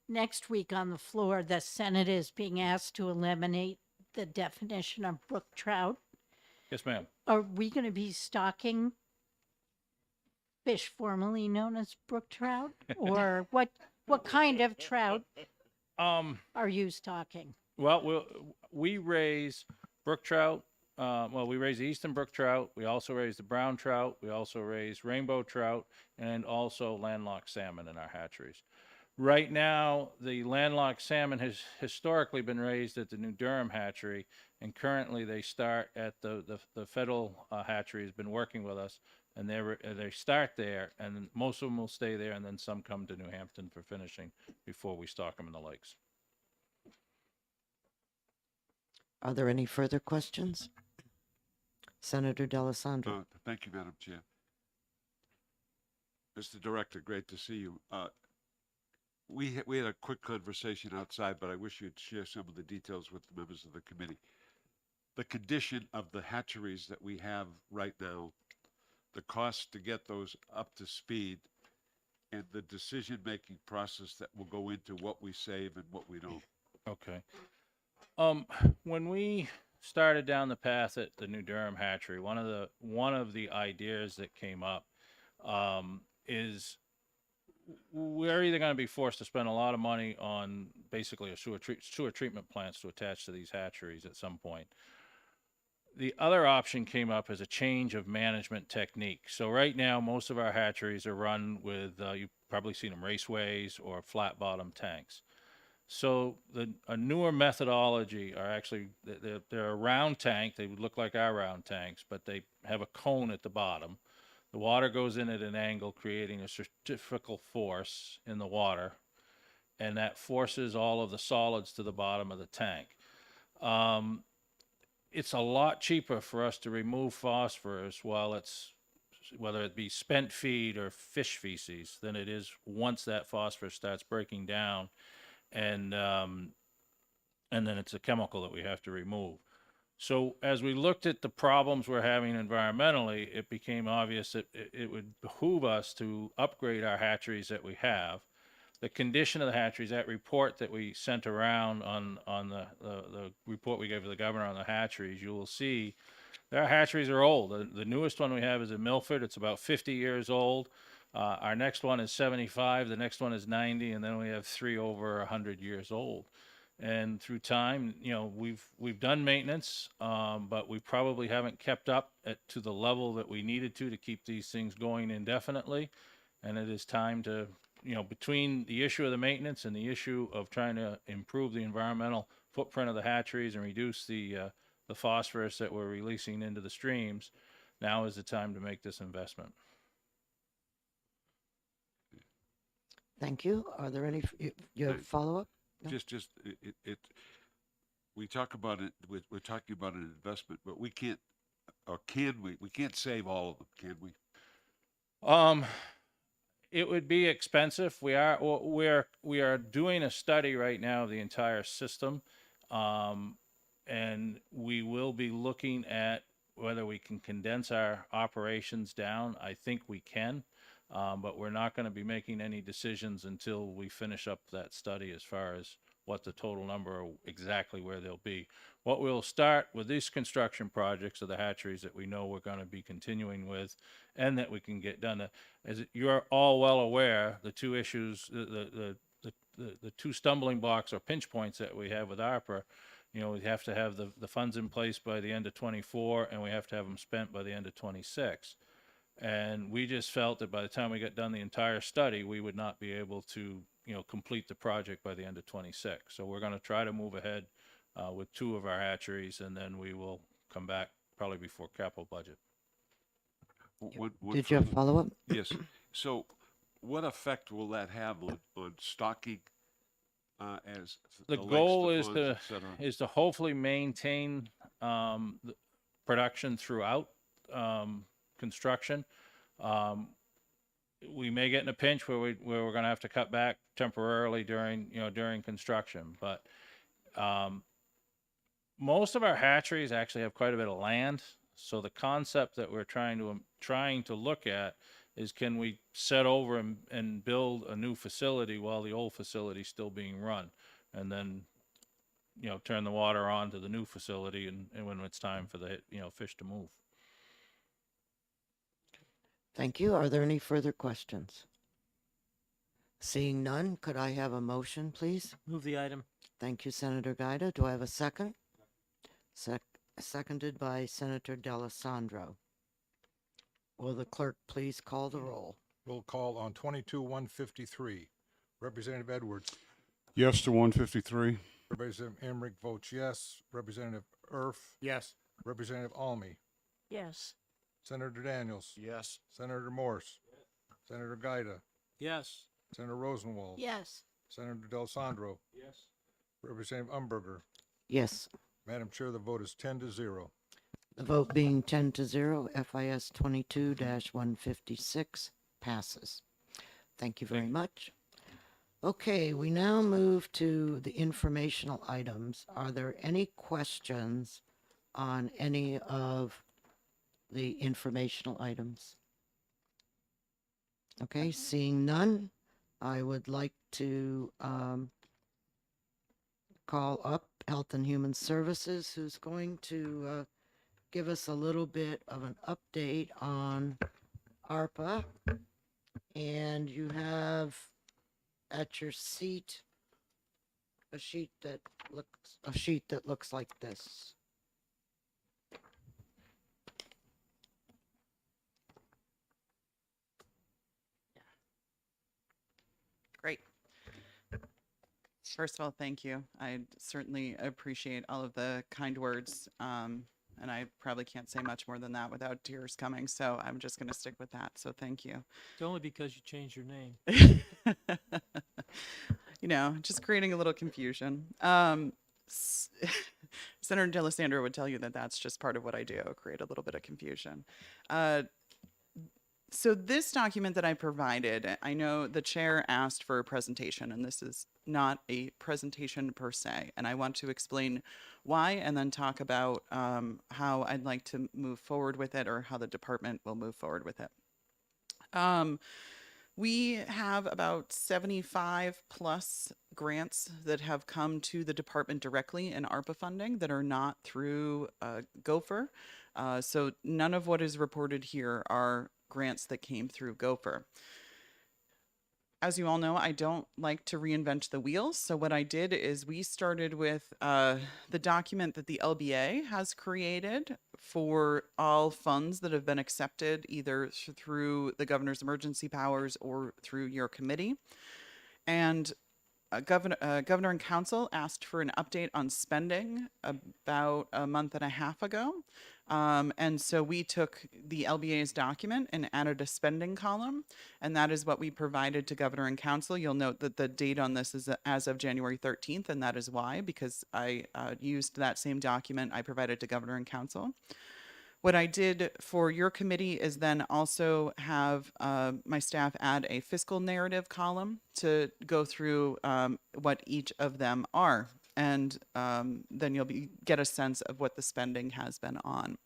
next week on the floor, the Senate is being asked to eliminate the definition of brook trout. Yes, ma'am. Are we going to be stocking fish formerly known as brook trout, or what kind of trout are you stocking? Well, we raise brook trout. We raise the eastern brook trout. We also raise the brown trout. We also raise rainbow trout and also landlocked salmon in our hatcheries. Right now, the landlocked salmon has historically been raised at the New Durham hatchery, and currently they start at the federal hatchery has been working with us, and they start there, and most of them will stay there, and then some come to New Hampton for finishing before we stock them in the lakes. Are there any further questions? Senator D'Alessandro. Thank you, Madam Chair. Mr. Director, great to see you. We had a quick conversation outside, but I wish you'd share some of the details with the members of the committee. The condition of the hatcheries that we have right now, the cost to get those up to speed, and the decision-making process that will go into what we save and what we don't. Okay. When we started down the path at the New Durham hatchery, one of the ideas that came up is we're either going to be forced to spend a lot of money on basically a sewer treatment plants to attach to these hatcheries at some point. The other option came up as a change of management technique. So right now, most of our hatcheries are run with, you've probably seen them, raceways or flat bottom tanks. So a newer methodology are actually, they're a round tank. They would look like our round tanks, but they have a cone at the bottom. The water goes in at an angle, creating a centrifugal force in the water, and that forces all of the solids to the bottom of the tank. It's a lot cheaper for us to remove phosphorus whether it be spent feed or fish feces, than it is once that phosphorus starts breaking down, and then it's a chemical that we have to remove. So as we looked at the problems we're having environmentally, it became obvious that it would behoove us to upgrade our hatcheries that we have. The condition of the hatcheries, that report that we sent around on the report we gave to the governor on the hatcheries, you will see our hatcheries are old. The newest one we have is in Milford. It's about 50 years old. Our next one is 75. The next one is 90. And then we have 3 over 100 years old. And through time, we've done maintenance, but we probably haven't kept up to the level that we needed to keep these things going indefinitely. And it is time to, between the issue of the maintenance and the issue of trying to improve the environmental footprint of the hatcheries and reduce the phosphorus that we're releasing into the streams, now is the time to make this investment. Thank you. Are there any, you have follow-up? No? Just we talk about it, we're talking about an investment, but we can't, or can we can't save all of them, can we? It would be expensive. We are doing a study right now of the entire system. And we will be looking at whether we can condense our operations down. I think we can, but we're not going to be making any decisions until we finish up that study as far as what the total number or exactly where they'll be. What we'll start with these construction projects are the hatcheries that we know we're going to be continuing with and that we can get done. As you're all well aware, the two issues, the two stumbling blocks or pinch points that we have with ARPA, you know, we have to have the funds in place by the end of 24 and we have to have them spent by the end of 26. And we just felt that by the time we got done the entire study, we would not be able to, you know, complete the project by the end of 26. So we're going to try to move ahead with two of our hatcheries, and then we will come back probably before capital budget. Did you have follow-up? Yes. So what effect will that have on stocking as The legs, goal the is funds, to et cetera? is to hopefully maintain the production throughout construction. We may get in a pinch where we're going to have to cut back temporarily during construction, but most of our hatcheries actually have quite a bit of land. So the concept that we're trying to look at is, can we set over and build a new facility while the old facility is still being run, and then, you know, turn the water on to the new facility and when it's time for the, you know, fish to move. Thank you. Are there any further questions? Seeing none, could I have a motion, please? Move the item. Thank you, Senator Gaida. Do I have a second? Seconded by Senator D'Alessandro. Will the clerk please call the roll? Roll call on 22-153. Representative Edwards. Yes to 153. Representative Emmerich votes yes. Representative Erf. Yes. Representative Almy. Yes. Senator Daniels. Yes. Senator Morse. Senator Gaida. Yes. Senator Rosenwald. Yes. Senator D'Alessandro. Yes. Representative Umberger. Yes. Madam Chair, the vote is 10-0. The vote being 10-0, FIS 22-156 passes. Thank you very much. Okay, we now move to the informational items. Are there any questions on any of the informational items? Okay, seeing none, I would like to call up Health and Human Services, who's going to give us a little bit of an update on ARPA. And you have at your seat a sheet that looks like this. Great. First of all, thank you. I certainly appreciate all of the kind words. And I probably can't say much more than that without tears coming. So I'm just going to stick with that. So thank you. It's only because you changed your name. You know, just creating a little confusion. Senator D'Alessandro would tell you that that's just part of what I do, create a little bit of confusion. So this document that I provided, I know the chair asked for a presentation, and this is not a presentation per se. And I want to explain why and then talk about how I'd like to move forward with it, or how the department will move forward with it. We have about 75 plus grants that have come to the department directly in ARPA funding that are not through Gopher. So none of what is reported here are grants that came through Gopher. As you all know, I don't like to reinvent the wheel. So what I did is we started with the document that the LBA has created for all funds that have been accepted either through the governor's emergency powers or through your committee. And Governor and Council asked for an update on spending about a month and a half ago. And so we took the LBA's document and added a spending column, and that is what we provided to Governor and Council. You'll note that the date on this is as of January 13th, and that is why, because I used that same document I provided to Governor and Council. What I did for your committee is then also have my staff add a fiscal narrative column to go through what each of them are. And then you'll get a sense of what the spending has been on.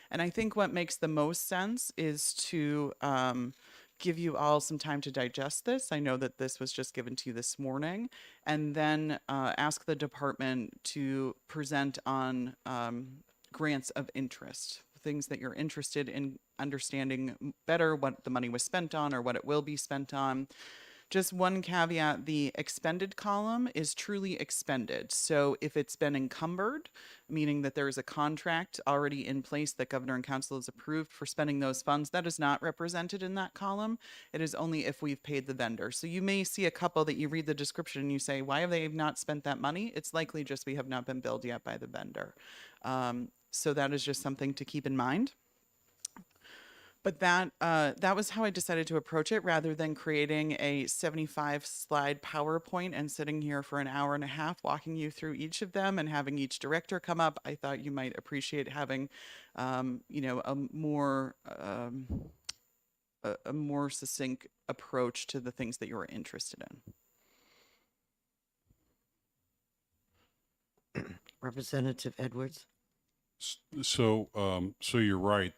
And I think what makes the most sense is to give you all some time to digest this. I know that this was just given to you this morning, and then ask the department to present on grants of interest, things that you're interested in understanding better, what the money was spent on or what it will be spent on. Just one caveat, the expended column is truly expended. So if it's been encumbered, meaning that there is a contract already in place that Governor and Council has approved for spending those funds, that is not represented in that column. It is only if we've paid the vendor. So you may see a couple that you read the description and you say, why have they not spent that money? It's likely just we have not been billed yet by the vendor. So that is just something to keep in mind. But that was how I decided to approach it, rather than creating a 75-slide PowerPoint and sitting here for an hour and a half walking you through each of them and having each director come up. I thought you might appreciate having, you know, a more succinct approach to the things that you were interested in. Representative Edwards. So you're right.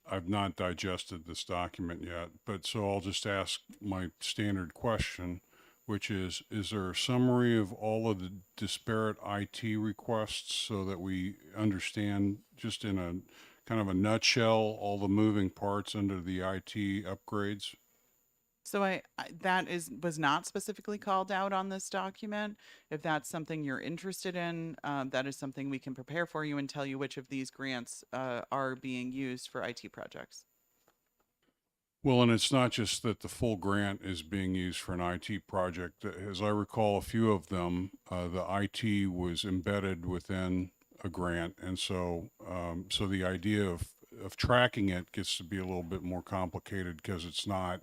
I've not digested this document yet, but so I'll just ask my standard question, which is there a summary of all of the disparate IT requests so that we understand just in a kind of a nutshell all the moving parts under the IT upgrades? So that was not specifically called out on this document. If that's something you're interested in, that is something we can prepare for you and tell you which of these grants are being used for IT projects. Well, and it's not just that the full grant is being used for an IT project. As I recall, a few of them, the IT was embedded within a grant, and so so the idea of tracking it gets to be a little bit more complicated because it's not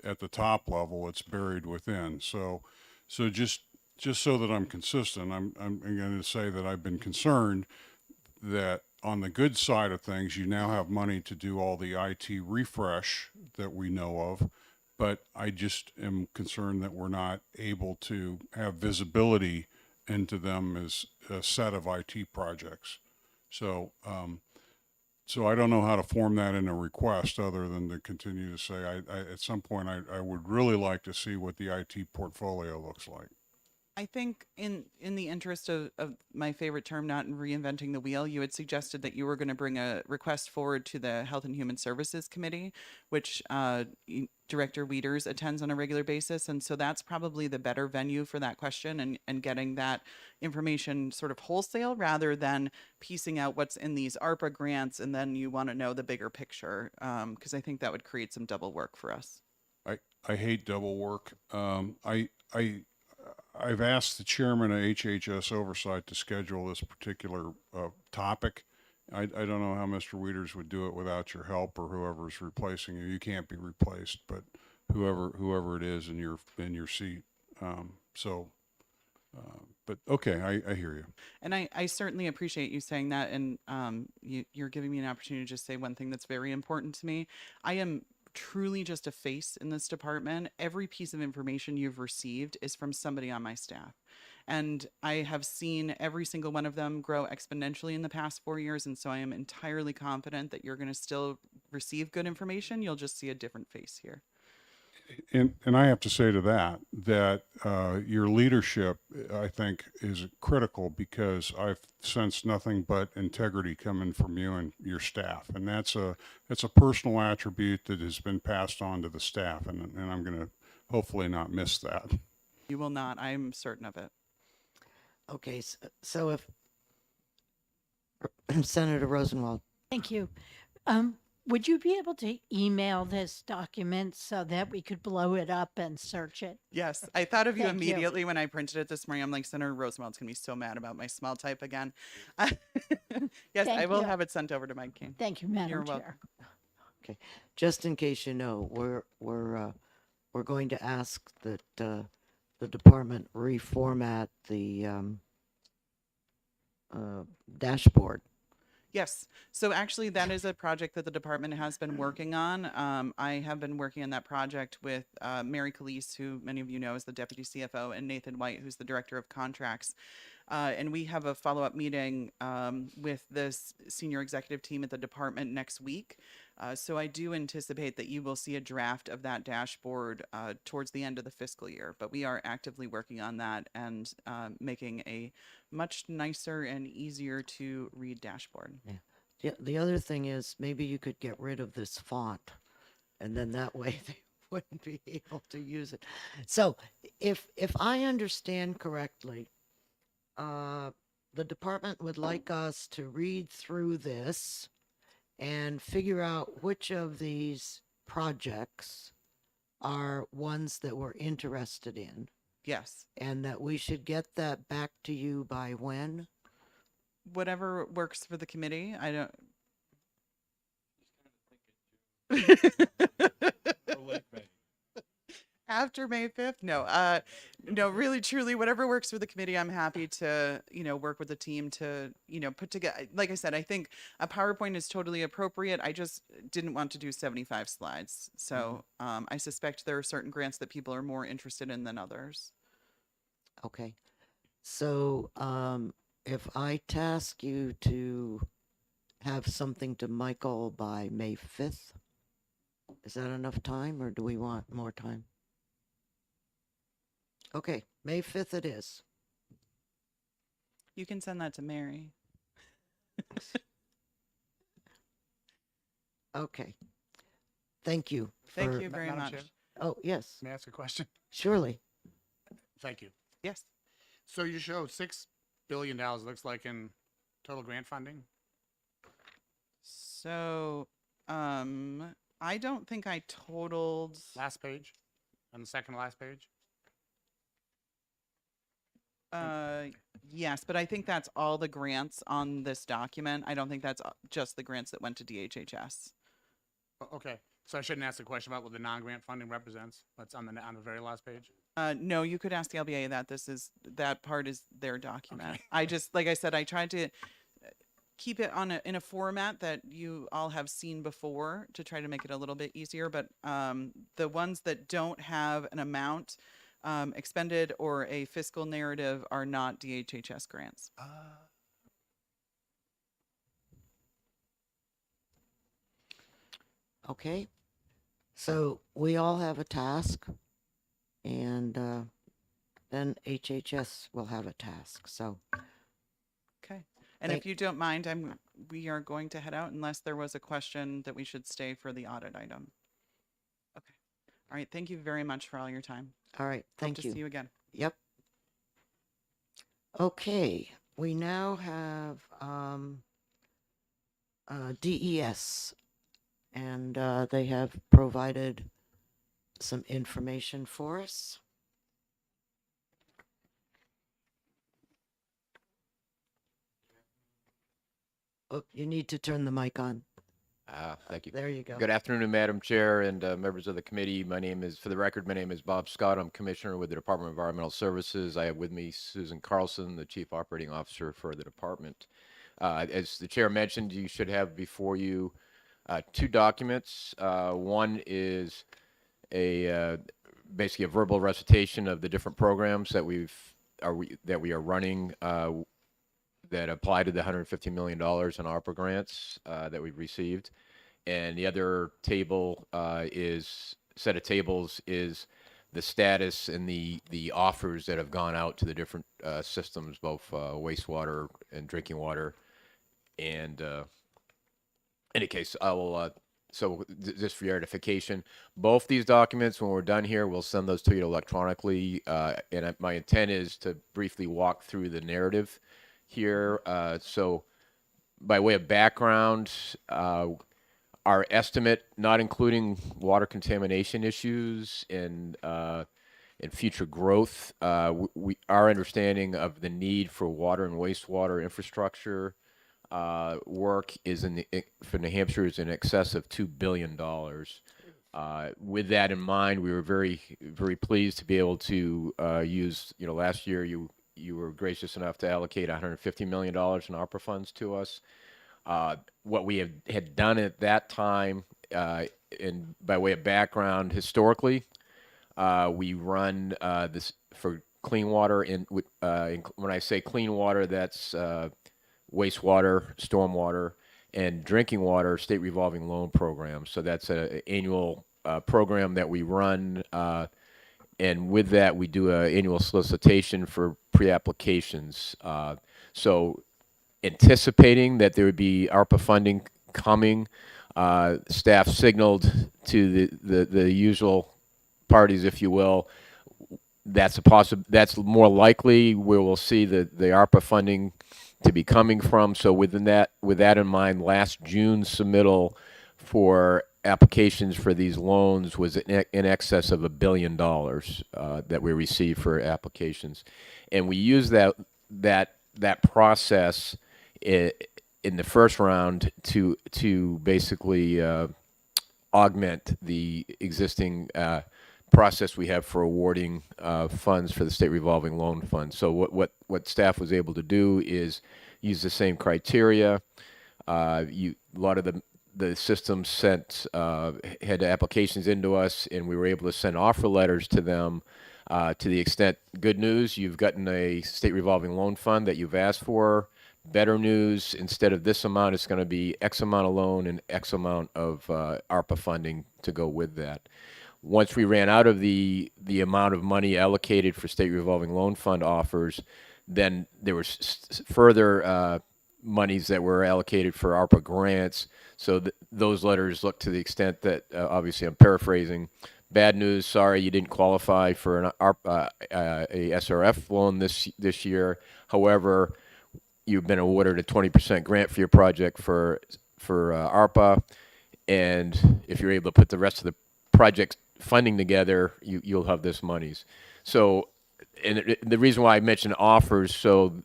at the top level, it's buried within. So just so that I'm consistent, I'm going to say that I've been concerned that on the good side of things, you now have money to do all the IT refresh that we know of, but I just am concerned that we're not able to have visibility into them as a set of IT projects. So so I don't know how to form that in a request other than to continue to say, I at some point, I would really like to see what the IT portfolio looks like. I think in the interest of my favorite term, not in reinventing the wheel, you had suggested that you were going to bring a request forward to the Health and Human Services Committee, which Director Wieters attends on a regular basis. And so that's probably the better venue for that question and getting that information sort of wholesale rather than piecing out what's in these ARPA grants and then you want to know the bigger picture, because I think that would create some double work for us. I hate double work. I've asked the chairman of HHS Oversight to schedule this particular topic. I don't know how Mr. Wieters would do it without your help or whoever's replacing you. You can't be replaced, but whoever it is in your seat. But okay, I hear you. And I certainly appreciate you saying that. And you're giving me an opportunity to just say one thing that's very important to me. I am truly just a face in this department. Every piece of information you've received is from somebody on my staff. And I have seen every single one of them grow exponentially in the past 4 years. And so I am entirely confident that you're going to still receive good information. You'll just see a different face here. And I have to say to that your leadership, I think, is critical because I've sensed nothing but integrity coming from you and your staff, and that's a personal attribute that has been passed on to the staff, and I'm going to hopefully not miss that. You will not. I'm certain of it. Okay, so if Senator Rosenwald. Thank you. Would you be able to email this document so that we could blow it up and search it? Yes, I thought of you Thank you. immediately when I printed it this morning. I'm like, Senator Roosevelt going to be so mad about my small type again. Yes, I Thank will you. have it sent over to Mike King. Thank you, Madam You're Chair. welcome. Okay, just in case you know, we're going to ask that the department reformat the dashboard. Yes. So actually, that is a project that the department has been working on. I have been working on that project with Mary Calise, who many of you know is the deputy CFO, and Nathan White, who's the director of contracts. And we have a follow-up meeting with this senior executive team at the department next week. So I do anticipate that you will see a draft of that dashboard towards the end of the fiscal year. But we are actively working on that and making a much nicer and easier to read dashboard. Yeah. The other thing is maybe you could get rid of this font, and then that way they wouldn't be able to use it. So if I understand correctly, the department would like us to read through this and figure out which of these projects are ones that we're interested in, Yes. and that we should get that back to you by when? Whatever works for the committee. I don't. After May 5th? No, no, really, truly, whatever works for the committee, I'm happy to, work with the team to, put together. Like I said, I think a PowerPoint is totally appropriate. I just didn't want to do 75 slides. So I suspect there are certain grants that people are more interested in than others. Okay. So if I task you to have something to Michael by May 5th, is that enough time, or do we want more time? Okay, May 5th it is. You can send that to Mary. Okay. Thank you. Thank for- you very Madam much. Chair? Oh, yes, May I ask a question? surely. Thank you. Yes. So you showed $6 billion, it looks like, in total grant funding? So, I don't think I totaled. Last page? On the second to last page? Yes, but I think that's all the grants on this document. I don't think that's just the grants that went to DHHS. Okay, so I shouldn't ask the question about what the non-grant funding represents? That's on the very last page? No, you could ask the LBA that. That part is their document. I just, like I said, I tried to keep it in a format that you all have seen before to try to make it a little bit easier. But the ones that don't have an amount expended or a fiscal narrative are not DHHS grants. Okay. So we all have a task, and then HHS will have a task. So Okay. And if you don't mind, we are going to head out unless there was a question that we should stay for the audit item. Okay. All right. Thank you very much for all your time. all right, thank Hope you. to see you again. Yep. Okay, we now have DES, and they have provided some information for us. Oh, you need to turn the mic on. Thank you. There you go. Good afternoon, Madam Chair and members of the committee. My name is, for the record, my name is Bob Scott. I'm Commissioner with the Department of Environmental Services. I have with me Susan Carlson, the Chief Operating Officer for the department. As the Chair mentioned, you should have before you two documents. One is basically a verbal recitation of the different programs that we are running that apply to the $150 million in ARPA grants that we've received. And the other table set of tables is the status and the offers that have gone out to the different systems, both wastewater and drinking water. And in any case, I will, just for your edification, both these documents, when we're done here, we'll send those to you electronically. And my intent is to briefly walk through the narrative here. So by way of background, our estimate, not including water contamination issues and future growth, our understanding of the need for water and wastewater infrastructure work is for New Hampshire is in excess of $2 billion. With that in mind, we were very, very pleased to be able to use, last year you were gracious enough to allocate $150 million in ARPA funds to us. What we had done at that time, and by way of background, historically, we run this for clean water. When I say clean water, that's wastewater, stormwater, and drinking water state revolving loan program. So that's an annual program that we run. And with that, we do an annual solicitation for pre-applications. So anticipating that there would be ARPA funding coming, staff signaled to the usual parties, if you will, that's more likely where we'll see the ARPA funding to be coming from. So with that in mind, last June's submittal for applications for these loans was in excess of $1 billion that we received for applications, and we use that process in the first round to basically augment the existing process we have for awarding funds for the state revolving loan fund. So what staff was able to do is use the same criteria. A lot of the systems had applications into us, and we were able to send offer letters to them to the extent, good news, you've gotten a state revolving loan fund that you've asked for. Better news, instead of this amount, it's going to be X amount of loan and X amount of ARPA funding to go with that. Once we ran out of the amount of money allocated for state revolving loan fund offers, then there was further monies that were allocated for ARPA grants. So those letters look to the extent that, obviously I'm paraphrasing, bad news, sorry, you didn't qualify for an a SRF loan this year. However, you've been awarded a 20% grant for your project for ARPA, and if you're able to put the rest of the project funding together, you'll have this monies. So, and the reason why I mentioned offers, so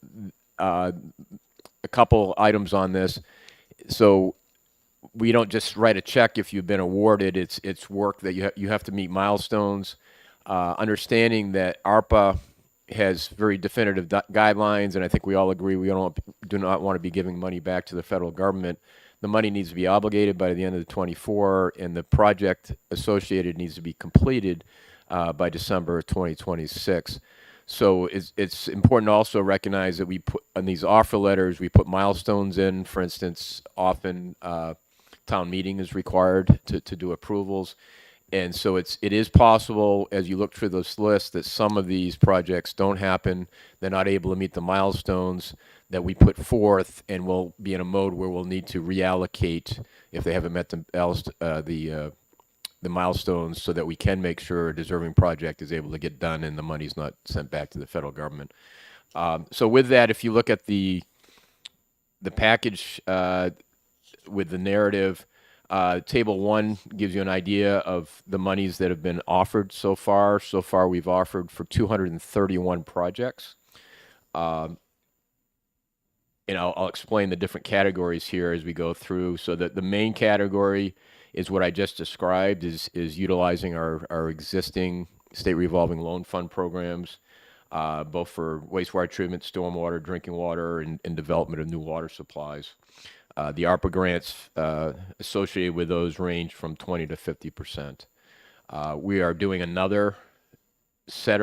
a couple items on this. So we don't just write a check if you've been awarded. It's work that you have to meet milestones. Understanding that ARPA has very definitive guidelines, and I think we all agree we do not want to be giving money back to the federal government. The money needs to be obligated by the end of the 24, and the project associated needs to be completed by December 2026. So it's important to also recognize that we put on these offer letters, we put milestones in. For instance, often town meeting is required to do approvals. And so it is possible, as you look through this list, that some of these projects don't happen. They're not able to meet the milestones that we put forth, and we'll be in a mode where we'll need to reallocate if they haven't met the milestones, so that we can make sure a deserving project is able to get done and the money's not sent back to the federal government. So with that, if you look at the package with the narrative, Table 1 gives you an idea of the monies that have been offered so far. So far, we've offered for 231 projects. And I'll explain the different categories here as we go through. So that the main category is what I just described, is utilizing our existing state revolving loan fund programs, both for wastewater treatment, stormwater, drinking water, and development of new water supplies. The ARPA grants associated with those range from 20 to 50%. We are doing another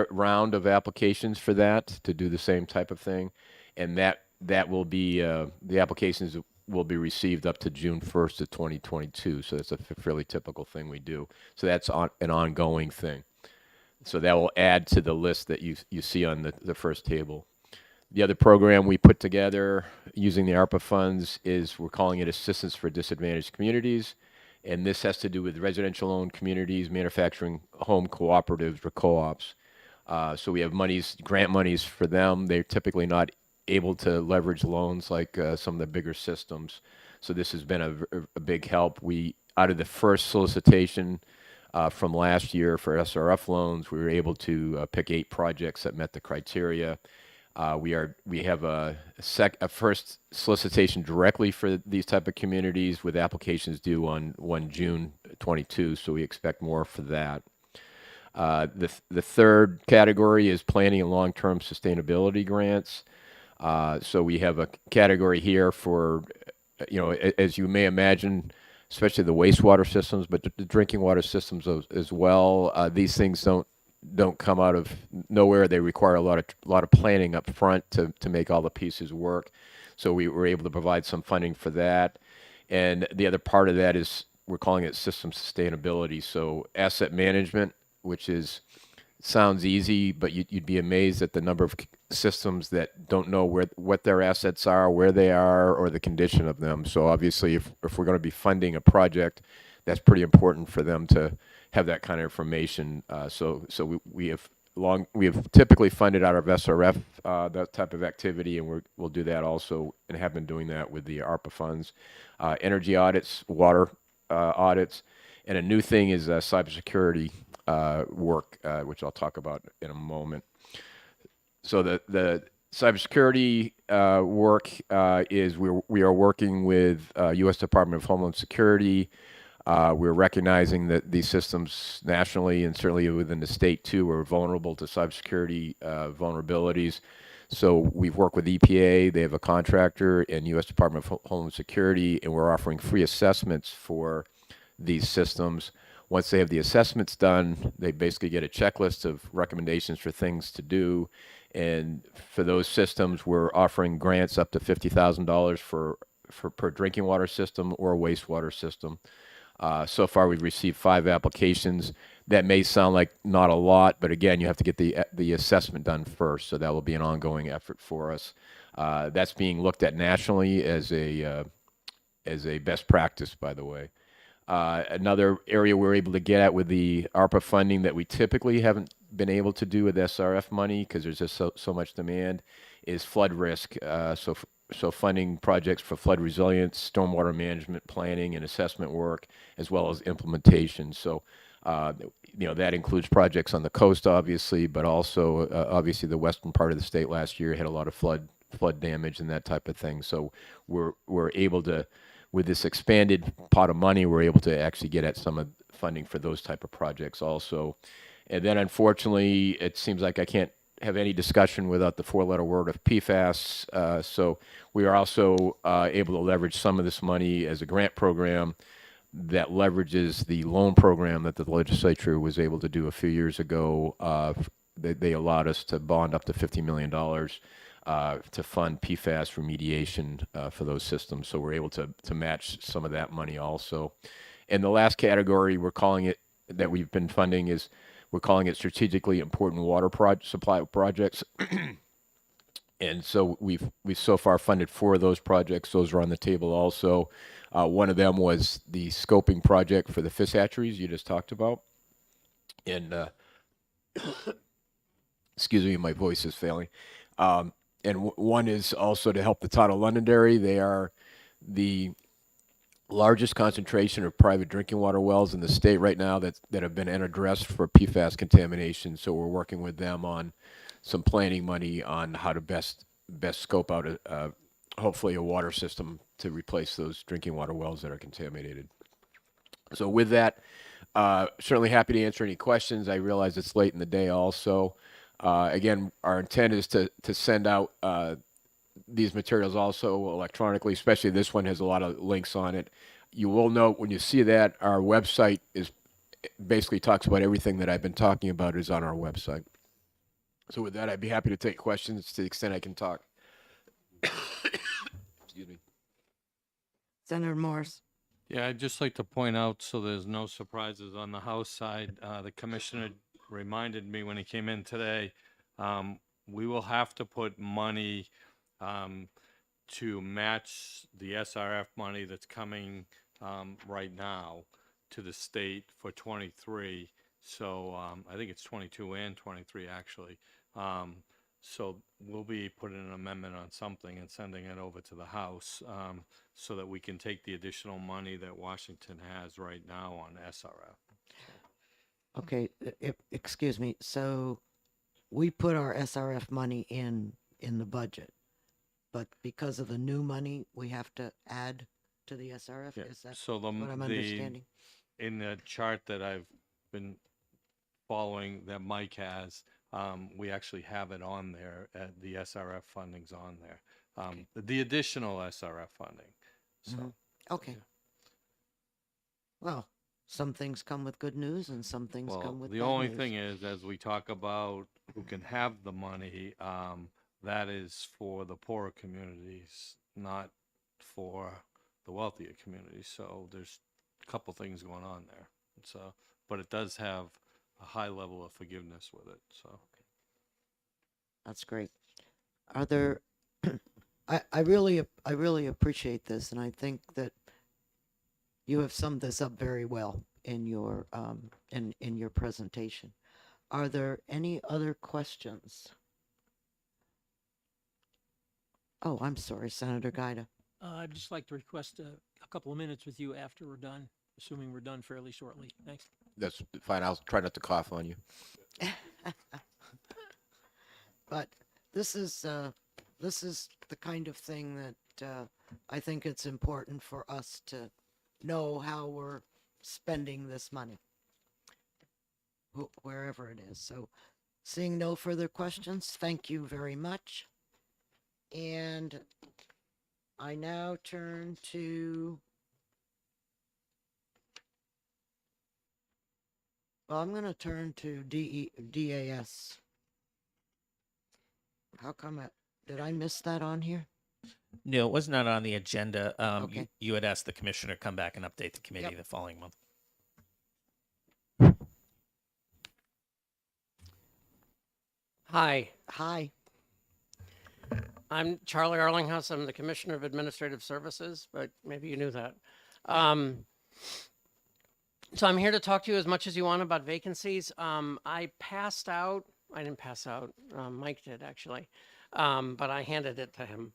round of applications for that to do the same type of thing, and that will be the applications will be received up to June 1st of 2022. So that's a fairly typical thing we do. So that's an ongoing thing. So that will add to the list that you see on the first table. The other program we put together using the ARPA funds is, we're calling it Assistance for Disadvantaged Communities. And this has to do with residential-owned communities, manufacturing home cooperatives or co-ops. So we have grant monies for them. They're typically not able to leverage loans like some of the bigger systems. So this has been a big help. We out of the first solicitation from last year for SRF loans, we were able to pick 8 projects that met the criteria. We have a first solicitation directly for these type of communities with applications due on 1 June 22, so we expect more for that. The third category is planning and long-term sustainability grants. So we have a category here for, as you may imagine, especially the wastewater systems, but the drinking water systems as well. These things don't come out of nowhere. They require a lot of planning up front to make all the pieces work. So we were able to provide some funding for that. And the other part of that is we're calling it system sustainability. So asset management, which sounds easy, but you'd be amazed at the number of systems that don't know what their assets are, where they are, or the condition of them. So obviously, if we're going to be funding a project, that's pretty important for them to have that kind of information. So we have typically funded out of SRF that type of activity, and we'll do that also, and have been doing that with the ARPA funds, energy audits, water audits, and a new thing is cybersecurity work, which I'll talk about in a moment. So the cybersecurity work is we are working with U.S. Department of Homeland Security. We're recognizing that these systems nationally and certainly within the state too are vulnerable to cybersecurity vulnerabilities. So we've worked with EPA, they have a contractor, and U.S. Department of Homeland Security, and we're offering free assessments for these systems. Once they have the assessments done, they basically get a checklist of recommendations for things to do. And for those systems, we're offering grants up to $50,000 for per drinking water system or wastewater system. So far, we've received 5 applications. That may sound like not a lot, but again, you have to get the assessment done first. So that will be an ongoing effort for us. That's being looked at nationally as a best practice, by the way. Another area we're able to get at with the ARPA funding that we typically haven't been able to do with SRF money because there's just so much demand is flood risk. So funding projects for flood resilience, stormwater management planning and assessment work, as well as implementation. So, that includes projects on the coast, obviously, but also obviously the western part of the state last year had a lot of flood damage and that type of thing. So we're able to, with this expanded pot of money, we're able to actually get at some of funding for those type of projects also. And then unfortunately, it seems like I can't have any discussion without the 4-letter word of PFAS. So we are also able to leverage some of this money as a grant program that leverages the loan program that the legislature was able to do a few years ago. They allowed us to bond up to $50 million to fund PFAS remediation for those systems. So we're able to match some of that money also. And the last category we're calling it, that we've been funding, is we're calling it strategically important water supply projects. And so we've so far funded 4 of those projects. Those are on the table also. One of them was the scoping project for the fish hatcheries you just talked about. And excuse me, my voice is failing. And one is also to help the town of Londonderry. They are the largest concentration of private drinking water wells in the state right now that have been unaddressed for PFAS contamination. So we're working with them on some planning money on how to best scope out hopefully a water system to replace those drinking water wells that are contaminated. So with that, certainly happy to answer any questions. I realize it's late in the day also. Again, our intent is to send out these materials also electronically, especially this one has a lot of links on it. You will note when you see that our website basically talks about everything that I've been talking about is on our website. So with that, I'd be happy to take questions to the extent I can talk. Excuse me. Senator Morris. Yeah, I'd just like to point out, so there's no surprises on the House side, the commissioner reminded me when he came in today, we will have to put money to match the SRF money that's coming right now to the state for 23. So I think it's 22 and 23 actually. So we'll be putting an amendment on something and sending it over to the House, so that we can take the additional money that Washington has right now on SRF. Okay, excuse me. So we put our SRF money in the budget, but because of the new money, we have to add to the SRF? Is that So what I'm understanding? in the chart that I've been following that Mike has, we actually have it on there, the SRF funding's on there. The additional SRF funding, so. Mhm. Okay. Well, some things come with good news and some things Well, come with the bad only news. thing is, as we talk about who can have the money, that is for the poorer communities, not for the wealthier communities. So there's a couple things going on there. So, but it does have a high level of forgiveness with it, so. That's great. Are there, I really appreciate this, and I think that you have summed this up very well in your in your presentation. Are there any other questions? Oh, I'm sorry, Senator Gaida. I'd just like to request a couple of minutes with you after we're done, assuming we're done fairly shortly. Thanks. That's fine. I'll try not to cough on you. But this is the kind of thing that I think it's important for us to know how we're spending this money, wherever it is. So, seeing no further questions, thank you very much. And I now turn to, well, I'm going to turn to DAS. How come did I miss that on here? No, it was not on the agenda. Okay. You had asked the commissioner to come back and update the committee the following month. Hi, Hi. I'm Charlie Arlinghouse. I'm the Commissioner of Administrative Services, but maybe you knew that. So I'm here to talk to you as much as you want about vacancies. I didn't pass out, Mike did actually, but I handed it to him.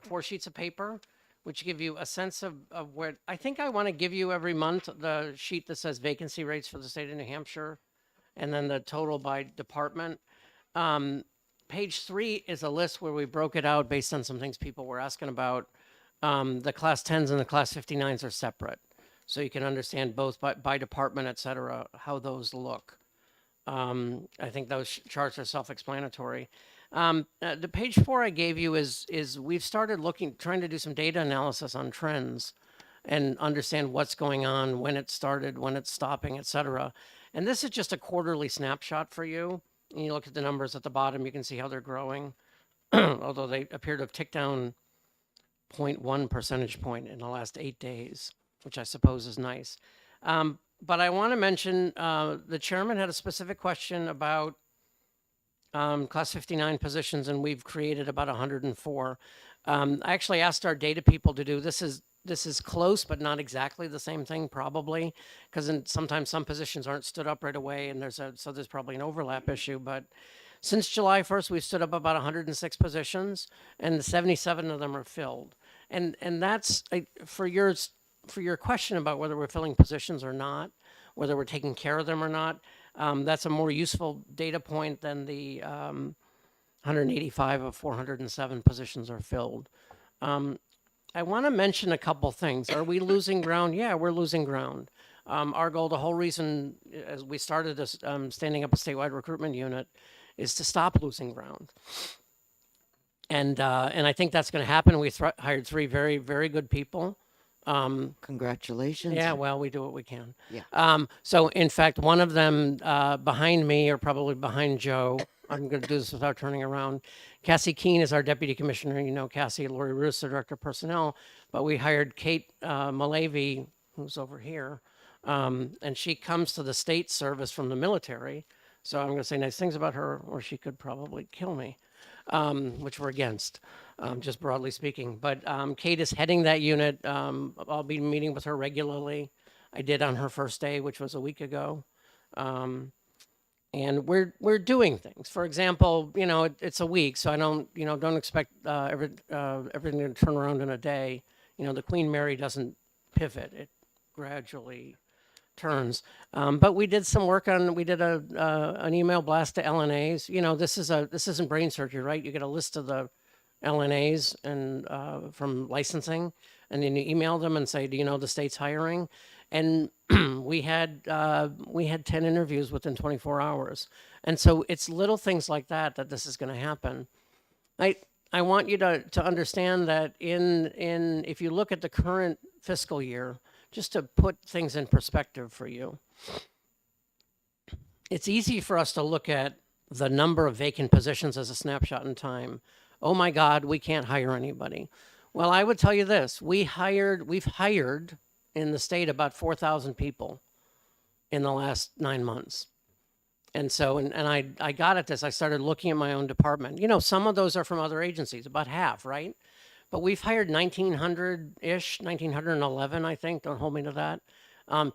4 sheets of paper, which give you a sense of where, I think I want to give you every month the sheet that says vacancy rates for the state of New Hampshire, and then the total by department. Page 3 is a list where we broke it out based on some things people were asking about. The class 10s and the class 59s are separate. So you can understand both by department, et cetera, how those look. I think those charts are self-explanatory. The page 4 I gave you is we've started trying to do some data analysis on trends and understand what's going on, when it started, when it's stopping, et cetera. And this is just a quarterly snapshot for you. And you look at the numbers at the bottom, you can see how they're growing, although they appear to have ticked down 0.1 percentage point in the last 8 days, which I suppose is nice. But I want to mention the chairman had a specific question about class 59 positions, and we've created about 104. I actually asked our data people to do this is close, but not exactly the same thing, probably, because sometimes some positions aren't stood up right away, and so there's probably an overlap issue. But since July 1st, we've stood up about 106 positions, and 77 of them are filled. And that's for your question about whether we're filling positions or not, whether we're taking care of them or not. That's a more useful data point than the 185 of 407 positions are filled. I want to mention a couple things. Are we losing ground? Yeah, we're losing ground. Our goal, the whole reason as we started this standing up a statewide recruitment unit, is to stop losing ground. And I think that's going to happen. We hired 3 very, very good people. Congratulations. Yeah, well, we do what we can. Yeah. So in fact, one of them behind me, or probably behind Joe, I'm going to do this without turning around. Cassie Keene is our deputy commissioner. You know Cassie. Lori Roos, the director of personnel. But we hired Kate Malavy, who's over here, and she comes to the state service from the military. So I'm going to say nice things about her, or she could probably kill me, which we're against, just broadly speaking. But Kate is heading that unit. I'll be meeting with her regularly. I did on her first day, which was a week ago. And we're doing things. For example, it's a week, so I don't expect everything to turn around in a day. The Queen Mary doesn't pivot; it gradually turns. But we did some work on. We did an email blast to LNAs. This isn't brain surgery, right? You get a list of the LNAs and from licensing, and then you email them and say, "Do you know the state's hiring?" And we had 10 interviews within 24 hours. And so it's little things like that this is going to happen. I want you to understand that if you look at the current fiscal year, just to put things in perspective for you, it's easy for us to look at the number of vacant positions as a snapshot in time. Oh my God, we can't hire anybody. Well, I would tell you this, we've hired in the state about 4,000 people in the last 9 months. And so, and I got at this, I started looking at my own department. Some of those are from other agencies, about half, right? But we've hired 1,900-ish, 1,911, I think, don't hold me to that,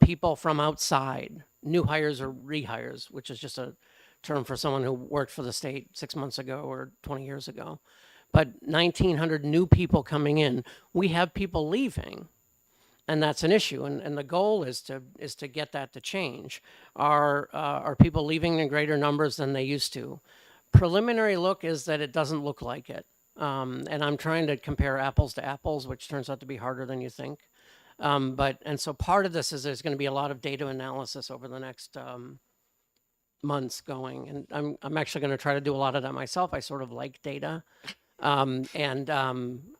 people from outside, new hires or rehires, which is just a term for someone who worked for the state 6 months ago or 20 years ago. But 1,900 new people coming in. We have people leaving. And that's an issue, and the goal is to get that to change. Are people leaving in greater numbers than they used to? Preliminary look is that it doesn't look like it, and I'm trying to compare apples to apples, which turns out to be harder than you think. And so part of this is there's going to be a lot of data analysis over the next months going, and I'm actually going to try to do a lot of that myself. I sort of like data. And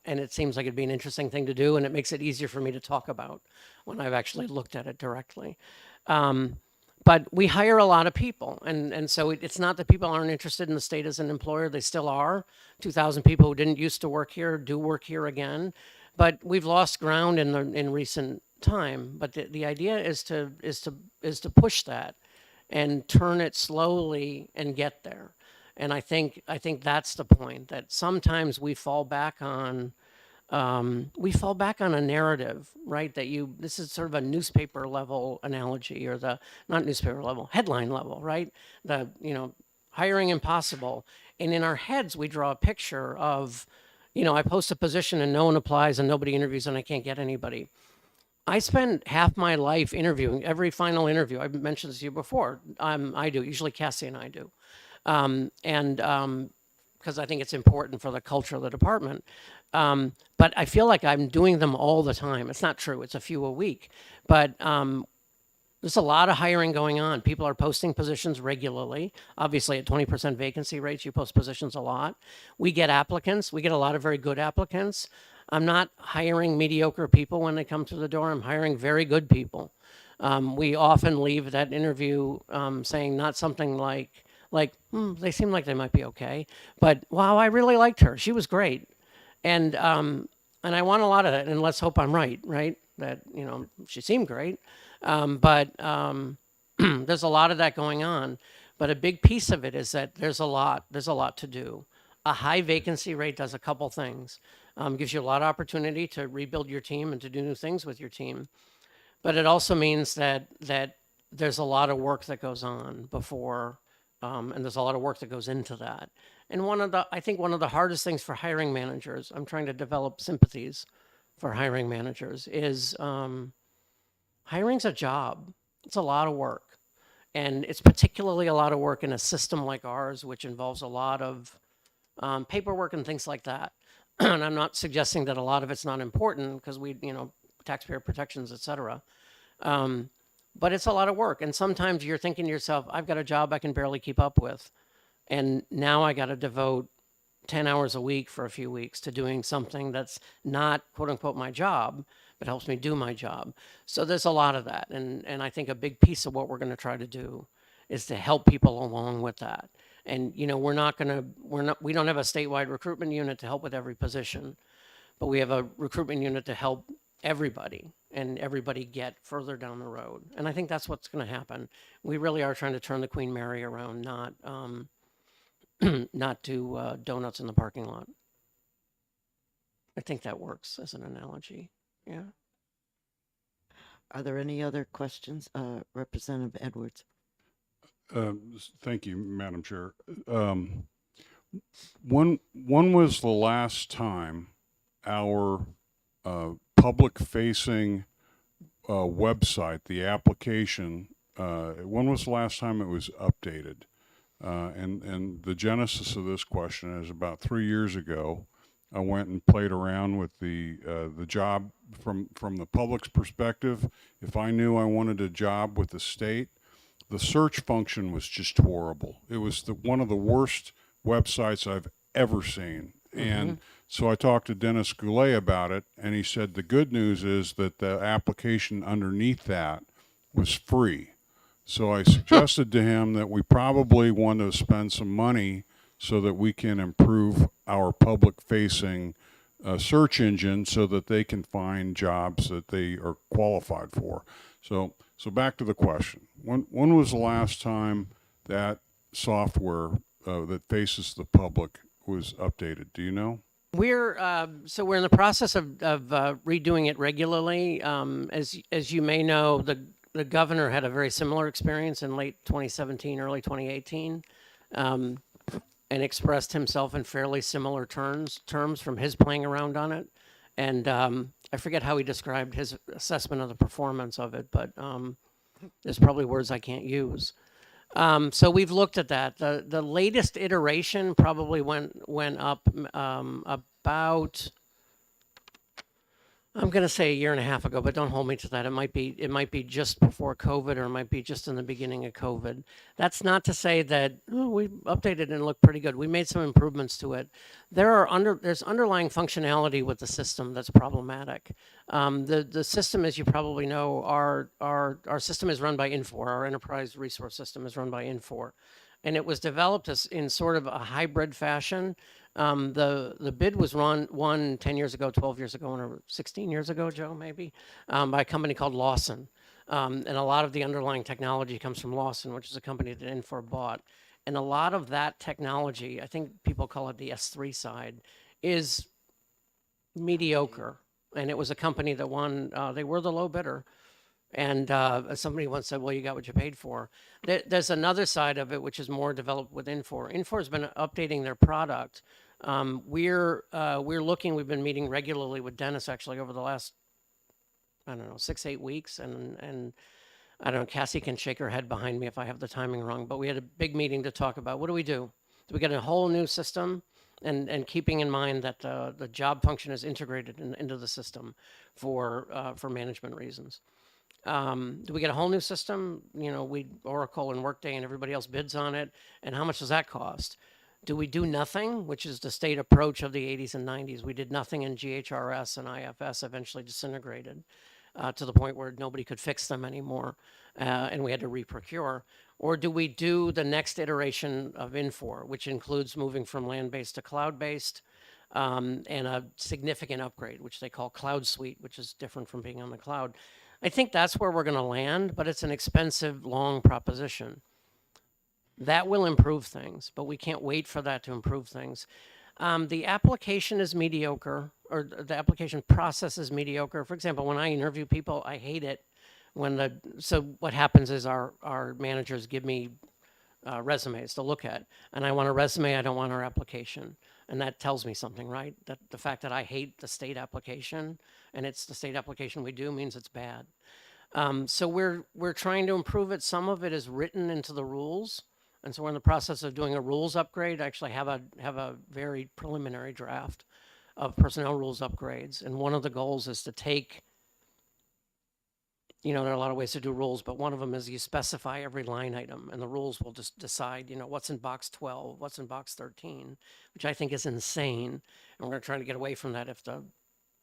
it seems like it'd be an interesting thing to do, and it makes it easier for me to talk about when I've actually looked at it directly. But we hire a lot of people, and so it's not that people aren't interested in the state as an employer. They still are. 2,000 people who didn't used to work here do work here again, but we've lost ground in recent time. But the idea is to push that and turn it slowly and get there. And I think that's the point, that sometimes we fall back on a narrative, right? This is sort of a newspaper level analogy, or not newspaper level, headline level, right? Hiring impossible. And in our heads, we draw a picture of, I post a position and no one applies and nobody interviews and I can't get anybody. I spend half my life interviewing, every final interview. I've mentioned this to you before. I do, usually Cassie and I do. Because I think it's important for the culture of the department. But I feel like I'm doing them all the time. It's not true. It's a few a week. But there's a lot of hiring going on. People are posting positions regularly. Obviously, at 20% vacancy rates, you post positions a lot. We get applicants. We get a lot of very good applicants. I'm not hiring mediocre people when they come through the door. I'm hiring very good people. We often leave that interview saying not something like, they seem like they might be okay, but wow, I really liked her. She was great. And I want a lot of that, and let's hope I'm right? That, she seemed great. But there's a lot of that going on. But a big piece of it is that there's a lot to do. A high vacancy rate does a couple things. Gives you a lot of opportunity to rebuild your team and to do new things with your team. But it also means that there's a lot of work that goes on before, and there's a lot of work that goes into that. And I think one of the hardest things for hiring managers, I'm trying to develop sympathies for hiring managers, is hiring's a job. It's a lot of work. And it's particularly a lot of work in a system like ours, which involves a lot of paperwork and things like that. And I'm not suggesting that a lot of it's not important, because we, taxpayer protections, et cetera. But it's a lot of work. And sometimes you're thinking to yourself, I've got a job I can barely keep up with. And now I got to devote 10 hours a week for a few weeks to doing something that's not, quote unquote, my job, but helps me do my job. So there's a lot of that. And I think a big piece of what we're going to try to do is to help people along with that. And, we don't have a statewide recruitment unit to help with every position, but we have a recruitment unit to help everybody and everybody get further down the road. And I think that's what's going to happen. We really are trying to turn the Queen Mary around, not do donuts in the parking lot. I think that works as an analogy. Yeah. Are there any other questions? Representative Edwards. Thank you, Madam Chair. When was the last time our public-facing website, the application, when was the last time it was updated? And the genesis of this question is about 3 years ago. I went and played around with the job from the public's perspective. If I knew I wanted a job with the state, the search function was just horrible. It was one of the worst websites I've ever seen. And so I talked to Dennis Goulet about it, and he said the good news is that the application underneath that was free. So I suggested to him that we probably want to spend some money so that we can improve our public-facing search engine so that they can find jobs that they are qualified for. So back to the question. When was the last time that software that faces the public was updated? Do you know? We're in the process of redoing it regularly. As you may know, the governor had a very similar experience in late 2017, early 2018, and expressed himself in fairly similar terms from his playing around on it. And I forget how he described his assessment of the performance of it, but there's probably words I can't use. So we've looked at that. The latest iteration probably went up about, I'm going to say a year and a half ago, but don't hold me to that. It might be just before COVID, or it might be just in the beginning of COVID. That's not to say that we updated and it looked pretty good. We made some improvements to it. There's underlying functionality with the system that's problematic. The system, as you probably know, our system is run by Infor. Our enterprise resource system is run by Infor. And it was developed in sort of a hybrid fashion. The bid was won 10 years ago, 12 years ago, or 16 years ago, Joe, maybe, by a company called Lawson. And a lot of the underlying technology comes from Lawson, which is a company that Infor bought. And a lot of that technology, I think people call it the S3 side, is mediocre. And it was a company that won, they were the low bidder. And somebody once said, well, you got what you paid for. There's another side of it, which is more developed with Infor. Infor has been updating their product. We're looking, we've been meeting regularly with Dennis actually over the last, I don't know, 6-8 weeks. And I don't know, Cassie can shake her head behind me if I have the timing wrong, but we had a big meeting to talk about what do we do? Do we get a whole new system? And keeping in mind that the job function is integrated into the system for management reasons. Do we get a whole new system? You know, Oracle and Workday and everybody else bids on it. And how much does that cost? Do we do nothing, which is the state approach of the 80s and 90s? We did nothing in GHRS, and IFS eventually disintegrated to the point where nobody could fix them anymore, and we had to reprocure. Or do we do the next iteration of Infor, which includes moving from land-based to cloud-based, and a significant upgrade, which they call Cloud Suite, which is different from being on the cloud. I think that's where we're going to land, but it's an expensive, long proposition. That will improve things, but we can't wait for that to improve things. The application is mediocre, or the application process is mediocre. For example, when I interview people, I hate it so what happens is our managers give me resumes to look at, and I want a resume, I don't want our application. And that tells me something, right? That the fact that I hate the state application, and it's the state application we do, means it's bad. So we're trying to improve it. Some of it is written into the rules, and so we're in the process of doing a rules upgrade. I actually have a very preliminary draft of personnel rules upgrades, and one of the goals is to take, you know, there are a lot of ways to do rules, but one of them is you specify every line item, and the rules will just decide, you know, what's in box 12, what's in box 13, which I think is insane. And we're going to try to get away from that if the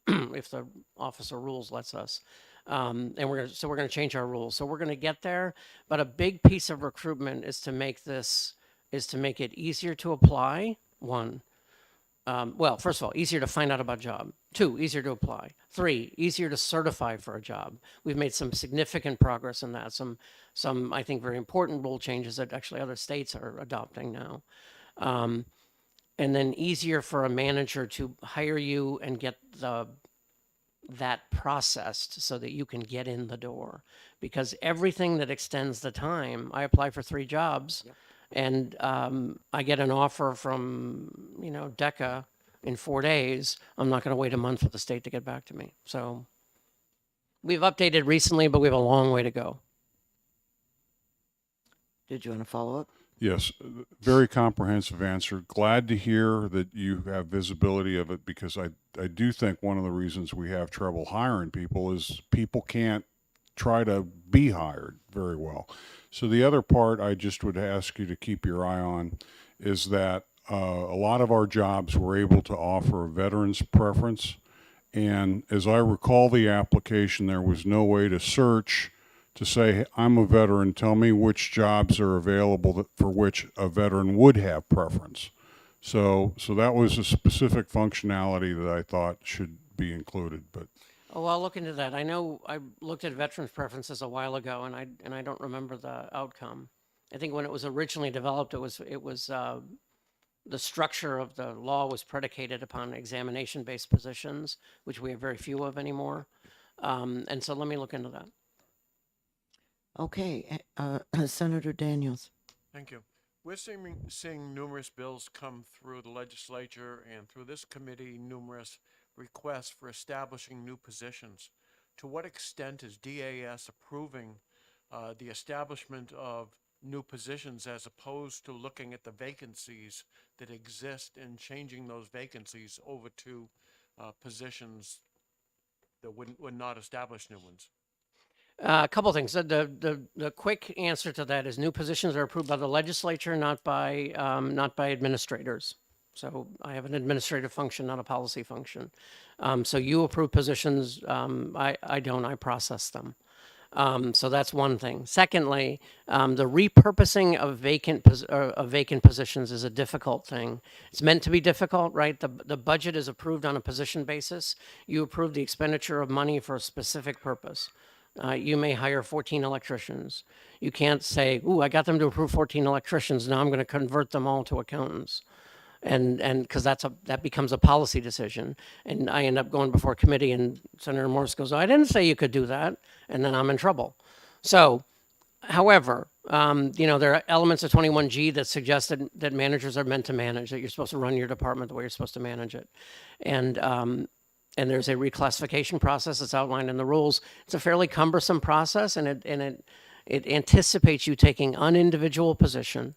if the officer rules lets us. And we're going to change our rules. So we're going to get there. But a big piece of recruitment is to make it easier to apply. One. Well, first of all, easier to find out about a job. 2, easier to apply. 3, easier to certify for a job. We've made some significant progress in that. Some I think, very important rule changes that actually other states are adopting now. And then easier for a manager to hire you and get the that processed so that you can get in the door. Because everything that extends the time, I apply for 3 jobs and I get an offer from, you know, DECA in 4 days. I'm not going to wait a month for the state to get back to me. So we've updated recently, but we have a long way to go. Did you want to follow up? Yes, very comprehensive answer. Glad to hear that you have visibility of it, because I do think one of the reasons we have trouble hiring people is people can't try to be hired very well. So the other part I just would ask you to keep your eye on is that a lot of our jobs we're able to offer a veteran's preference. And as I recall the application, there was no way to search to say, "Hey, I'm a veteran, tell me which jobs are available for which a veteran would have preference." So that was a specific functionality that I thought should be included, but. Oh, I'll look into that. I know I looked at veterans preferences a while ago, and I don't remember the outcome. I think when it was originally developed, it was the structure of the law was predicated upon examination-based positions, which we have very few of anymore. And so let me look into that. Okay, Senator Daniels. Thank you. We're seeing numerous bills come through the legislature and through this committee, numerous requests for establishing new positions. To what extent is DAS approving the establishment of new positions as opposed to looking at the vacancies that exist and changing those vacancies over to positions that would not establish new ones? A couple things. The quick answer to that is new positions are approved by the legislature, not by administrators. So I have an administrative function, not a policy function. So you approve positions. I don't. I process them. So that's one thing. Secondly, the repurposing of vacant positions is a difficult thing. It's meant to be difficult, right? The budget is approved on a position basis. You approve the expenditure of money for a specific purpose. You may hire 14 electricians. You can't say, "Ooh, I got them to approve 14 electricians. Now I'm going to convert them all to accountants." And because that becomes a policy decision. And I end up going before committee and Senator Morse goes, "Oh, I didn't say you could do that." And then I'm in trouble. So, however, there are elements of 21G that suggest that managers are meant to manage, that you're supposed to run your department the way you're supposed to manage it. And there's a reclassification process that's outlined in the rules. It's a fairly cumbersome process, and it anticipates you taking an individual position,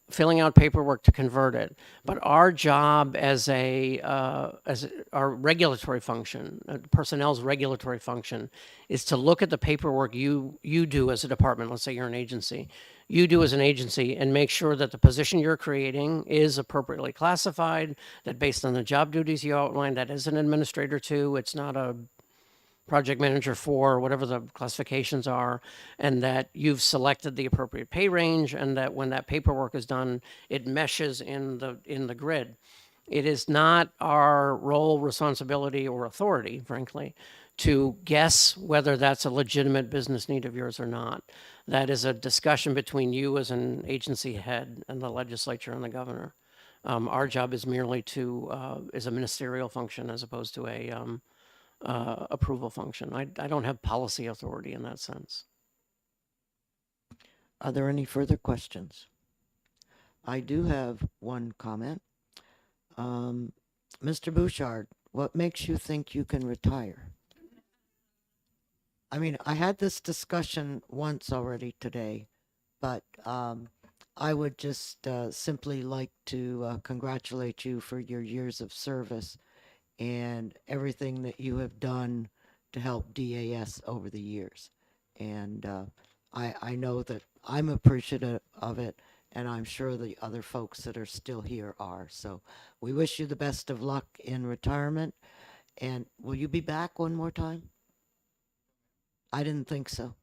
filling out paperwork to convert it. But our job as our regulatory function, personnel's regulatory function, is to look at the paperwork you do as a department. Let's say you're an agency. You do as an agency and make sure that the position you're creating is appropriately classified, that based on the job duties you outlined, that is an administrator 2, it's not a project manager 4, whatever the classifications are, and that you've selected the appropriate pay range, and that when that paperwork is done, it meshes in the grid. It is not our role, responsibility, or authority, frankly, to guess whether that's a legitimate business need of yours or not. That is a discussion between you as an agency head and the legislature and the governor. Our job is merely is a ministerial function as opposed to a approval function. I don't have policy authority in that sense. Are there any further questions? I do have one comment. Mr. Bouchard, what makes you think you can retire? I mean, I had this discussion once already today, but I would just simply like to congratulate you for your years of service and everything that you have done to help DAS over the years. And I know that I'm appreciative of it, and I'm sure the other folks that are still here are. So we wish you the best of luck in retirement. And will you be back one more time? I didn't think so.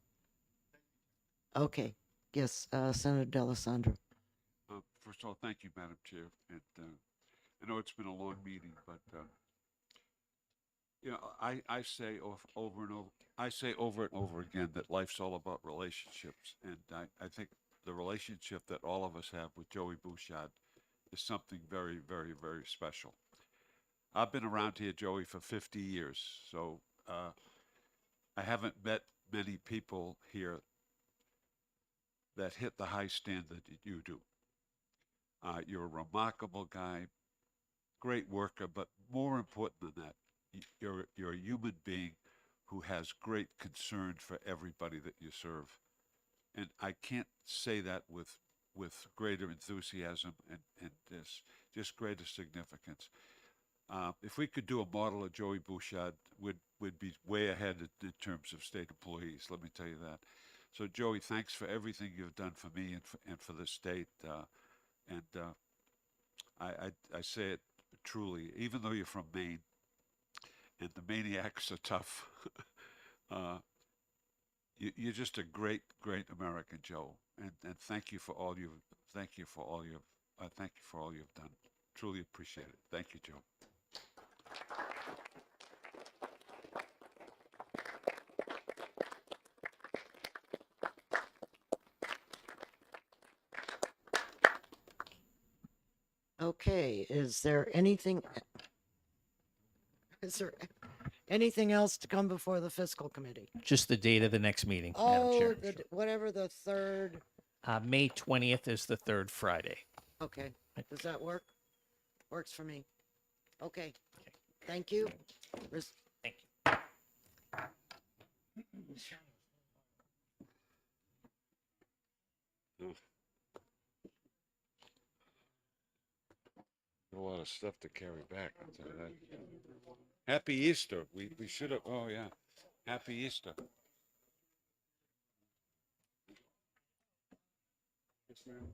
Okay. Yes, Senator D'Alessandro. First of all, thank you, Madam Chair. And I know it's been a long meeting, but I say over and over again that life's all about relationships, and I think the relationship that all of us have with Joey Bouchard is something very, very, very special. I've been around here, Joey, for 50 years, so I haven't met many people here that hit the high standard that you do. You're a remarkable guy, great worker, but more important than that, you're a human being who has great concern for everybody that you serve. And I can't say that with greater enthusiasm and just greater significance. If we could do a model of Joey Bouchard, we'd be way ahead in terms of state employees, let me tell you that. So Joey, thanks for everything you've done for me and for the state. I say it truly, even though you're from Maine and the Maniacs are tough, you're just a great American, Joe. And thank you for all you've done. Truly appreciate it. Thank you, Joe. Okay, is there anything else to come before the fiscal committee? Just the date of the next meeting, Madam Oh, Chair. whatever the third, May 20th is the third Friday. okay, does that work? Works for me. Okay, thank you. Thank you. A lot of stuff to carry back. I'll tell you that. Happy Easter. We should have. Oh yeah. Happy Easter. Yes, ma'am.